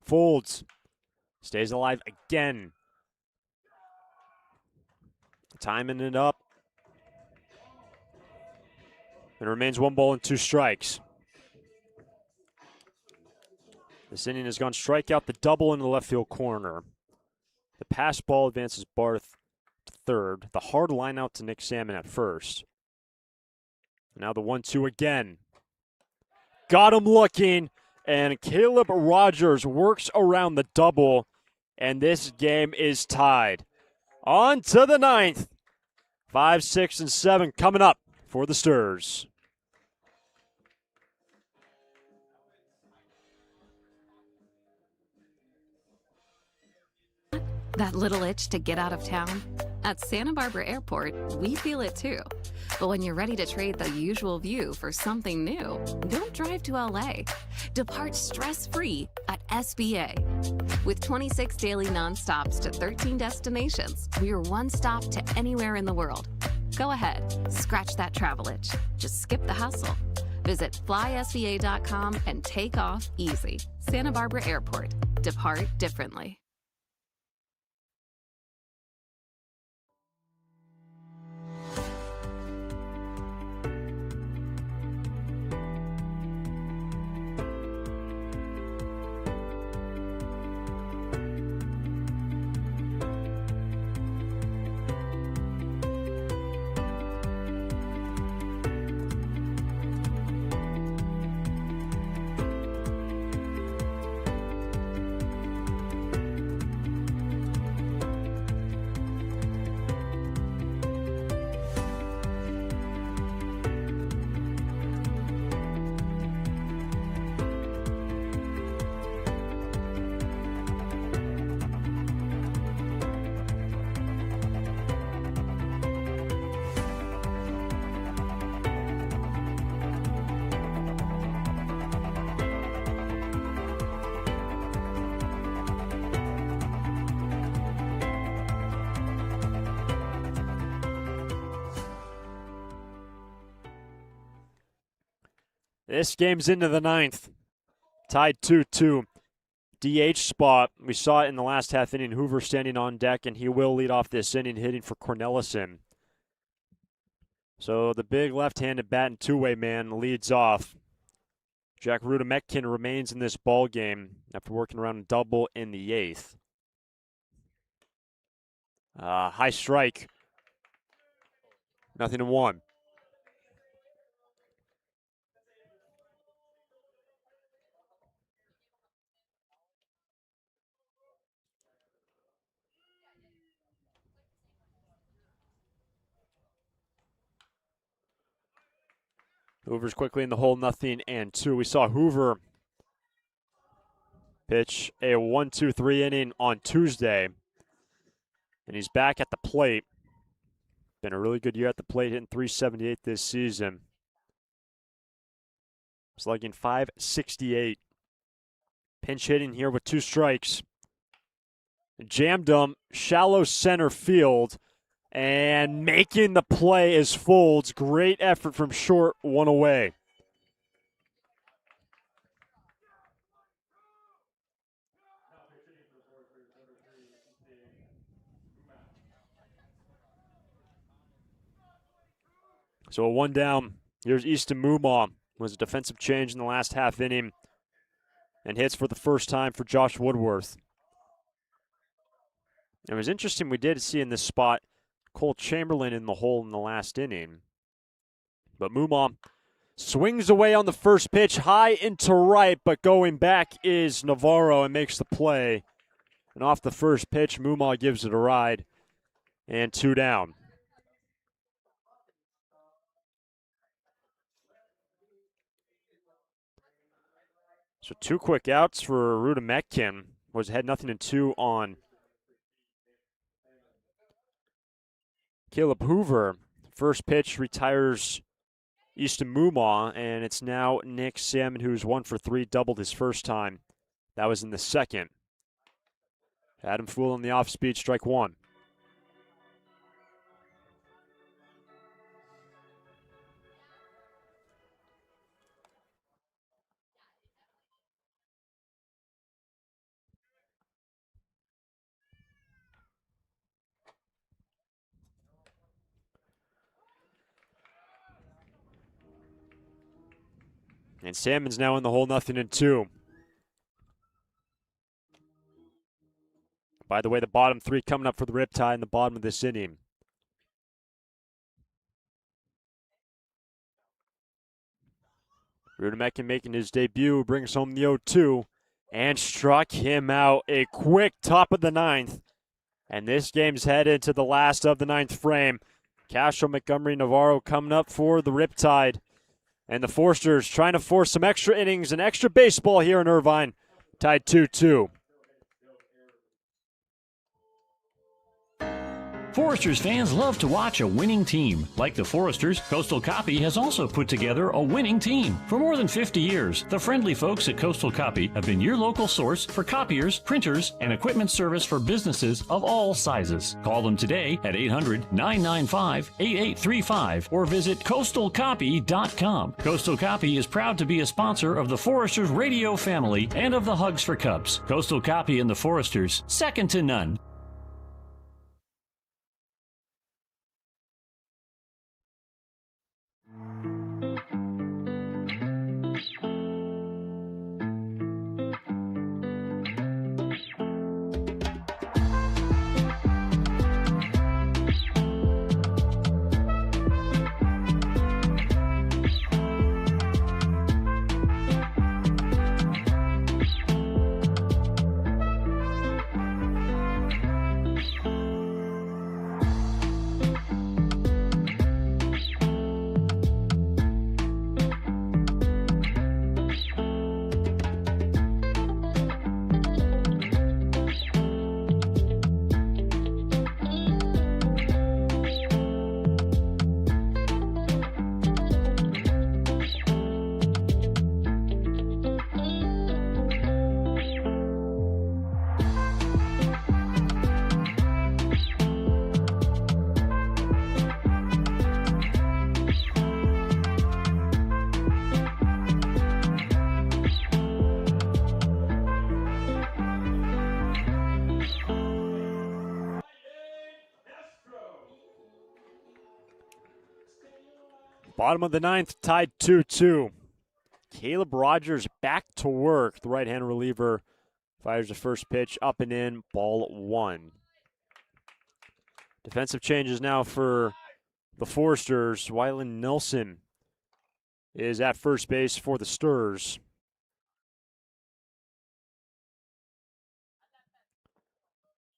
Folds. Stays alive again. Timing it up. It remains 1 ball and 2 strikes. This inning has gone strikeout, the double in the left field corner. The pass ball advances Barth to third. The hard line out to Nick Salmon at first. Now the 1-2 again. Got him looking, and Caleb Rogers works around the double, and this game is tied. On to the 9th. 5, 6, and 7 coming up for the Sturs.
That little itch to get out of town? At Santa Barbara Airport, we feel it too. But when you're ready to trade the usual view for something new, don't drive to LA. Depart stress-free at SBA. With 26 daily nonstops to 13 destinations, we're one stop to anywhere in the world. Go ahead, scratch that travel itch. Just skip the hustle. Visit flysba.com and take off easy. Santa Barbara Airport. Depart differently.
This game's into the ninth. Tied 2-2. DH spot. We saw it in the last half inning. Hoover standing on deck, and he will lead off this inning, hitting for Cornelison. So the big left-handed bat and two-way man leads off. Jack Rudametkin remains in this ball game after working around a double in the eighth. High strike. 0-1. Hoover's quickly in the hole, 0-2. We saw Hoover pitch a 1-2-3 inning on Tuesday, and he's back at the plate. Been a really good year at the plate, hitting .378 this season. Slugging .568. Pinch hitting here with 2 strikes. Jammed him, shallow center field. And making the play is Folds. Great effort from short, 1 away. So a 1 down. Here's Easton Mumaw. Was a defensive change in the last half inning. And hits for the first time for Josh Woodworth. It was interesting, we did see in this spot Cole Chamberlain in the hole in the last inning. But Mumaw swings away on the first pitch, high into right, but going back is Navarro and makes the play. And off the first pitch, Mumaw gives it a ride. And 2 down. So 2 quick outs for Rudametkin. Was ahead 0-2 on Caleb Hoover. First pitch retires Easton Mumaw, and it's now Nick Salmon, who's 1 for 3, doubled his first time. That was in the second. Adam Fool on the off-speed, strike 1. And Salmon's now in the hole, 0-2. By the way, the bottom 3 coming up for the Riptide in the bottom of this inning. Rudametkin making his debut, brings home the 0-2, and struck him out. A quick top of the 9th. And this game's headed to the last of the 9th frame. Castro, Montgomery, Navarro coming up for the Riptide. And the Forsters trying to force some extra innings and extra baseball here in Irvine. Tied 2-2.
Foresters fans love to watch a winning team. Like the Foresters, Coastal Copy has also put together a winning team. For more than 50 years, the friendly folks at Coastal Copy have been your local source for copiers, printers, and equipment service for businesses of all sizes. Call them today at 800-995-8835 or visit coastalcopy.com. Coastal Copy is proud to be a sponsor of the Foresters radio family and of the Hugs for Cubs. Coastal Copy and the Foresters, second to none.
Bottom of the ninth, tied 2-2. Caleb Rogers back to work. The right-hand reliever fires the first pitch up and in, ball one. Defensive changes now for the Foresters. Wyland Nelson is at first base for the Sturs.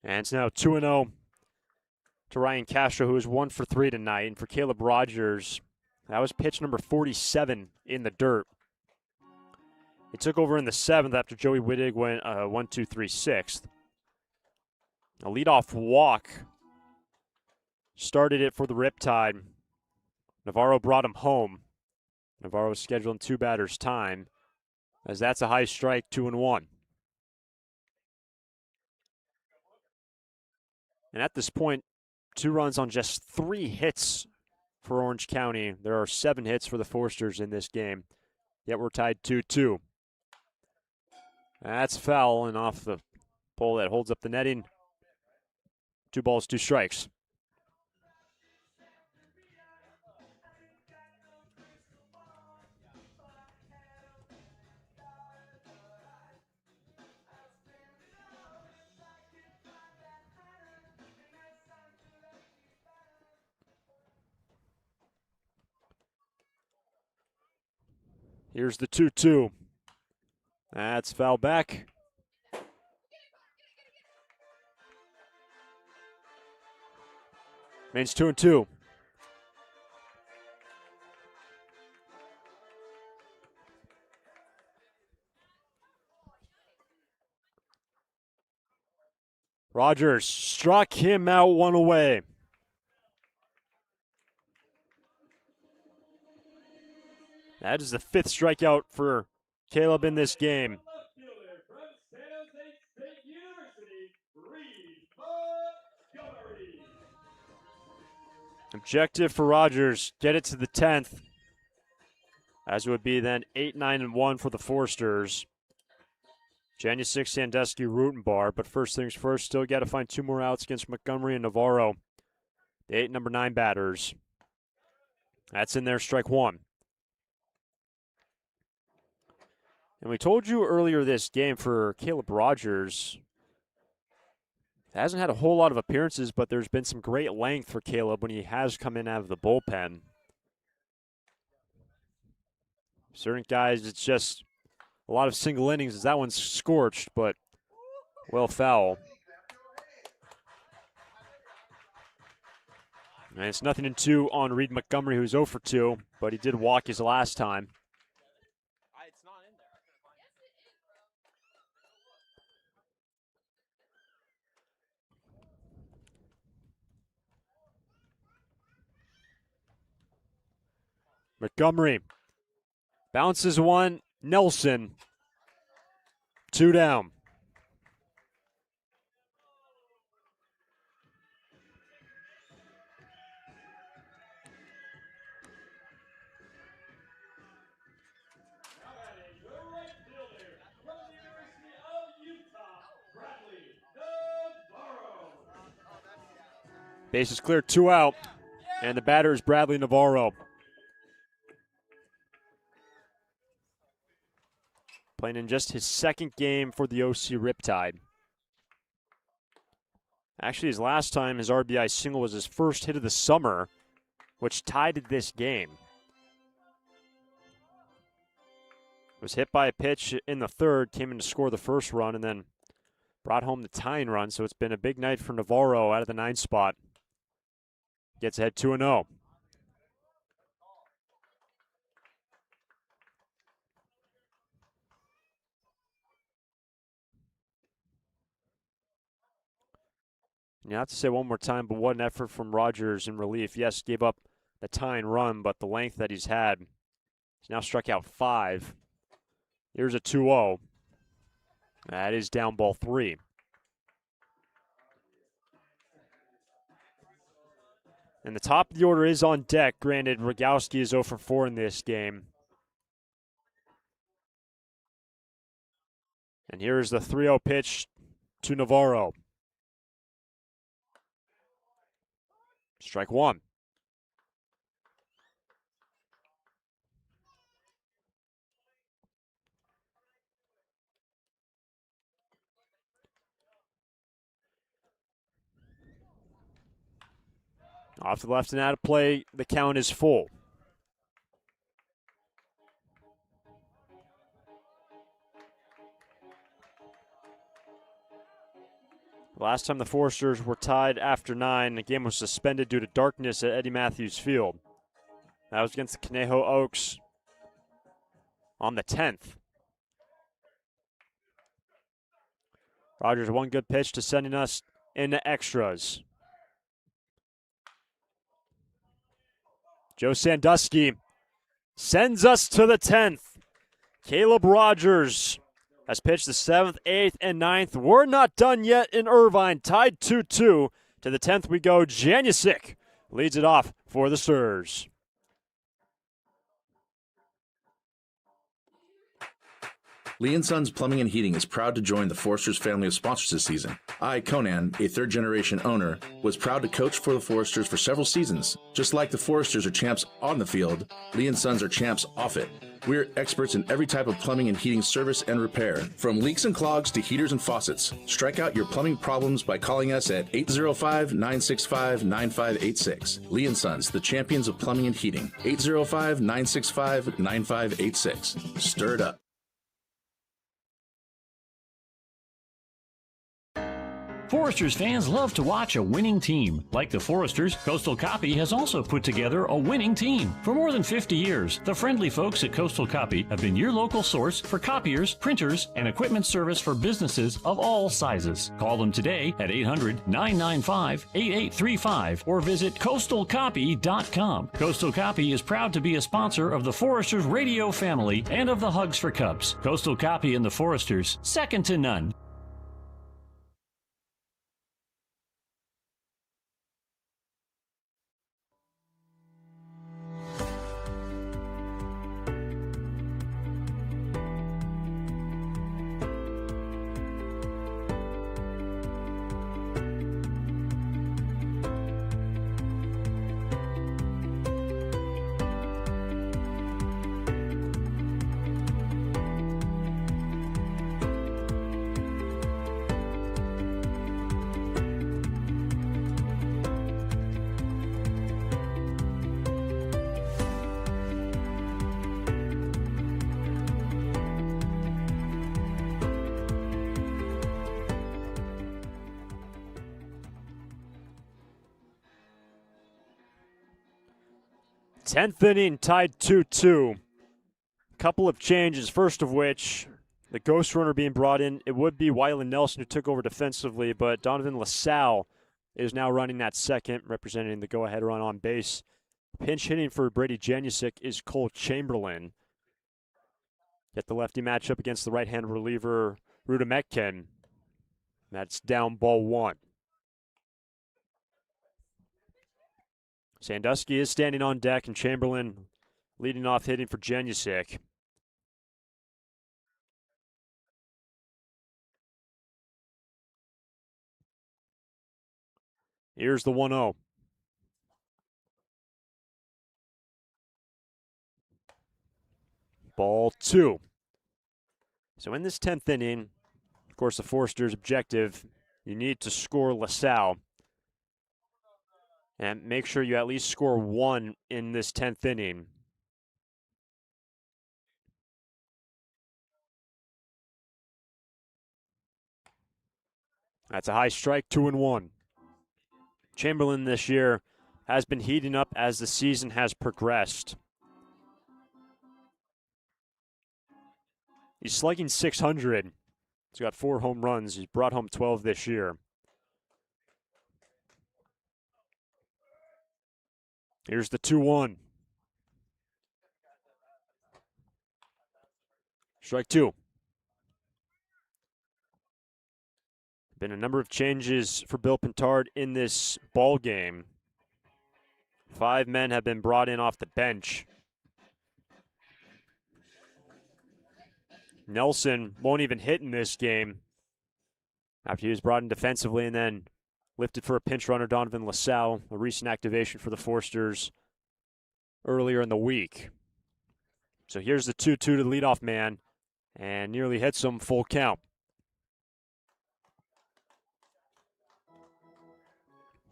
And it's now 2-0 to Ryan Castro, who is 1 for 3 tonight. And for Caleb Rogers, that was pitch number 47 in the dirt. He took over in the 7th after Joey Wittig went 1-2-3 6th. A leadoff walk started it for the Riptide. Navarro brought him home. Navarro was scheduled in 2 batters' time, as that's a high strike, 2-1. And at this point, 2 runs on just 3 hits for Orange County. There are 7 hits for the Foresters in this game, yet we're tied 2-2. That's foul and off the pole that holds up the netting. 2 balls, 2 strikes. Here's the 2-2. That's foul back. Remains 2-2. Rogers struck him out, 1 away. That is the 5th strikeout for Caleb in this game. Objective for Rogers, get it to the 10th. As it would be then 8-9-1 for the Foresters. Januszczyk, Sandusky, Rutenbar, but first things first, still got to find 2 more outs against Montgomery and Navarro. The 8 number 9 batters. That's in there, strike 1. And we told you earlier this game for Caleb Rogers, hasn't had a whole lot of appearances, but there's been some great length for Caleb when he has come in out of the bullpen. Certain guys, it's just a lot of single innings as that one's scorched, but well foul. And it's 0-2 on Reed Montgomery, who's 0 for 2, but he did walk his last time. Montgomery bounces one. Nelson. 2 down. Base is clear, 2 out. And the batter is Bradley Navarro. Playing in just his second game for the OC Riptide. Actually, his last time, his RBI single was his first hit of the summer, which tied this game. Was hit by a pitch in the third, came in to score the first run, and then brought home the tying run. So it's been a big night for Navarro out of the 9th spot. Gets ahead 2-0. You have to say one more time, but what an effort from Rogers in relief. Yes, gave up the tying run, but the length that he's had. He's now struck out 5. Here's a 2-0. That is down ball 3. And the top of the order is on deck. Granted, Rogowski is 0 for 4 in this game. And here's the 3-0 pitch to Navarro. Strike 1. Off the left and out of play, the count is full. Last time the Foresters were tied after 9, the game was suspended due to darkness at Eddie Matthews Field. That was against the Conejo Oaks on the 10th. Rogers, one good pitch to sending us into extras. Joe Sandusky sends us to the 10th. Caleb Rogers has pitched the 7th, 8th, and 9th. We're not done yet in Irvine. Tied 2-2. To the 10th we go. Janusik leads it off for the Sturs.
Lee & Sons Plumbing and Heating is proud to join the Foresters family of sponsors this season. I, Conan, a third-generation owner, was proud to coach for the Foresters for several seasons. Just like the Foresters are champs on the field, Lee & Sons are champs off it. We're experts in every type of plumbing and heating service and repair, from leaks and clogs to heaters and faucets. Strike out your plumbing problems by calling us at 805-965-9586. Lee & Sons, the champions of plumbing and heating. 805-965-9586. Stir it up.
Foresters fans love to watch a winning team. Like the Foresters, Coastal Copy has also put together a winning team. For more than 50 years, the friendly folks at Coastal Copy have been your local source for copiers, printers, and equipment service for businesses of all sizes. Call them today at 800-995-8835 or visit coastalcopy.com. Coastal Copy is proud to be a sponsor of the Foresters radio family and of the Hugs for Cubs. Coastal Copy and the Foresters, second to none.
Tenth inning, tied 2-2. Couple of changes, first of which, the ghost runner being brought in, it would be Wyland Nelson who took over defensively, but Donovan LaSalle is now running that second, representing the go-ahead run on base. Pinch hitting for Brady Janusic is Cole Chamberlain. Get the lefty matchup against the right-hand reliever Rudametkin. That's down ball 1. Sandusky is standing on deck, and Chamberlain leading off hitting for Janusic. Here's the 1-0. Ball 2. So in this 10th inning, of course, the Foresters' objective, you need to score LaSalle. And make sure you at least score 1 in this 10th inning. That's a high strike, 2-1. Chamberlain this year has been heating up as the season has progressed. He's slugging .600. He's got 4 home runs. He's brought home 12 this year. Here's the 2-1. Strike 2. Been a number of changes for Bill Pintard in this ball game. 5 men have been brought in off the bench. Nelson won't even hit in this game after he was brought in defensively and then lifted for a pinch runner, Donovan LaSalle, a recent activation for the Foresters earlier in the week. So here's the 2-2 to the leadoff man, and nearly hits him full count.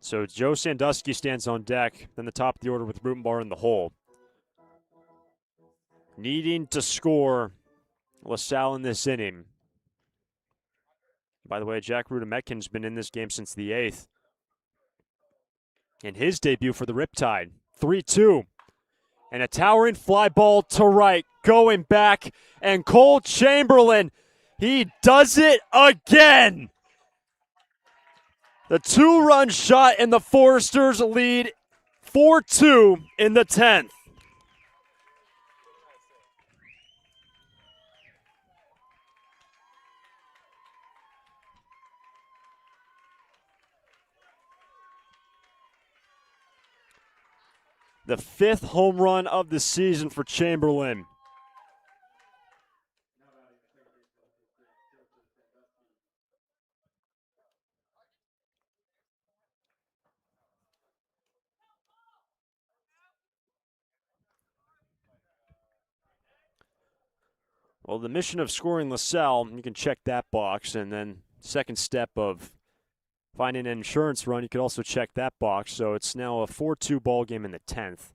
So Joe Sandusky stands on deck, then the top of the order with Rutenbar in the hole. Needing to score LaSalle in this inning. By the way, Jack Rudametkin's been in this game since the 8th. In his debut for the Riptide, 3-2. And a towering fly ball to right, going back, and Cole Chamberlain, he does it again. The 2-run shot and the Foresters lead 4-2 in the 10th. The 5th home run of the season for Chamberlain. Well, the mission of scoring LaSalle, you can check that box, and then second step of finding an insurance run, you could also check that box. So it's now a 4-2 ball game in the 10th.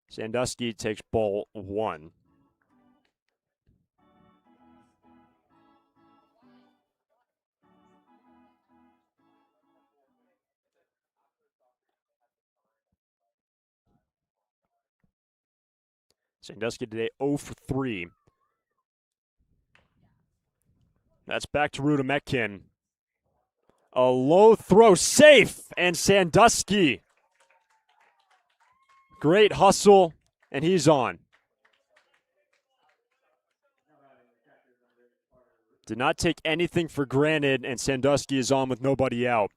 Sandusky takes ball 1. Sandusky today 0 for 3. That's back to Rudametkin. A low throw, safe, and Sandusky. Great hustle, and he's on. Did not take anything for granted, and Sandusky is on with nobody out.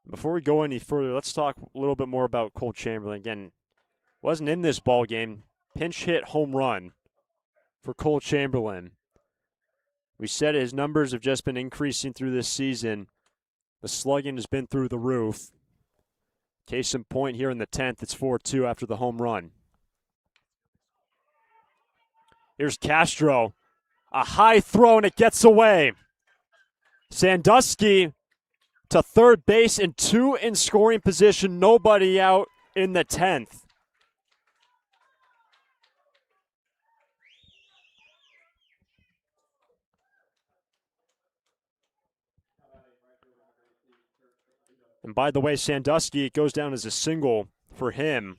Before we go any further, let's talk a little bit more about Cole Chamberlain. Again, wasn't in this ball game. Pinch hit home run for Cole Chamberlain. We said his numbers have just been increasing through this season. The slugging has been through the roof. Case in point here in the 10th, it's 4-2 after the home run. Here's Castro. A high throw, and it gets away. Sandusky to third base and 2 in scoring position. Nobody out in the 10th. And by the way, Sandusky, it goes down as a single for him.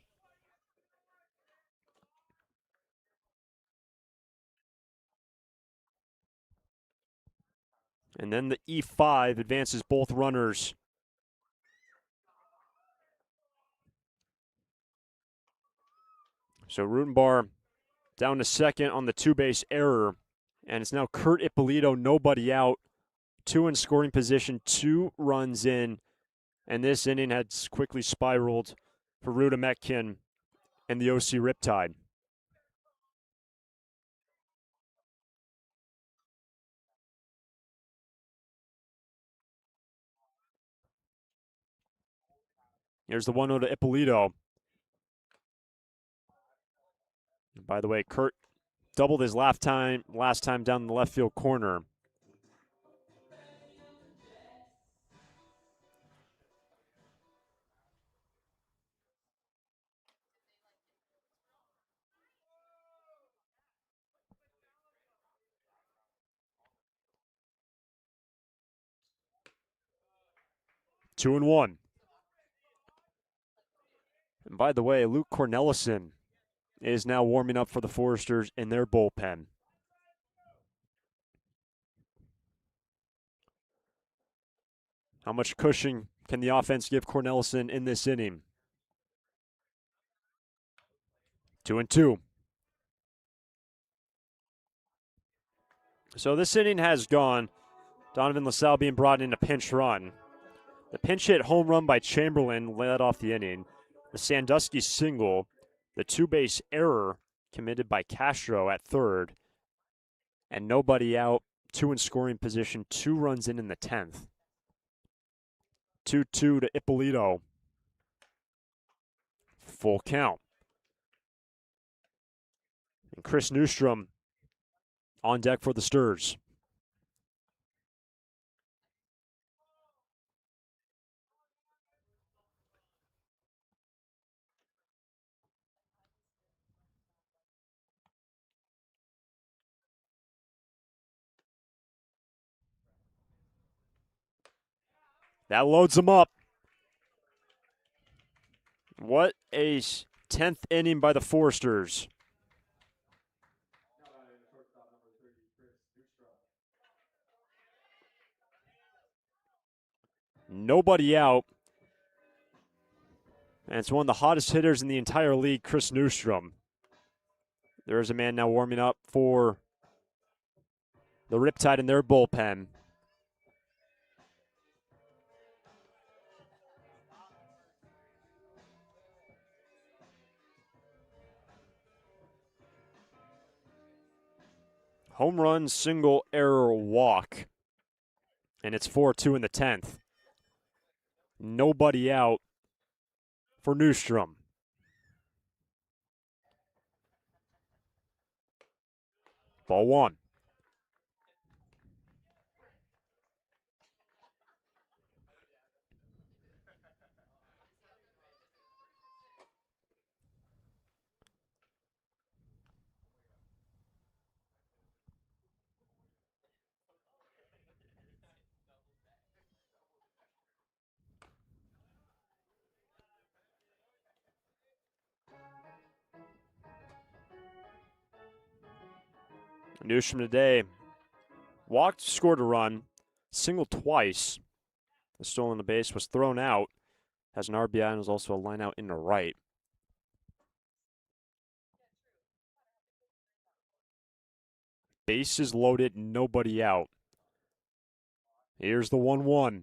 And then the E5 advances both runners So Rutenbar down to second on the two-base error, and it's now Kurt Ippolito, nobody out, 2 in scoring position, 2 runs in, and this inning has quickly spiraled for Ruda Metkin and the OC Riptide. Here's the 1-0 to Ippolito. And by the way, Kurt doubled his last time down the left field corner. Two and one. And by the way, Luke Cornelison is now warming up for the Foresters in their bullpen. How much cushion can the offense give Cornelison in this inning? 2-2. So this inning has gone. Donovan LaSalle being brought in a pinch run. The pinch hit home run by Chamberlain led off the inning. The Sandusky single. The two-base error committed by Castro at third. And nobody out. 2 in scoring position. 2 runs in the 10th. 2-2 to Ippolito. Full count. And Chris Newstrom on deck for the Sturs. That loads them up. What a 10th inning by the Foresters. Nobody out. And it's one of the hottest hitters in the entire league, Chris Newstrom. There is a man now warming up for the Riptide in their bullpen. Home run, single, error, walk. And it's 4-2 in the 10th. Nobody out for Newstrom. Ball 1. Newstrom today walked, scored a run, singled twice. The stolen the base was thrown out. Has an RBI and is also a line out in the right. Bases loaded, nobody out. Here's the 1-1.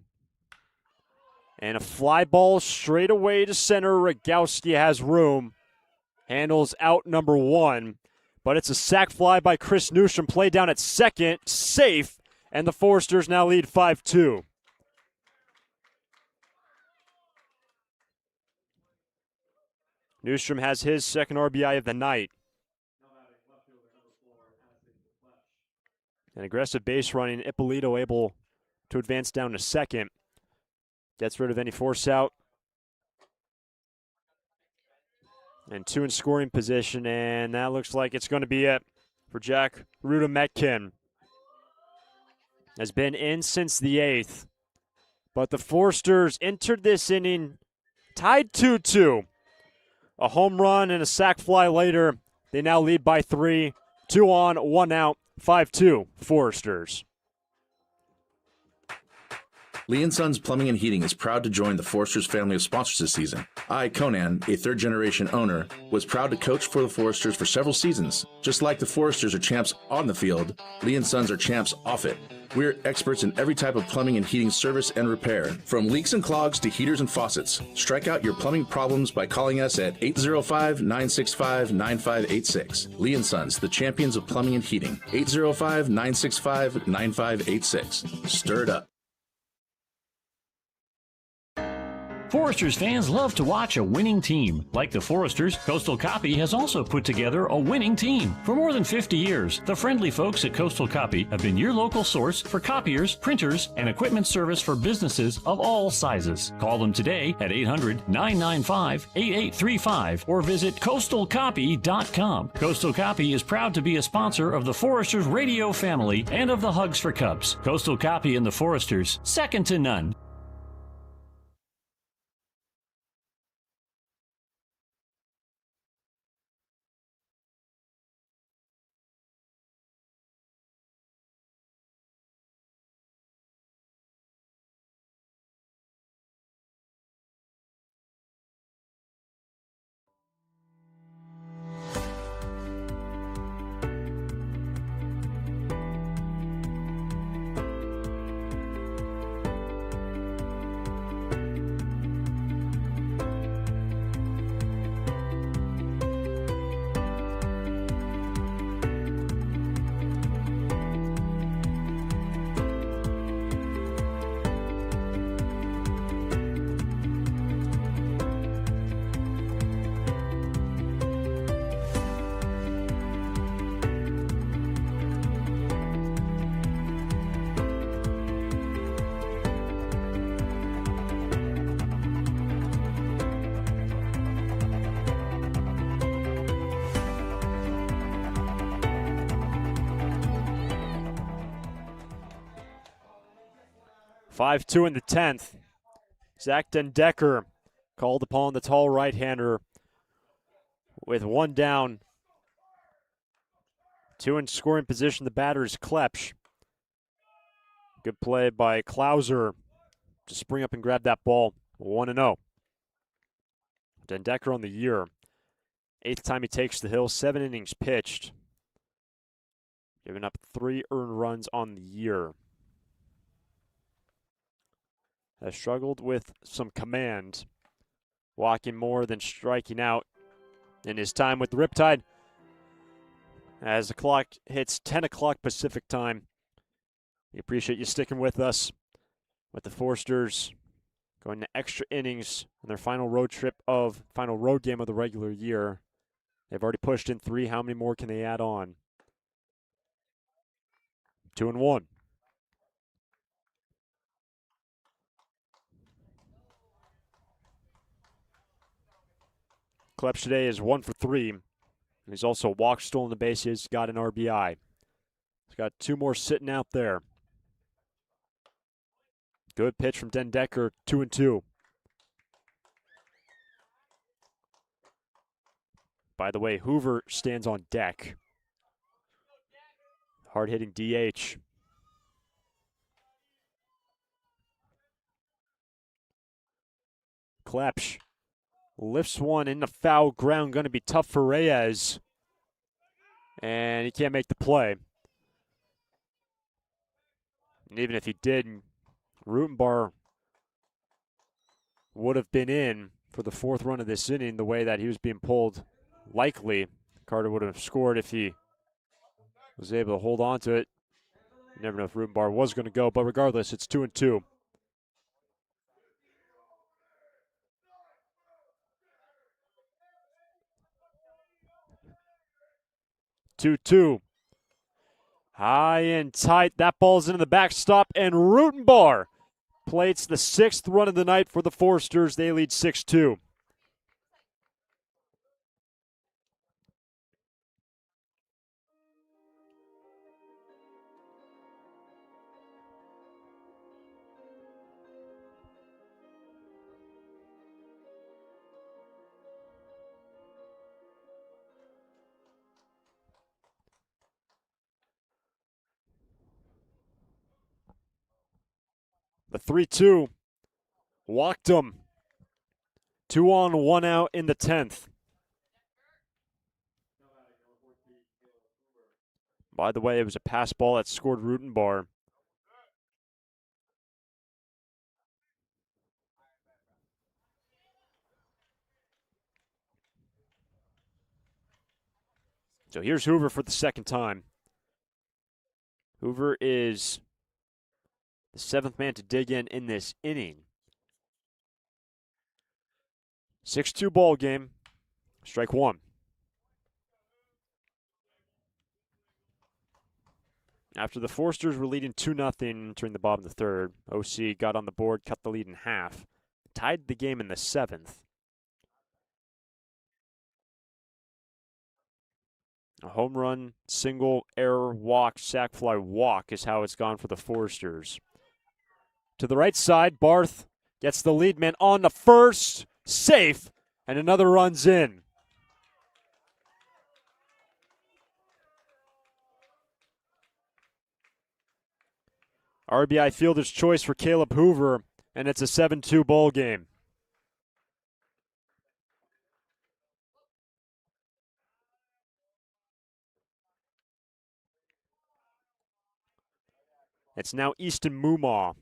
And a fly ball straight away to center. Rogowski has room. Handles out number 1. But it's a sac fly by Chris Newstrom. Play down at second. Safe. And the Foresters now lead 5-2. Newstrom has his second RBI of the night. An aggressive base running. Ippolito able to advance down to second. Gets rid of any force out. And 2 in scoring position, and that looks like it's going to be it for Jack Ruda Metkin. Has been in since the 8th. But the Foresters entered this inning tied 2-2. A home run and a sac fly later. They now lead by 3. 2 on, 1 out, 5-2 Foresters.
Lee & Sons Plumbing and Heating is proud to join the Foresters family of sponsors this season. I, Conan, a third-generation owner, was proud to coach for the Foresters for several seasons. Just like the Foresters are champs on the field, Lee & Sons are champs off it. We're experts in every type of plumbing and heating service and repair, from leaks and clogs to heaters and faucets. Strike out your plumbing problems by calling us at 805-965-9586. Lee & Sons, the champions of plumbing and heating. 805-965-9586. Stir it up.
Foresters fans love to watch a winning team. Like the Foresters, Coastal Copy has also put together a winning team. For more than 50 years, the friendly folks at Coastal Copy have been your local source for copiers, printers, and equipment service for businesses of all sizes. Call them today at 800-995-8835 or visit coastalcopy.com. Coastal Copy is proud to be a sponsor of the Foresters radio family and of the Hugs for Cubs. Coastal Copy and the Foresters, second to none.
Five-two in the 10th. Zach Dendecker called upon the tall right-hander with one down. Two in scoring position, the batter is Klepsch. Good play by Klauser to spring up and grab that ball. 1-0. Dendecker on the year. 8th time he takes the hill, 7 innings pitched. Giving up 3 earned runs on the year. Has struggled with some command, walking more than striking out in his time with the Riptide. As the clock hits 10 o'clock Pacific time, we appreciate you sticking with us with the Foresters going to extra innings in their final road game of the regular year. They've already pushed in 3. How many more can they add on? 2-1. Klepsch today is 1 for 3. He's also walked, stolen the bases, got an RBI. He's got 2 more sitting out there. Good pitch from Dendecker, 2-2. By the way, Hoover stands on deck. Hard-hitting DH. Klepsch lifts one in the foul ground. Going to be tough for Reyes. And he can't make the play. And even if he did, Rutenbar would have been in for the 4th run of this inning the way that he was being pulled. Likely, Carter would have scored if he was able to hold on to it. You never know if Rutenbar was going to go, but regardless, it's 2-2. 2-2. High and tight. That ball's into the backstop, and Rutenbar plates the 6th run of the night for the Foresters. They lead 6-2. The 3-2 walked him. 2 on, 1 out in the 10th. By the way, it was a pass ball that scored Rutenbar. So here's Hoover for the second time. Hoover is the 7th man to dig in this inning. 6-2 ball game. Strike 1. After the Forsters were leading 2-0 entering the bottom of the third, OC got on the board, cut the lead in half, tied the game in the 7th. A home run, single, error, walk, sac fly, walk is how it's gone for the Forsters. To the right side, Barth gets the lead man on the first, safe, and another run's in. RBI fielder's choice for Caleb Hoover, and it's a 7-2 ball game. It's now Easton Mumaw.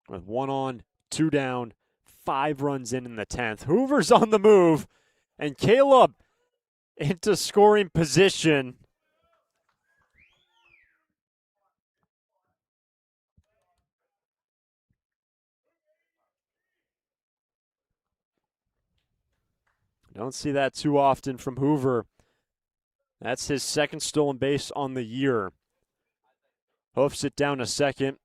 With 1 on, 2 down, 5 runs in the 10th. Hoover's on the move, and Caleb into scoring position. Don't see that too often from Hoover. That's his second stolen base on the year. Hoofs it down a second.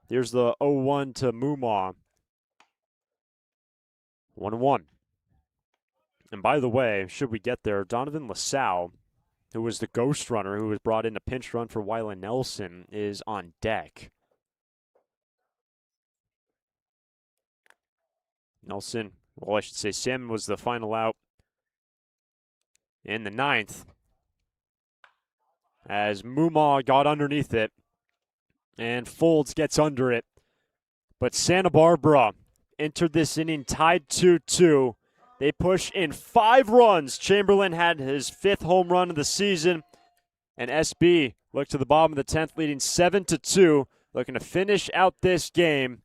Here's the 0-1 to Mumaw. 1-1. And by the way, should we get there, Donovan LaSalle, who was the ghost runner who was brought in to pinch run for Wyland Nelson, is on deck. Nelson, well, I should say Salmon was the final out in the 9th, as Mumaw got underneath it, and Folds gets under it. But Santa Barbara entered this inning tied 2-2. They push in 5 runs. Chamberlain had his 5th home run of the season, and SB looked to the bottom of the 10th, leading 7-2, looking to finish out this game.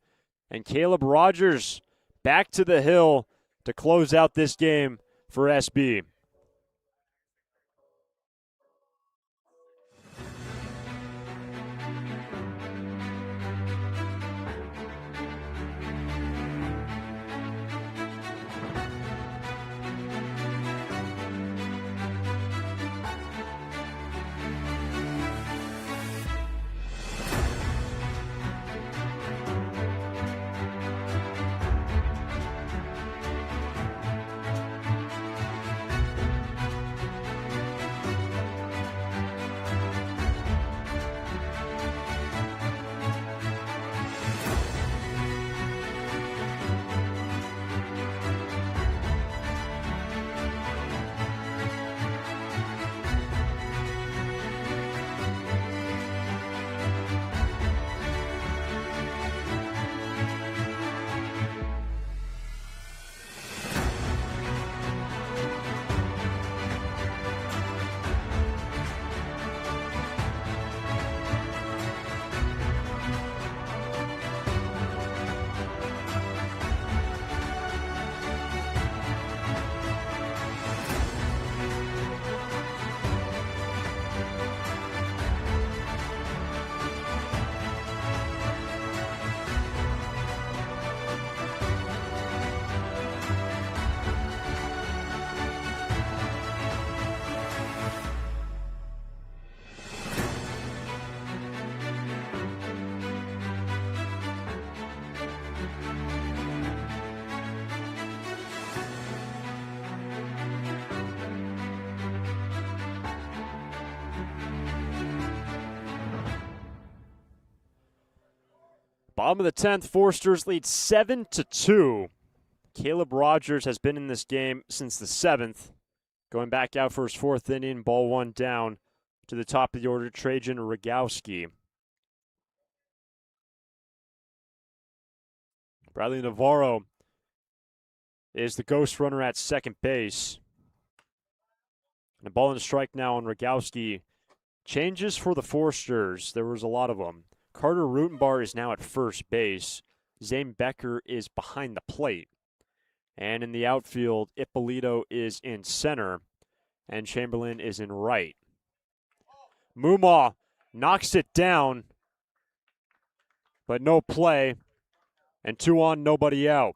And Caleb Rogers back to the hill to close out this game for SB. Bottom of the 10th, Forsters lead 7-2. Caleb Rogers has been in this game since the 7th, going back out for his 4th inning, ball 1 down to the top of the order, Trajan Rogowski. Bradley Navarro is the ghost runner at second base. And a ball and a strike now on Rogowski. Changes for the Forsters. There was a lot of them. Carter Rutenbar is now at first base. Zane Becker is behind the plate. And in the outfield, Ippolito is in center. And Chamberlain is in right. Mumau knocks it down. But no play. And 2 on, nobody out.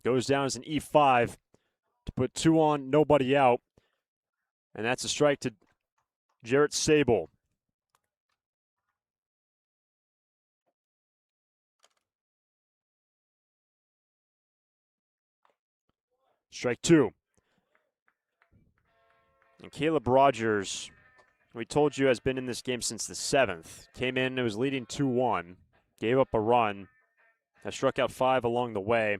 Goes down as an E5 to put 2 on, nobody out. And that's a strike to Jarrett Sable. Strike 2. And Caleb Rogers, we told you, has been in this game since the 7th. Came in, it was leading 2-1. Gave up a run. Has struck out 5 along the way.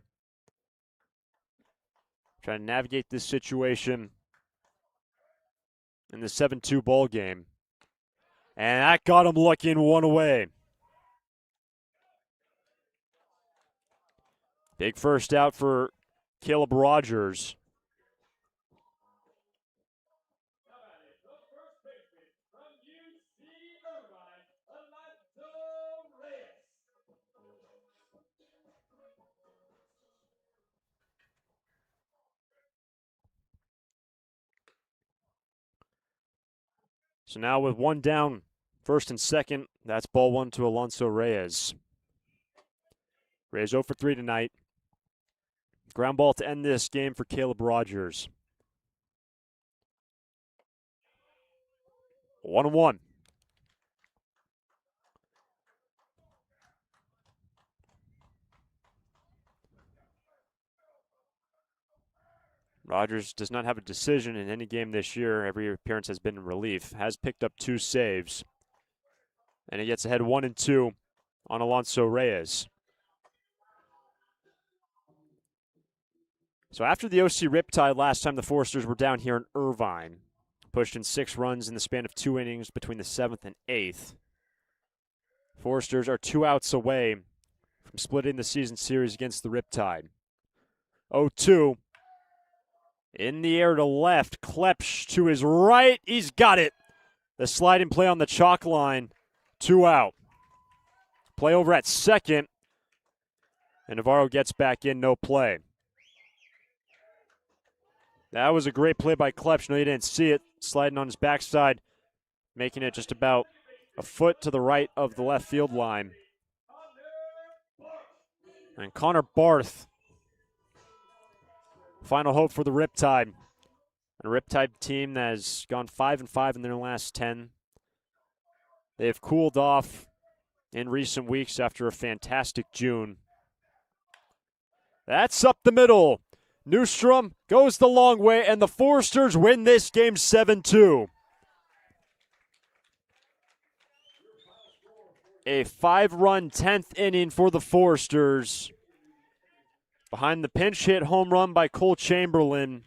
Trying to navigate this situation in the 7-2 ball game. And that got him looking one away. Big first out for Caleb Rogers. So now with 1 down, first and second, that's ball 1 to Alonso Reyes. Reyes 0 for 3 tonight. Ground ball to end this game for Caleb Rogers. 1-1. Rogers does not have a decision in any game this year. Every appearance has been in relief. Has picked up 2 saves. And he gets ahead 1-2 on Alonso Reyes. So after the OC Riptide last time, the Forsters were down here in Irvine. Pushed in 6 runs in the span of 2 innings between the 7th and 8th. Forsters are 2 outs away from splitting the season series against the Riptide. 0-2. In the air to left, Klepsch to his right, he's got it. The sliding play on the chalk line, 2 out. Play over at second, and Navarro gets back in, no play. That was a great play by Klepsch. No, you didn't see it. Sliding on his backside, making it just about a foot to the right of the left field line. And Connor Barth, final hope for the Riptide. A Riptide team that has gone 5-5 in their last 10. They have cooled off in recent weeks after a fantastic June. That's up the middle. Newstrom goes the long way, and the Forsters win this game 7-2. A 5-run 10th inning for the Forsters. Behind the pinch hit home run by Cole Chamberlain.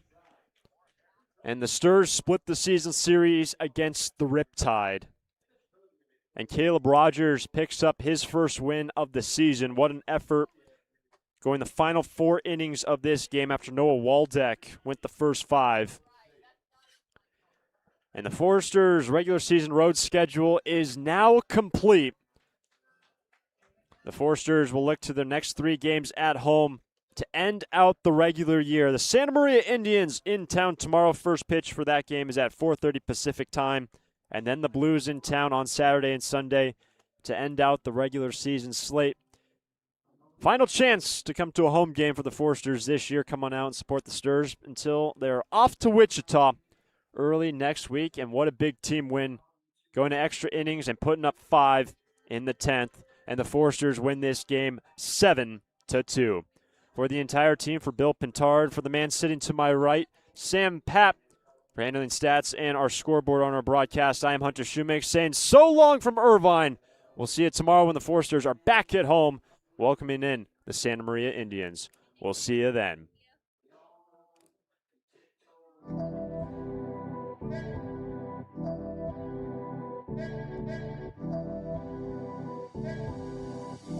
And the Sturs split the season series against the Riptide. And Caleb Rogers picks up his first win of the season. What an effort. Going the final 4 innings of this game after Noah Waldeck went the first 5. And the Forsters' regular season road schedule is now complete. The Forsters will look to their next 3 games at home to end out the regular year. The Santa Maria Indians in town tomorrow. First pitch for that game is at 4:30 Pacific time. And then the Blues in town on Saturday and Sunday to end out the regular season slate. Final chance to come to a home game for the Forsters this year. Come on out and support the Sturs until they're off to Wichita early next week. And what a big team win, going to extra innings and putting up 5 in the 10th. and the Foresters win this game 7-2. For the entire team, for Bill Pintard, for the man sitting to my right, Sam Papp, for handling stats and our scoreboard on our broadcast, I am Hunter Shoemaker saying so long from Irvine. We'll see you tomorrow when the Foresters are back at home, welcoming in the Santa Maria Indians. We'll see you then.